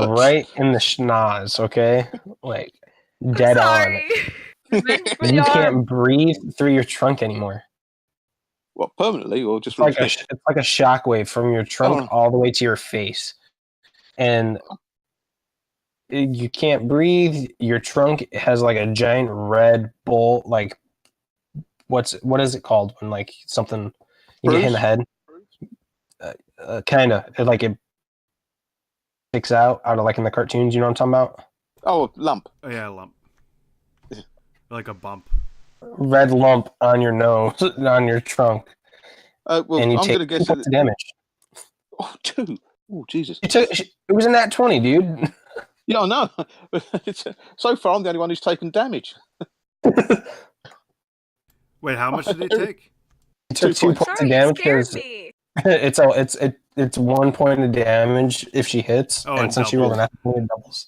right in the schnoz, okay? Like, dead on. Sorry. You can't breathe through your trunk anymore. What, permanently or just It's from like a shockwave from your trunk all the way to your face. And you can't breathe. Your trunk has like a giant red bolt, like what is it called when like something you get hit in the head? Kind of like it sticks out of like in the cartoons. You know what I'm talking about? Oh, a lump. Oh, yeah, a lump. Like a bump. Red lump on your nose, on your trunk, Well, and you I'm take going to guess 2 points of damage. Oh, 2. Oh, Jesus. It was in that 20, dude. Yeah, I know. So far, I'm the only one who's taken damage. Wait, how much did he take? It took 2 points Sorry, of damage you scared because me. it's 1 point of damage if she hits, Oh, and and since she rolled an doubles. natural, it doubles.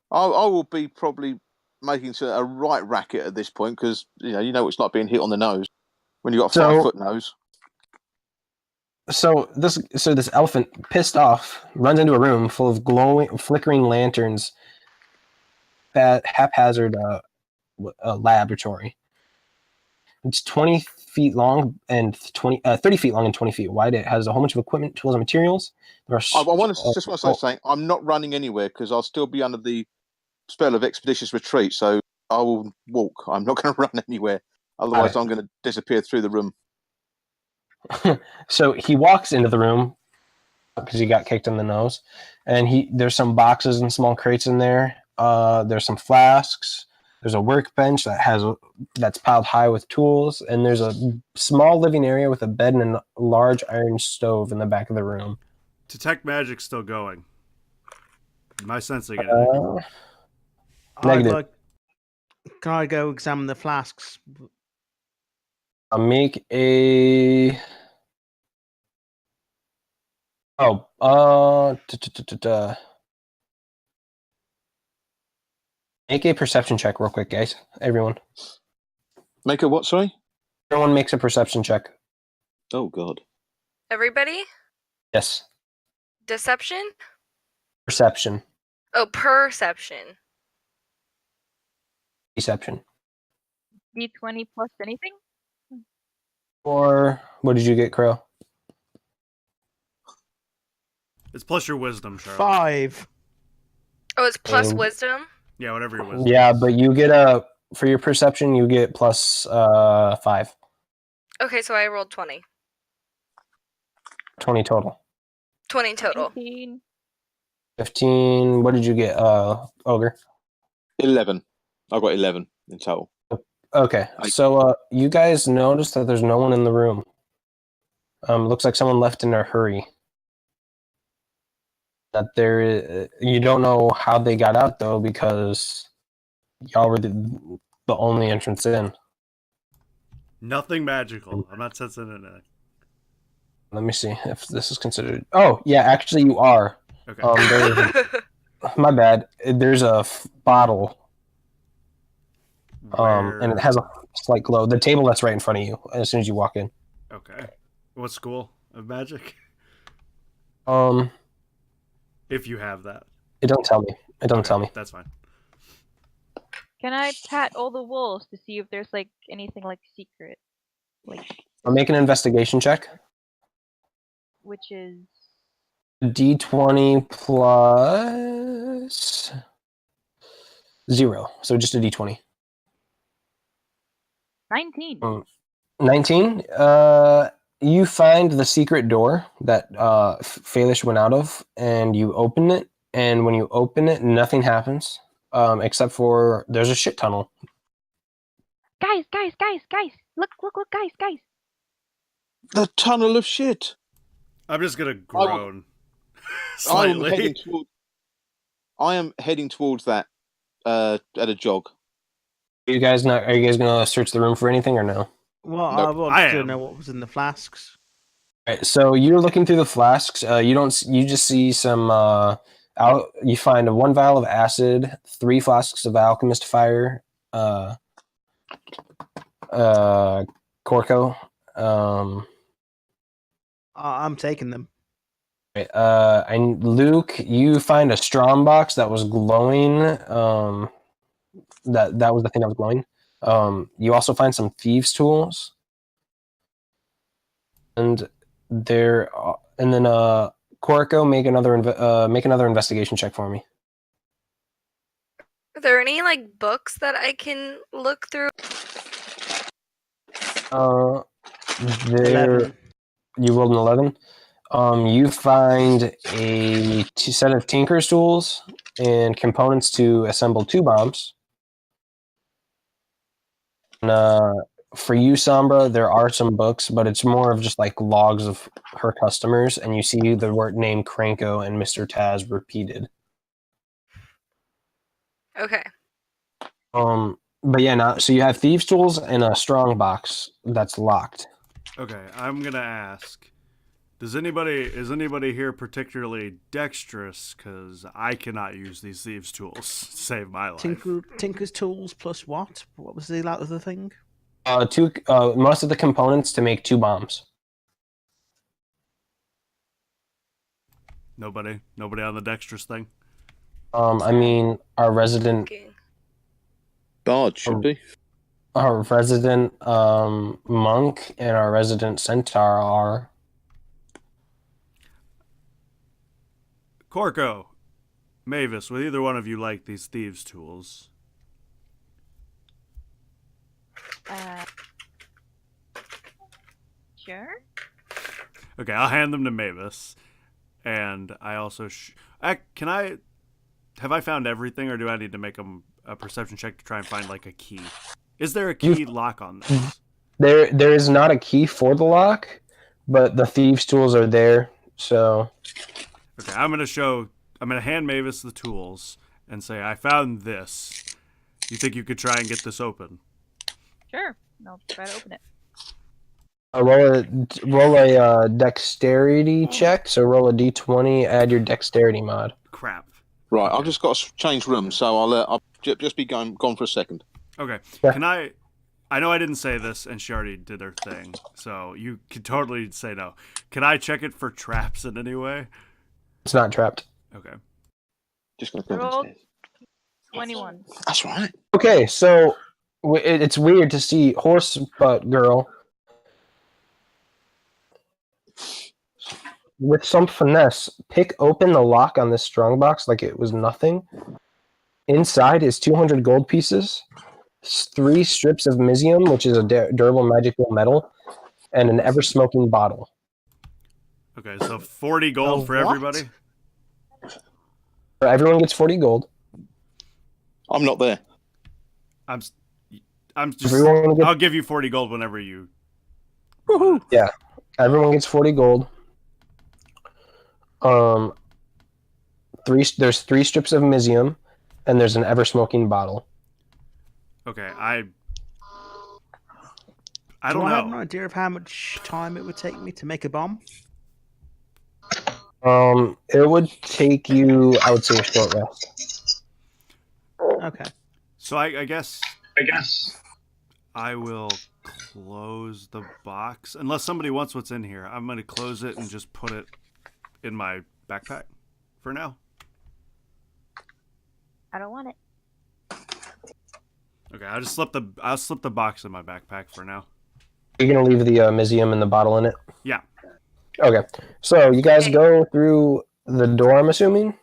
I will be probably making a right racket at this point because you know what it's like being hit on the nose when you got a 5-foot nose. So this elephant, pissed off, runs into a room full of flickering lanterns at haphazard laboratory. It's 20 feet long and 30 feet long and 20 feet wide. It has a whole bunch of equipment, tools, and materials. I want to say something. I'm not running anywhere because I'll still be under the spell of expeditious retreat, so I will walk. I'm not going to run anywhere. Otherwise, I'm going to disappear through the room. So he walks into the room because he got kicked in the nose, and there's some boxes and small crates in there. There's some flasks. There's a workbench that's piled high with tools, and there's a small living area with a bed and a large iron stove in the back of the room. Detect magic's still going. Am I sensing anything? Negative. Can I go examine the flasks? Make a. Make a perception check real quick, guys. Everyone. Make a what, sorry? Everyone makes a perception check. Oh, God. Everybody? Yes. Deception? Perception. Oh, perception. Deception. D20 plus anything? Or what did you get, Crow? It's plus your wisdom, Charlotte. 5. Oh, it's plus wisdom? Yeah, whatever your wisdom. Yeah, but you get for your perception, you get plus 5. Okay, so I rolled 20. 20 total. 20 total. 15. What did you get, Ogre? 11. I've got 11 in total. Okay, so you guys notice that there's no one in the room. Looks like someone left in a hurry. That you don't know how they got out though, because y'all were the only entrance in. Nothing magical. I'm not sensing anything. Let me see if this is considered. Oh yeah, actually you are. Okay. My bad. There's a bottle. And it has a slight glow. The table that's right in front of you as soon as you walk in. Okay. What school of magic? If you have that. It don't tell me. It don't tell me. That's fine. Can I pat all the walls to see if there's like anything like secret? Like I'll make an investigation check. which is D20 plus 0. So just a D20. 19. 19. You find the secret door that Falish went out of, and you open it. And when you open it, nothing happens, except for there's a shit tunnel. Guys! Look, guys! The tunnel of shit. I'm just gonna groan slightly. I am heading towards that at a jog. Are you guys gonna search the room for anything or no? Well, Nope. I wanted to know what was in the flasks. Right, so you're looking through the flasks. You just see some. You find 1 vial of acid, 3 flasks of alchemist fire, Corco. I'm taking them. Right, and Luke, you find a strong box that was glowing. That was the thing that was glowing. You also find some thieves' tools, and then Corco, make another investigation check for me. Are there any like books that I can look through? There 11. You rolled an 11. You find a set of Tinker's tools and components to assemble 2 bombs. And, for you, Sombra, there are some books, but it's more of just like logs of her customers, and you see the word name Cranko and Mr. Taz repeated. Okay. But yeah, so you have thieves' tools and a strong box that's locked. Okay, I'm gonna ask. Is anybody here particularly dexterous? Because I cannot use these thieves' tools to save my life. Tinker's tools plus what? What was the other thing? Most of the components to make 2 bombs. Nobody on the dexterous thing. I mean, our resident Bard should be. Our resident monk and our resident centaur are. Corco, Mavis, would either one of you like these thieves' tools? Sure. Okay, I'll hand them to Mavis. And I also... can I... Have I found everything, or do I need to make a perception check to try and find, like, a key? Is there a key lock on this? There is not a key for the lock, but the thieves' tools are there, so... Okay, I'm gonna hand Mavis the tools and say, I found this. You think you could try and get this open? Sure. I'll try to open it. Roll a dexterity check, so roll a d20, add your dexterity mod. Crap. Right, I've just got to change rooms, so I'll just be gone for a second. Okay, Yeah. can I know I didn't say this, and she already did her thing, so you can totally say no. Can I check it for traps in any way? It's not trapped. Okay. Just going to go Roll downstairs. 21. That's right. Okay, so it's weird to see horse butt girl with some finesse pick open the lock on this strongbox like it was nothing. Inside is 200 gold pieces, 3 strips of misium, which is a durable magical metal, and an ever-smoking bottle. Okay, so 40 gold for what? everybody? Everyone gets 40 gold. I'm not there. I'm just... Everyone gets, I'll give you 40 gold whenever you... Woohoo! yeah, everyone gets 40 gold. There's 3 strips of misium, and there's an ever-smoking bottle. Okay, I Do don't I have an know. idea of how much time it would take me to make a bomb? It would take you, I would say, a short rest. Okay. So I guess I will close the box. Unless somebody wants what's in here. I'm going to close it and just put it in my backpack for now. I don't want it. Okay, I'll slip the box in my backpack for now. You're gonna leave the misium and the bottle in it? Yeah. Okay. So you guys go through the door, I'm assuming?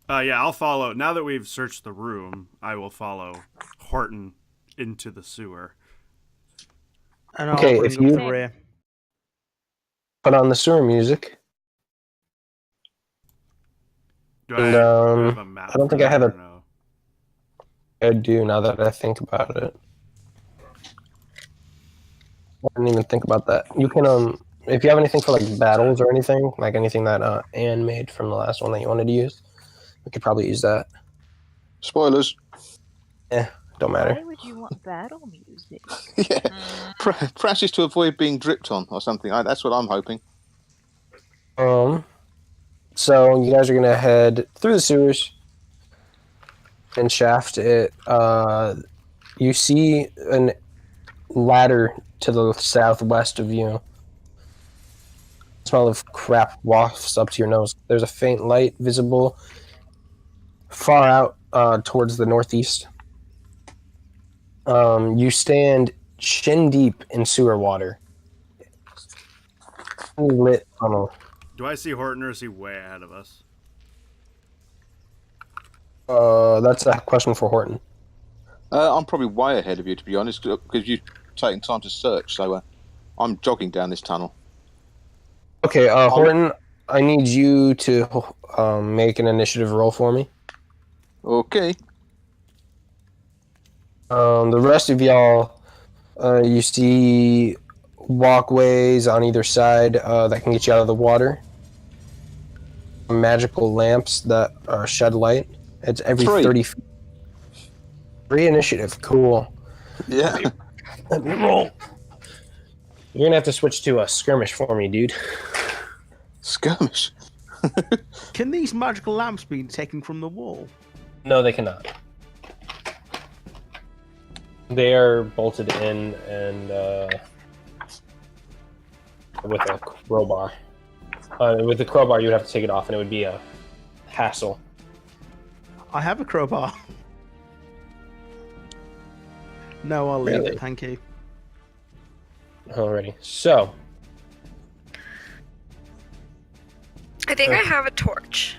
Yeah, I'll follow. Now that we've searched the room, I will follow Horton into the sewer. And I'll Okay, bring if up you- the rear. Put on the sewer music. Do And, I have a map? I don't for think I that have or no? I do, now that I think about it. I didn't even think about that. You can, if you have anything for, like, battles or anything, like anything that Anne made from the last one that you wanted to use, we could probably use that. Spoilers. Don't matter. Why would you want battle music? Yeah. Perhaps it's to avoid being dripped on or something. That's what I'm hoping. So you guys are gonna head through the sewers and shaft it. You see an ladder to the southwest of you. The smell of crap wafts up to your nose. There's a faint light visible far out towards the northeast. You stand shin deep in sewer water. Lit tunnel. Do I see Horton or is he way ahead of us? That's a question for Horton. I'm probably way ahead of you, to be honest, because you've taken time to search. So I'm jogging down this tunnel. Okay, Horton, I need you to make an initiative roll for me. Okay. The rest of y'all, you see walkways on either side that can get you out of the water. Magical lamps that shed light. It's every 3. 30 feet. 3 initiative. Cool. Yeah. Let me roll. You're gonna have to switch to a skirmish for me, dude. Skirmish. Can these magical lamps be taken from the wall? No, they cannot. They are bolted in and with a crowbar. With the crowbar, you would have to take it off, and it would be a hassle. I have a crowbar. No, I'll leave Really? it, thank you. Alrighty. So, I think I have a torch.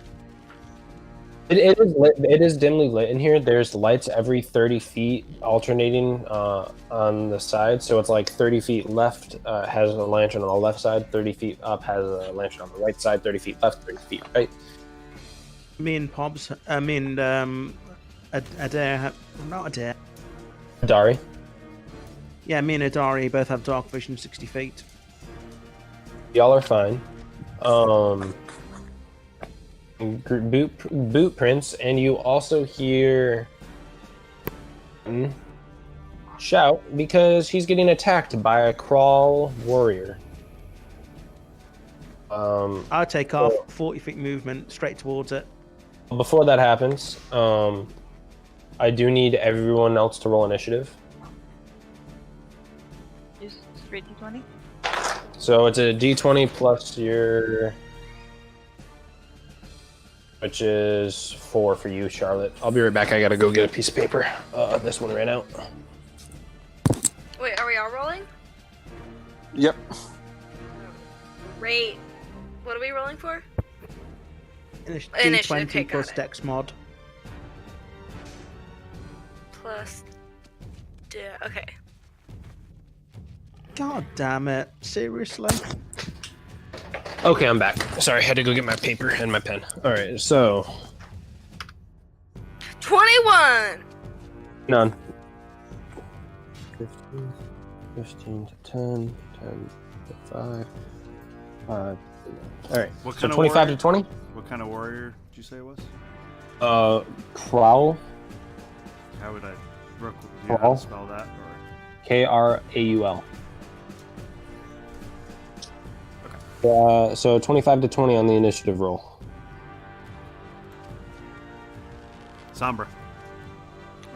It is lit. It is dimly lit in here. There's lights every 30 feet, alternating on the side. So it's like 30 feet left has a lantern on the left side. 30 feet up has a lantern on the right side. 30 feet left, 30 feet right. Me and Pobs, Adair have, not Adair. Dari. Yeah, me and Adari both have dark vision 60 feet. Y'all are fine. Boot prints, and you also hear shout because he's getting attacked by a crawl warrior. I'll take off 40 feet movement straight towards it. Before that happens, I do need everyone else to roll initiative. Just straight D20? So it's a D20 plus your, which is 4 for you, Charlotte. I'll be right back. I gotta go get a piece of paper. This one ran out. Wait, are we all rolling? Yep. Great. What are we rolling for? D20 okay, plus got it. Dex mod. Plus... okay. God damn it. Seriously? Okay, I'm back. Sorry, I had to go get my paper and my pen. Alright, so... 21! None. 15 to 10, 10 to 5, 5. Alright, What so kind of 25 warrior? to 20? What kind of warrior did you say it was? Prowl. How would I... Brooke, do you know how to spell that? Or... Kraul. So 25 to 20 on the initiative roll. Sombra.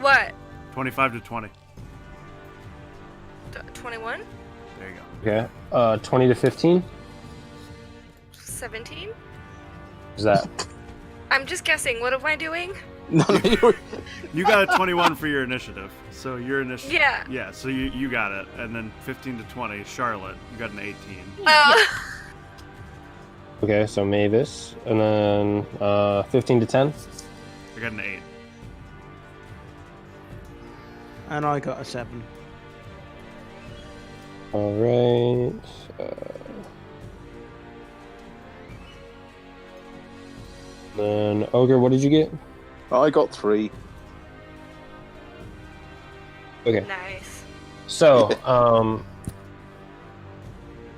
What? 25 to 20. 21? There you go. Okay. 20 to 15? 17? Is that? I'm just guessing. What am I doing? No, You got a 21 for your initiative. So your initiative... Yeah. Yeah, so you got it. And then 15 to 20, Charlotte, you got an 18. Oh. Okay, so Mavis. And then 15 to 10? I got an 8. And I got a 7. Alright. Then Ogre, what did you get? I got 3. Okay. Nice. So,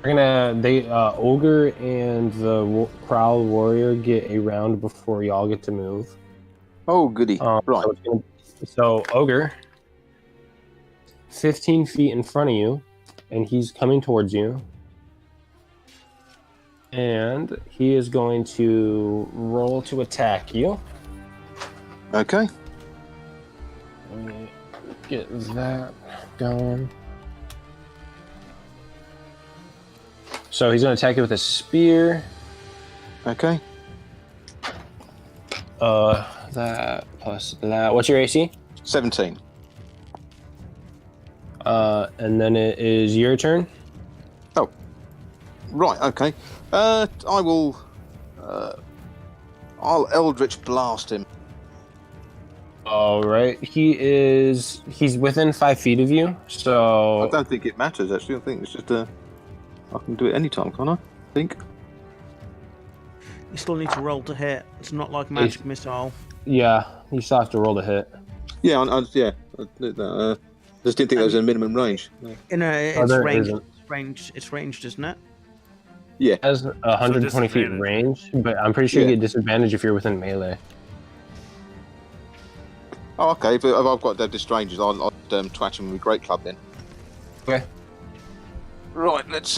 we're gonna Ogre and the Prowl Warrior get a round before y'all get to move. Oh, goody. Right. So Ogre, 15 feet in front of you, and he's coming towards you. And he is going to roll to attack you. Okay. Let me get that going. So he's going to attack you with a spear. Okay. That plus that. What's your AC? 17. And then it is your turn. Oh. Right, okay. I will... I'll Eldritch Blast him. All right. He's within 5 feet of you. So I don't think it matters, actually. I think it's just I can do it anytime, can't I? Think. You still need to roll to hit. It's not like magic missile. yeah, you still have to roll to hit. Yeah, just didn't think there was a minimum range. No. It's there ranged. isn't. It's ranged, isn't it? Yeah. It has 120 feet disadvantage. range, but I'm pretty sure Yeah. you get disadvantage if you're within melee. Oh, okay. If I've got Dead Strangers, I'll twat him with a great club then. Okay. Right, let's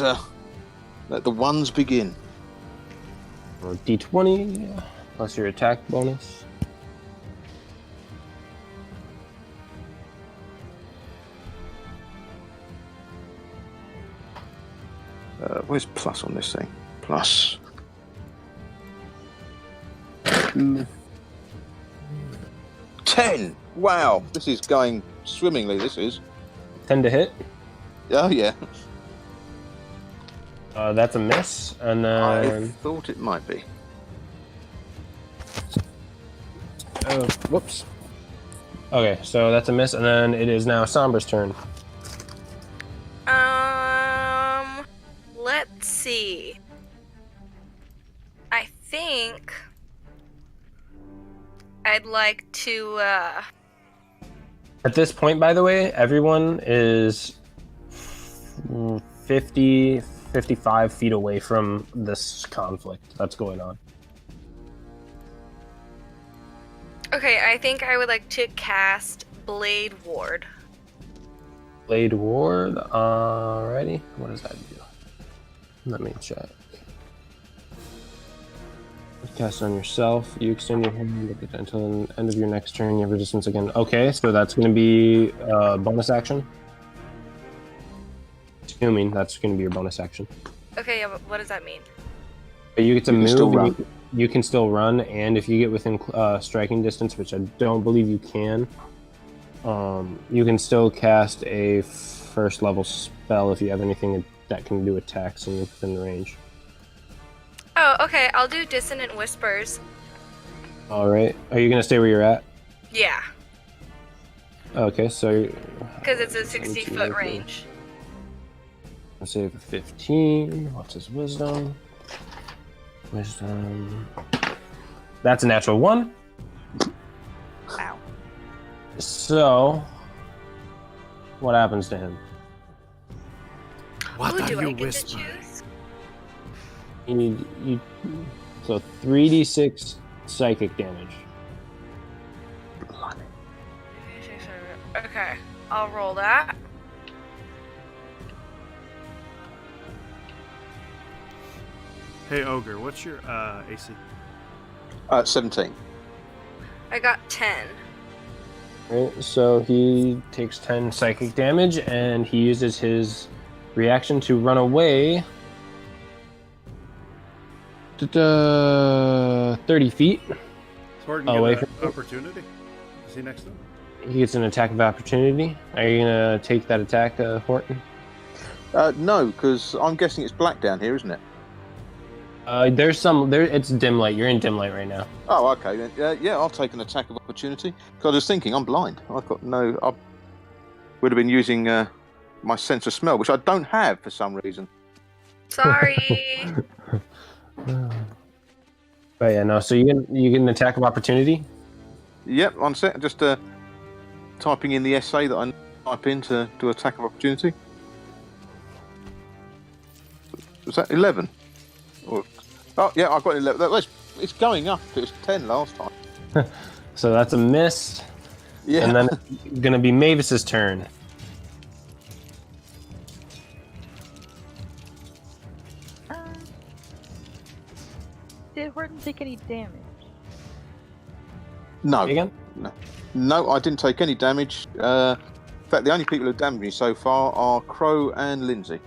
let the ones begin. Roll D20 plus your attack bonus. Where's plus on this thing? Plus. 10! Wow, this is going swimmingly, this is. 10 to hit. Oh, yeah. That's a miss. And I then thought it might be. Whoops. Okay, so that's a miss, and then it is now Sombra's turn. Let's see. I think I'd like to, At this point, by the way, everyone is 55 feet away from this conflict that's going on. okay, I think I would like to cast Blade Ward. Blade Ward, alrighty. What does that do? Let me check. Cast on yourself. You extend your hand until the end of your next turn. You have resistance again. Okay, so that's going to be bonus action. Assuming that's going to be your bonus action. Okay, yeah, but what does that mean? But you get to You can move. still and run. You can still run, and if you get within striking distance, which I don't believe you can, you can still cast a first level spell if you have anything that can do attacks and you're within range. Oh, okay, I'll do Dissonant Whispers. All right. Are you gonna stay where you're at? Yeah, Okay, so because it's a 60-foot range. save a 15. What's his wisdom? Wisdom. That's a natural 1. Wow. So, what happens to him? What Ooh, are do I you get to whispering? choose? So 3d6 psychic damage. Okay, I'll roll that. Hey, Ogre, what's your AC? 17. I got 10. Right, so he takes 10 psychic damage, and he uses his reaction to run away. 30 feet. Horton Away get from an opportunity? Is he next to him? He gets an attack of opportunity. Are you gonna take that attack, Horton? No, because I'm guessing it's black down here, isn't it? There's some. There, it's dim light. You're in dim light right now. Oh, okay. Then, yeah, I'll take an attack of opportunity. Because I was thinking, I'm blind. I've got no. I would have been using my sense of smell, which I don't have for some reason. Sorry. But yeah, no. So you get an attack of opportunity. Yep, one sec. Just typing in the essay that I type in to do attack of opportunity. Was that 11? Oh, yeah, I've got 11. It's going up. It was 10 last time. So that's a miss. Yeah. And then it's gonna be Mavis's turn. Did Horton take any damage? No. Again? No, I didn't take any damage. In fact, the only people who damaged me so far are Crow and Lindsay.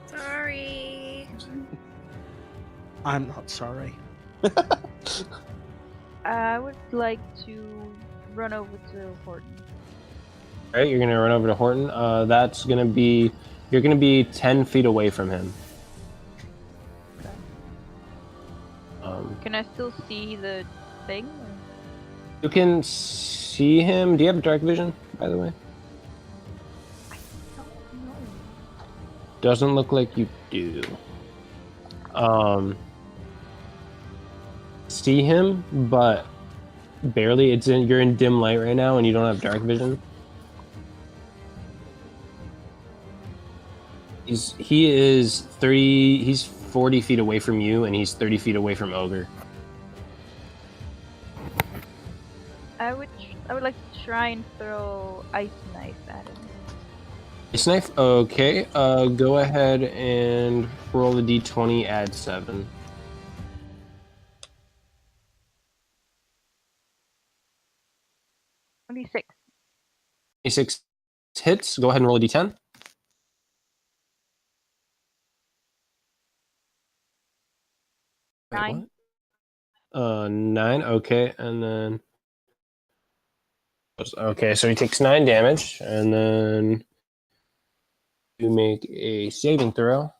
Sorry. I'm not sorry. I would like to run over to Horton. All right, you're gonna run over to Horton. That's gonna be. You're gonna be 10 feet away from him. Can I still see the thing? Or? You can see him. Do you have dark vision, by the way? I don't know. Doesn't look like you do. See him, but barely. You're in dim light right now, and you don't have dark vision. He is 30. He's 40 feet away from you, and he's 30 feet away from Ogre. I would like to try and throw ice knife at him. Ice knife. Okay. Go ahead and roll the d20. Add 7. 26. 26 hits. Go ahead and roll a d10. Wait, 9. what? 9. Okay, and then. Okay, so he takes 9 damage, and then you make a saving throw.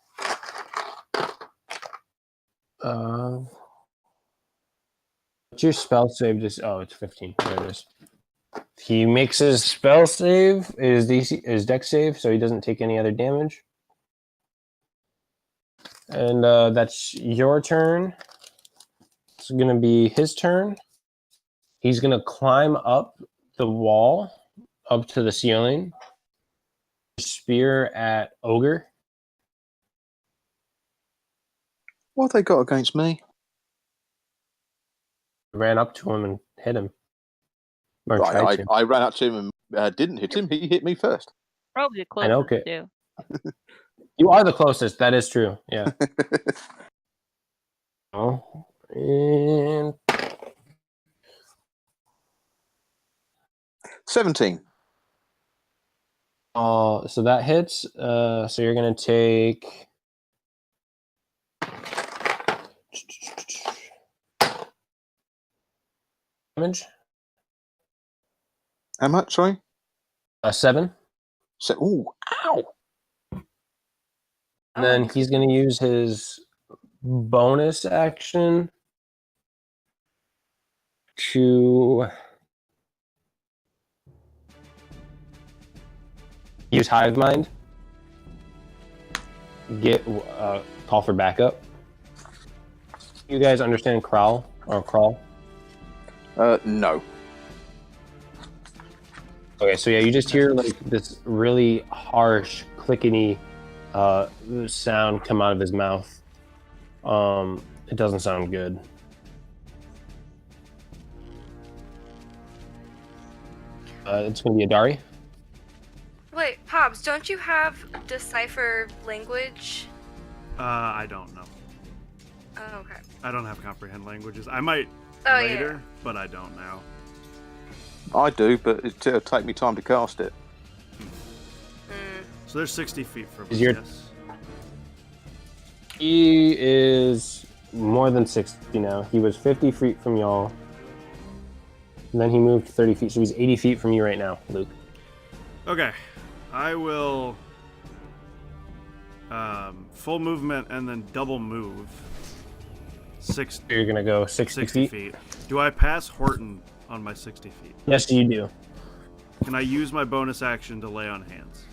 What's your spell save? Oh, it's 15. There it is. He makes his spell save, his deck save, so he doesn't take any other damage. And that's your turn. It's going to be his turn. He's going to climb up the wall, up to the ceiling. Spear at Ogre. What have they got against me? Ran up to him and hit him. Or tried to. I ran up to him and didn't hit him. He hit me first. Probably the I know, closest too. You are the closest. That is true. Yeah. Oh, and 17. so that hits. So you're gonna take damage. How much? Sorry. 7. So, ooh, ow! And then he's gonna use his bonus action to use Hive Mind. Get call for backup. You guys understand crawl? No. Okay, so yeah, you just hear like this really harsh clickety sound come out of his mouth. It doesn't sound good. It's gonna be Adari. Wait, Pops, don't you have decipher language? I don't know. Oh, okay. I don't have comprehend languages. I might later, but I don't now. I do, but it'll take me time to cast it. So they're 60 feet from us, Is your- yes? He is more than 60 now. He was 50 feet from y'all. And then he moved 30 feet, so he's 80 feet from you right now, Luke. Okay. I will full movement and then double move. So you're gonna go 60 feet. Do I pass Horton on my 60 feet? Yes, you do. Can I use my bonus action to lay on hands?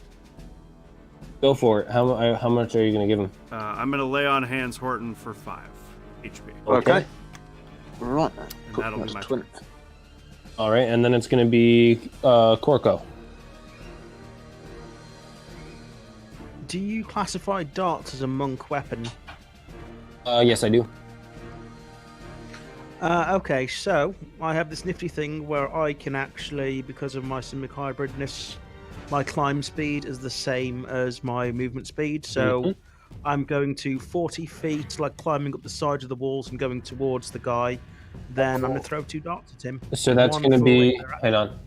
Go for it. How much are you gonna give him? I'm going to lay on hands Horton for 5 HP. Okay. Right. And that'll be my turn. All right, and then it's gonna be Corco. Do you classify darts as a monk weapon? Yes, I do. Okay, so I have this nifty thing where I can actually, because of my simic hybridness, my climb speed is the same as my movement speed. So I'm going to 40 feet, like climbing up the sides of the walls and going towards the guy. Then I'm going to throw 2 darts at him. So that's going to be. Hang on.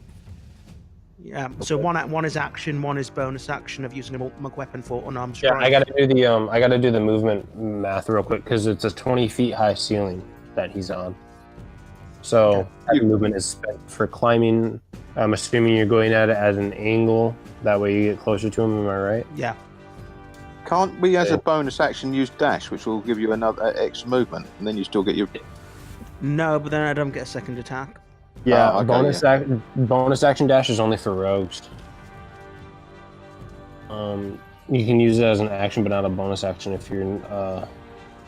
Yeah. So one is action, one is bonus action of using a monk weapon for unarmed Yeah, strike. I gotta do the movement math real quick because it's a 20 feet high ceiling that he's on. So that movement is spent for climbing. I'm assuming you're going at it at an angle. That way you get closer to him. Am I right? Yeah. Can't we, as a bonus action, use dash, which will give you another extra movement, and then you still get your... No, but then I don't get a second attack. Yeah. Okay, bonus action dash is only for rogues. You can use it as an action, but not a bonus action if you're.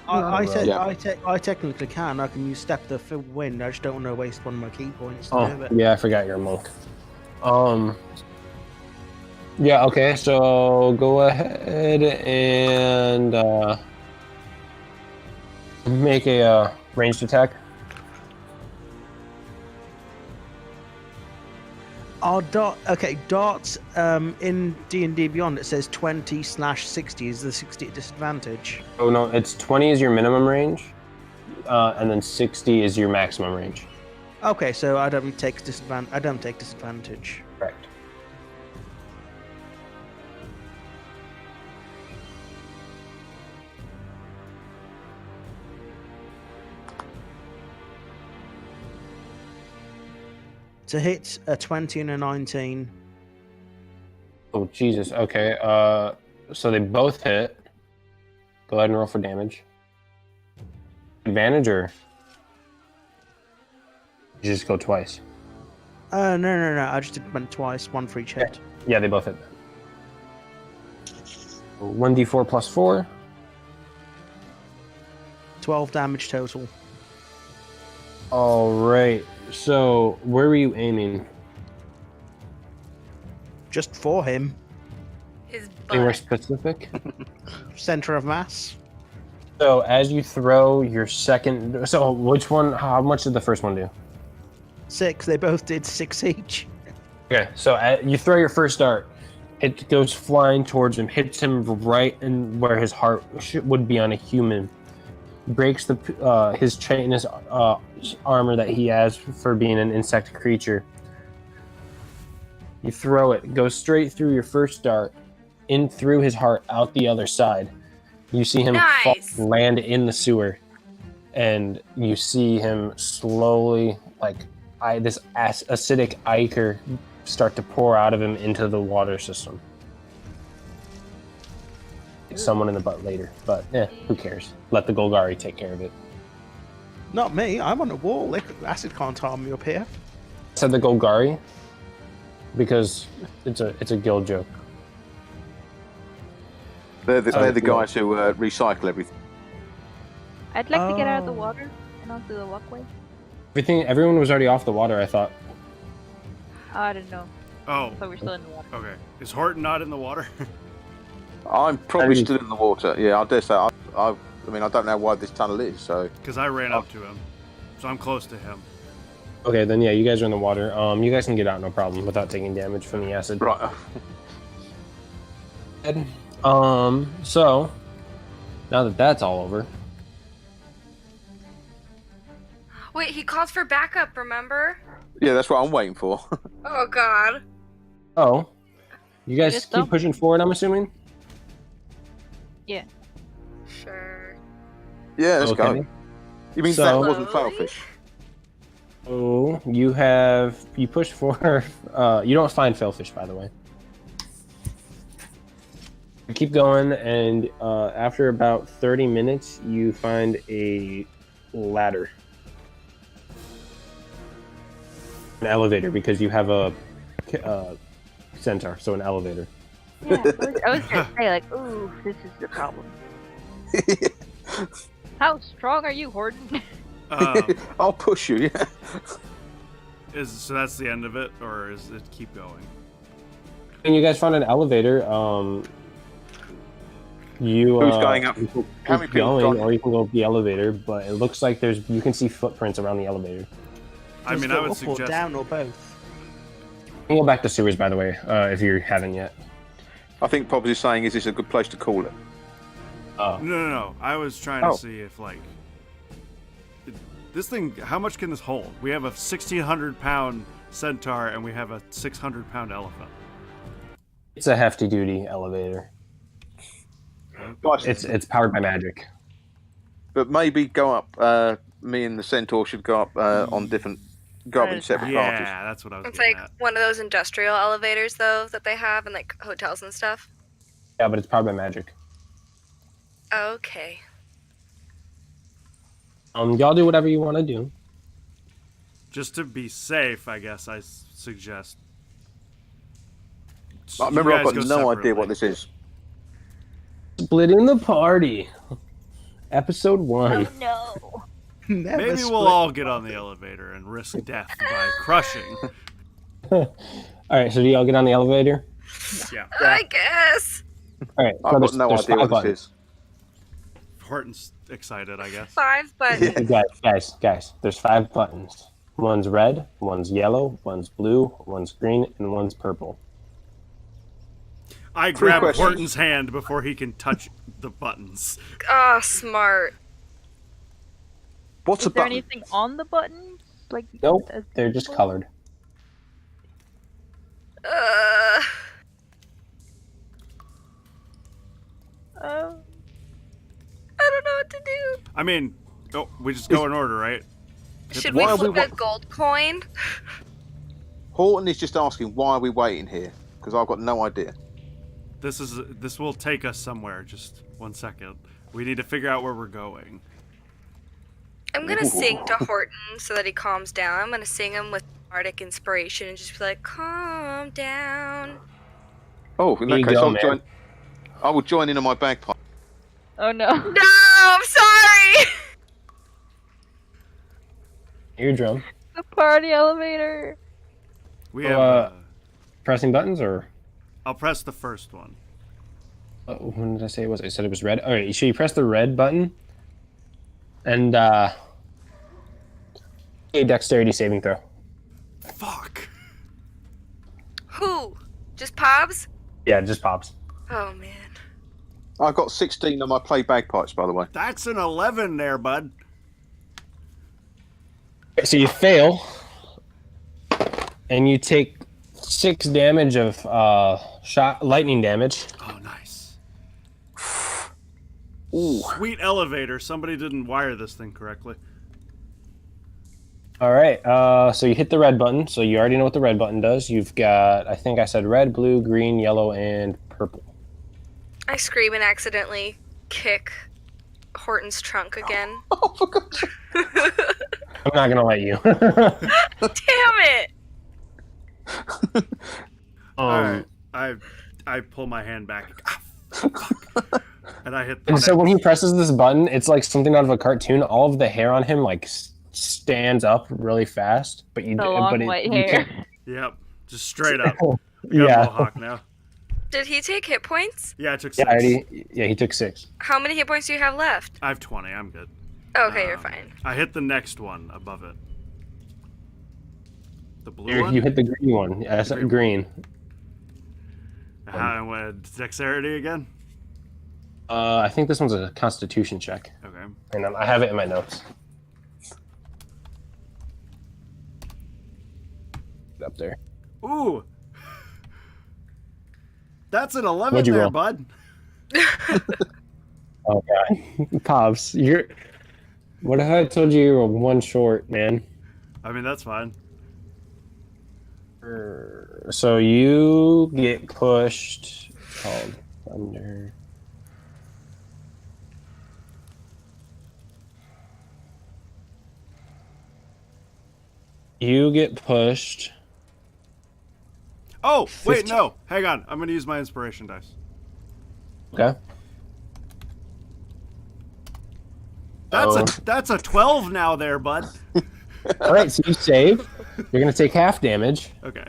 I technically can. I can use step the wind. I just don't want to waste one of my key points to do it. Yeah, I forgot you're a monk. Yeah. Okay. So go ahead and make a ranged attack. Darts in D&D Beyond it says 20/60 is the 60 at disadvantage. Oh no, it's 20 is your minimum range, and then 60 is your maximum range. Okay, so I don't take disadvantage. Correct. To hit a 20 and a 19. Oh Jesus. Okay. So they both hit. Go ahead and roll for damage. Advantage or? You just go twice. No. I just did went twice, one for each hit. Yeah, they both hit. 1d4 plus 4. 12 damage total. All right. So, where were you aiming? Just for him. His Anywhere butt. specific? Center of mass. So, as you throw your second... So, which one... How much did the first one do? 6. They both did 6 each. Okay, so you throw your first dart. It goes flying towards him, hits him right in where his heart would be on a human. Breaks his chain, his armor that he has for being an insect creature. You throw it, goes straight through your first dart, in through his heart, out the other side. You see him Nice. land in the sewer, and you see him slowly, this acidic ichor start to pour out of him into the water system. It's someone in the butt later, but who cares? Let the Golgari take care of it. Not me. I'm on a wall. Acid can't harm me up here. I said the Golgari because it's a guild joke. They're the cool. guys who recycle everything. I'd like to get out of the Oh. water and onto the walkway. Everyone was already off the water, I thought. Oh, I didn't know. Oh, So we're still in the water. okay. Is Horton not in the water? I'm probably Maybe. still in the water. Yeah, I dare say. I mean, I don't know why this tunnel is. So Because I ran up to him, so I'm close to him. Okay, then yeah, you guys are in the water. You guys can get out, no problem, without taking damage from the acid. right. So now that that's all over, Wait, he calls for backup, remember? Yeah, that's what I'm waiting for. Oh god. you guys Just keep don't. pushing forward, I'm assuming. Yeah. Sure. Yeah, let's Okay. go. You mean So- that wasn't Slowly? Failfish? Oh, you push forward. You don't find Failfish, by the way. You keep going, and after about 30 minutes, you find a ladder. An elevator, because you have a centaur, so an elevator. Yeah, I was gonna say, like, ooh, this is the problem. How strong are you, Horton? I'll push you. Yeah. So that's the end of it, or is it keep going? And you guys found an elevator. You Who's going up? You can How keep many people going, going? or you can go up the elevator. But it looks like you can see footprints around the elevator. I Just mean, go I would up suggest. or down or both. You can go back to sewers, by the way, if you haven't yet. I think Pops is saying, is this a good place to call it? No. I was trying Oh. to see if this thing. How much can this hold? We have a 1,600-pound centaur, and we have a 600-pound elephant. It's a hefty duty elevator. Nice. It's powered by magic. But maybe go up. Me and the centaur should go up on different. Go up in separate Yeah, parties. that's what I was It's getting like at. one of those industrial elevators, though, that they have in like hotels and stuff. Yeah, but it's powered by magic. Okay. Y'all do whatever you want to do. Just to be safe, I guess I suggest. I remember, you I've guys got go no idea separately. what this is. Splitting the party. Episode 1. Oh no. Never Maybe split. we'll all get on the elevator and risk death by crushing. All right, so do y'all get on the elevator? Yeah. I guess. All right, I've got no idea what this is. Horton's excited, I guess. 5 buttons. Guys, there's 5 buttons. One's red, one's yellow, one's blue, one's green, and one's purple. I Three grab questions. Horton's hand before he can touch the buttons. Oh, smart. What's Is a there button? anything on the buttons? Like Nope, as they're just people? colored. Uh, Oh. I don't know what to do. I mean, we just go in order, right? Should Why we are we flip a gold coin? Horton is just asking, why are we waiting here? Because I've got no idea. This will take us somewhere. Just 1 second. We need to figure out where we're going. I'm gonna sing to Horton so that he calms down. I'm gonna sing him with bardic inspiration and just be like, calm down. Oh, in Here that you case, go, I'll man. join. I will join in on my bagpipe. Oh no. No, I'm sorry! Eardrum. The party elevator. We So, have. Pressing buttons or? I'll press the first one. When did I say it was? I said it was red. All right, so you press the red button, and a dexterity saving throw. Fuck. Who? Just Pobs? Yeah, it just pops. Oh man. I got 16 on my play bagpipes, by the way. That's an 11 there, bud. So you fail, and you take 6 damage of lightning damage. Oh, nice. Ooh. Sweet elevator. Somebody didn't wire this thing correctly. All right, so you hit the red button. So you already know what the red button does. You've got, I think I said red, blue, green, yellow, and purple. I scream and accidentally kick Horton's trunk again. Oh, for God's sake. I'm not gonna let you. Damn it! All right. I pull my hand back. Ah, fuck. And I hit the And so when he presses this button, it's like something out of a cartoon. All of the hair on him like stands up really fast, but you The long white you hair. Yep. Just straight up. can't- I got a Yeah. mohawk now. Did he take hit points? Yeah, I took Yeah, 6. he took 6. How many hit points do you have left? I have 20. I'm good. Okay, you're fine. I hit the next one above it. The blue one? You hit the green one. Yeah, it's green. I went dexterity again? I think this one's a Constitution check, Okay. and I have it in my notes. Up there. Ooh! That's an 11 What'd you there, roll? bud. Oh god, Pops, you're. What if I told you were 1 short, man? I mean, that's fine. So you get pushed. Called thunder. You get pushed. Oh, wait, 15. no. Hang on. I'm going to use my inspiration dice. Okay. That's a 12 now there, bud. All right, so you save. You're gonna take half damage. Okay.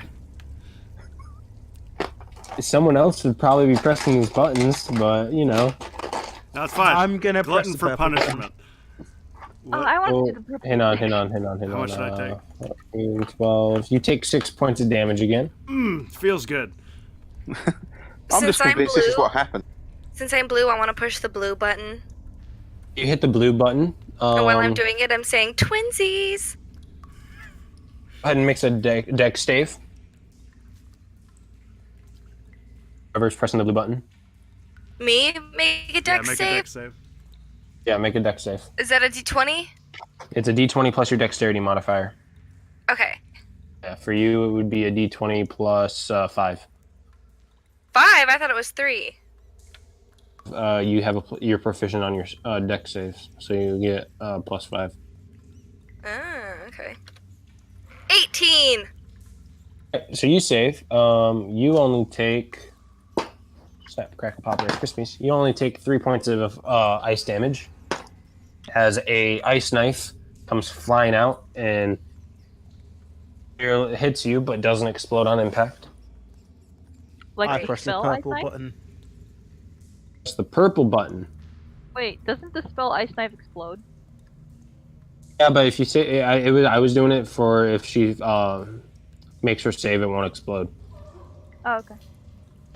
Someone else would probably be pressing these buttons, but you know. That's fine. I'm gonna press Glutton the for purple button. punishment. Oh, What? I want Oh, to do the purple. hang on. How much did I take? 14, 12. You take 6 points of damage again. Feels good. I'm Since just I'm convinced this is blue- what happened. Since I'm blue, I want to push the blue button. You hit the blue button. And while I'm Go doing it, I'm saying twinsies. ahead and mix a deck stave. Whoever's pressing the blue button. Me? Make a deck Make a save? dex save. Yeah, make a deck save. Is that a d20? It's a d20 plus your dexterity modifier. Okay. Yeah, for you, it would be a d20 plus 5. 5? I thought it was 3. You have you're proficient on your deck saves, so you get plus 5. Ah, okay. 18! So you save. You only take. Snap, crackle, pop, Rice Krispies. You only take 3 points of ice damage, as a ice knife comes flying out and it hits you, but doesn't explode on impact. Like I a press the spell ice purple knife? button. It's the purple button. Wait, doesn't the spell ice knife explode? Yeah, but if you say I was doing it for if she makes her save, it won't explode. Oh, okay.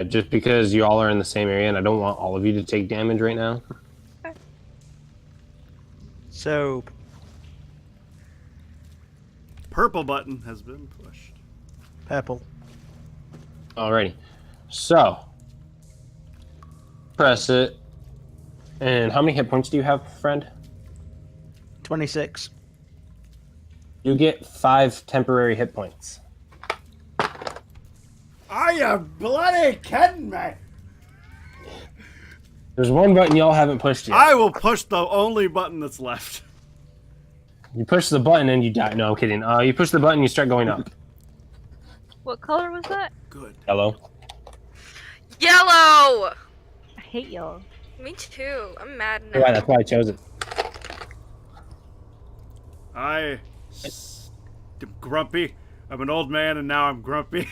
Just because you all are in the same area, and I don't want all of you to take damage right now. So, Purple button has been pushed. purple. Alrighty. So, press it. And how many hit points do you have, friend? 26. You get 5 temporary hit points. Are you bloody kidding me? There's one button y'all haven't pushed yet. I will push the only button that's left. You push the button and you die. No, I'm kidding. You push the button, you start going up. What color was that? Good. Yellow. Yellow! I hate yellow. Me too. I'm mad now. Yeah, that's why I chose it. I'm grumpy. I'm an old man and now I'm grumpy.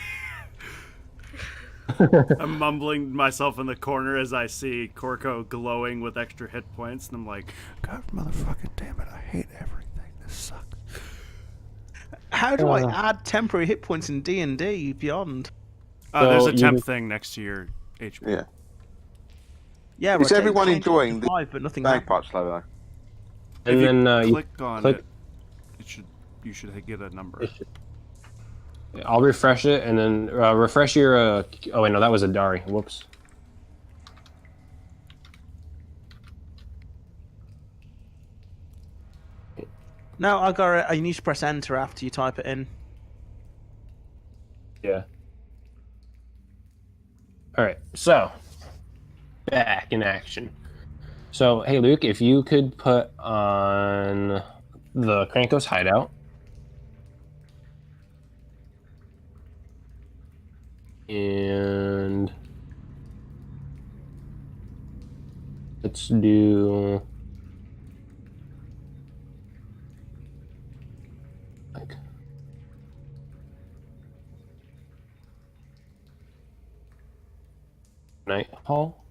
I'm mumbling myself in the corner as I see Corco glowing with extra hit points, and I'm like, God motherfucking damn it, I hate everything. This sucks. How do I add temporary hit points in D&D Beyond? There's So a temp thing next to your HP. Yeah. Yeah, Is right, everyone change it to enjoying the 5, but nothing happened. bagpipes though? If And you then click on click- it, you should get a number. I'll refresh it, and then refresh your. Oh wait, no, that was a Dari. Whoops. No, I got it. You need to press enter after you type it in. Yeah. All right, so back in action. So hey, Luke, if you could put on the Krankos hideout. And let's do like night hall.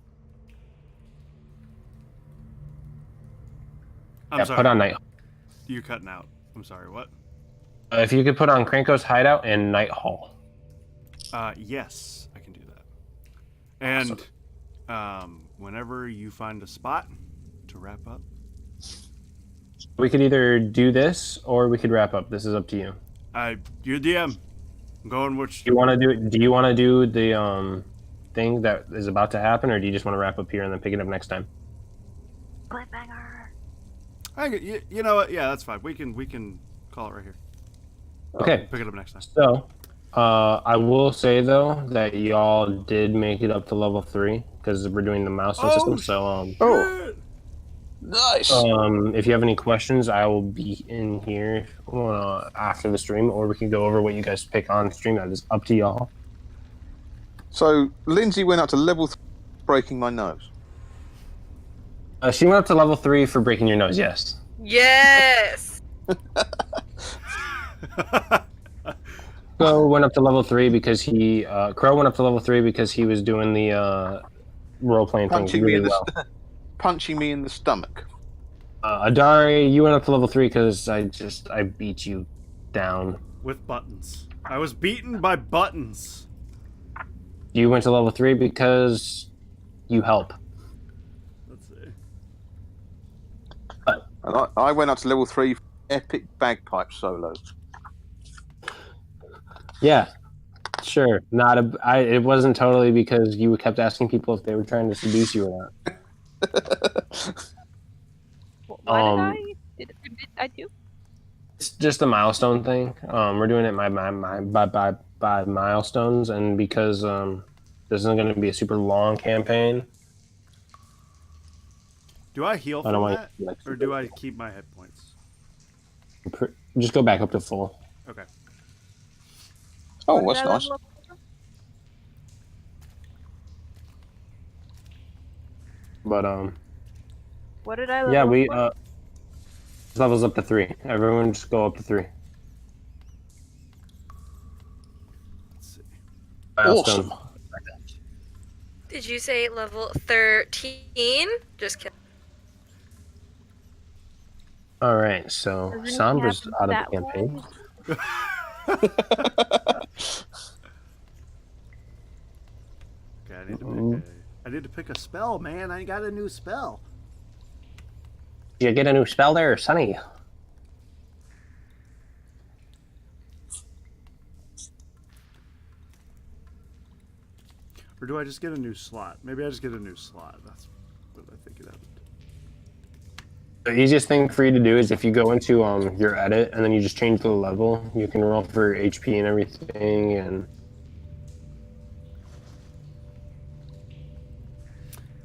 I'm sorry. Put on night. You're cutting out. I'm sorry, what? If you could put on Krankos hideout and night hall. Yes, I can do that. And whenever you find a spot to wrap up. We could either do this or we could wrap up. This is up to you. You're DM. I'm going which. Do you want to do it? Do you want to do the thing that is about to happen, or do you just want to wrap up here and then pick it up next time? Cliffhanger. You know what? Yeah, that's fine. We can call it right here. Okay. Pick it up next time. So, I will say though that y'all did make it up to level 3 because we're doing the milestone system. So, Nice. if you have any questions, I will be in here after the stream, or we can go over what you guys pick on stream. That is up to y'all. So Lindsay went up to level 3, breaking my nose. She went up to level 3 for breaking your nose. Yes. Yes! Crow went up to level 3 because he was doing the role playing thing really well. Punching me in the stomach. Adari, you went up to level 3 because I beat you down. With buttons. I was beaten by buttons. You went to level 3 because you help. Let's see. And I went up to level 3 for epic bagpipe solos. Yeah, sure. It wasn't totally because you kept asking people if they were trying to seduce you or not. Why did I do? It's just a milestone thing. We're doing it by milestones, and because this isn't going to be a super long campaign. Do I heal from that? Or do I keep my hit points? Just go back up to full. Okay. Oh, What that's did I nice. level up? But What did I level yeah, up we for? this level's up to 3. Everyone just go up to 3. Let's see. Milestone. Awesome. Did you say level 13? Just kidding. All right, so Doesn't it Sombra's happen out of that the campaign. way? Okay, I need to pick a spell, man. I got a new spell. Did you get a new spell there, Sonny? Or do I just get a new slot? Maybe I just get a new slot. That's what I think it happened. The easiest thing for you to do is if you go into your edit and then you just change the level, you can roll for HP and everything. And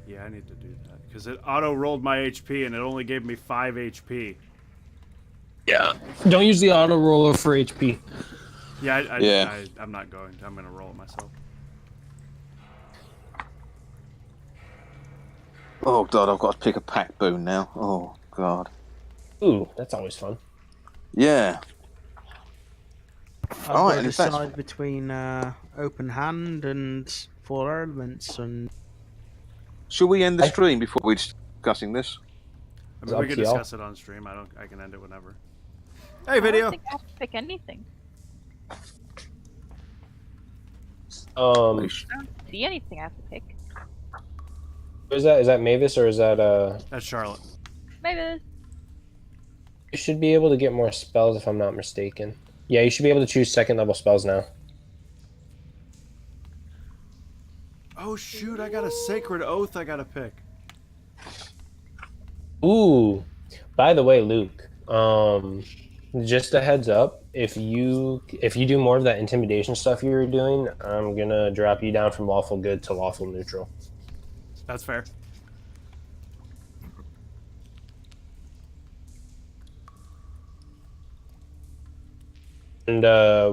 Yeah, I need to do that because it auto rolled my HP and it only gave me 5 HP. Yeah. Don't use the auto roller for HP. Yeah, I'm not going to. I'm going to roll it myself. Oh God, I've got to pick a pack boon now. Oh God. Ooh, that's always fun. Yeah. I've All got right, to and if that's decide between open hand and four elements, and should we end the stream before we're discussing this? I It's mean, we up could to y'all. discuss it on stream. I can end it whenever. Hey, I video. don't think I have to pick anything. Um, I don't see anything I have to pick. is that Mavis or is that That's Charlotte. Maybe. You should be able to get more spells if I'm not mistaken. Yeah, you should be able to choose second level spells now. Oh shoot! I got a sacred oath. I got to pick. Ooh, by the way, Luke, just a heads up, if you do more of that intimidation stuff you were doing, I'm gonna drop you down from lawful good to lawful neutral. That's fair. And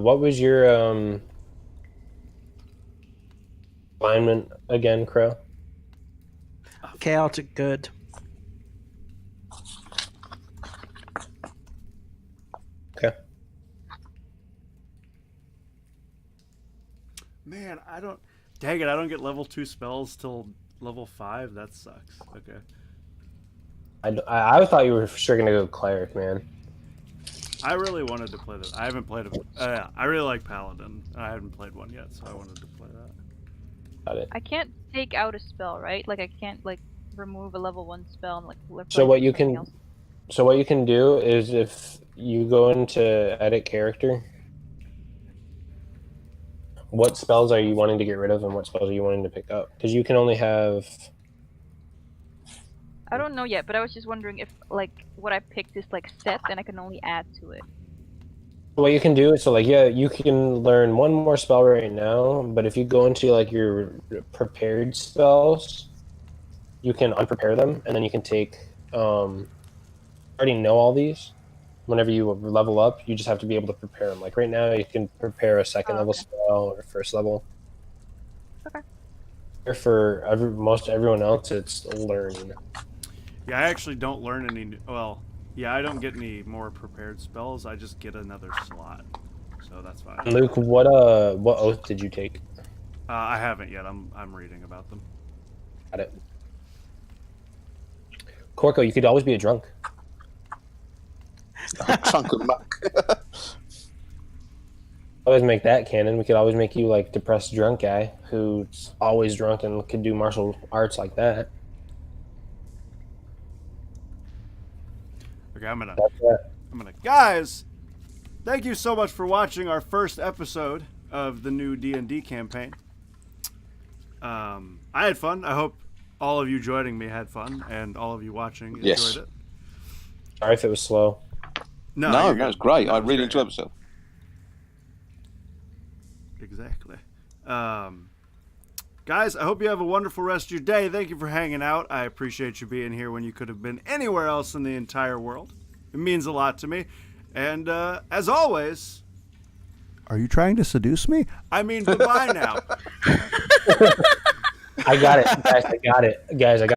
what was your alignment again, Crow? chaotic good. Okay. Man, I don't. Dang it! I don't get level 2 spells till level 5. That sucks. Okay. I thought you were for sure gonna go cleric, man. I really wanted to play this. I haven't played it. I really like Paladin. I haven't played one yet, so I wanted to play that. Got it. I can't take out a spell, right? Like I can't like remove a level 1 spell and like replace So it what with you something can else. So what you can do is if you go into edit character, what spells are you wanting to get rid of and what spells are you wanting to pick up? Because you can only have. I don't know yet, but I was just wondering if like what I picked is like set and I can only add to it. What you can do is so like yeah, you can learn one more spell right now, but if you go into like your prepared spells, you can unprepare them and then you can take. Already know all these. Whenever you level up, you just have to be able to prepare them. Like right now, you can prepare a second level Okay. spell or first level. Okay. For most everyone else, it's learn. Yeah, I actually don't learn any. Well, yeah, I don't get any more prepared spells. I just get another slot, so that's fine. Luke, what oath did you take? I haven't yet. I'm reading about them. Got it. Corco, you could always be a drunk. Chunk of muck. Always make that canon. We could always make you like depressed drunk guy who's always drunk and could do martial arts like that. Okay, I'm gonna. That's it. Guys, thank you so much for watching our first episode of the new D&D campaign. I had fun. I hope all of you joining me had fun, and all of you watching enjoyed it. Sorry if it was slow. No, That was great. I really enjoyed myself. Exactly. Guys, I hope you have a wonderful rest of your day. Thank you for hanging out. I appreciate you being here when you could have been anywhere else in the entire world. It means a lot to me. And as always, are you trying to seduce me? I mean, goodbye now. I got it, guys. I got it, guys. I got.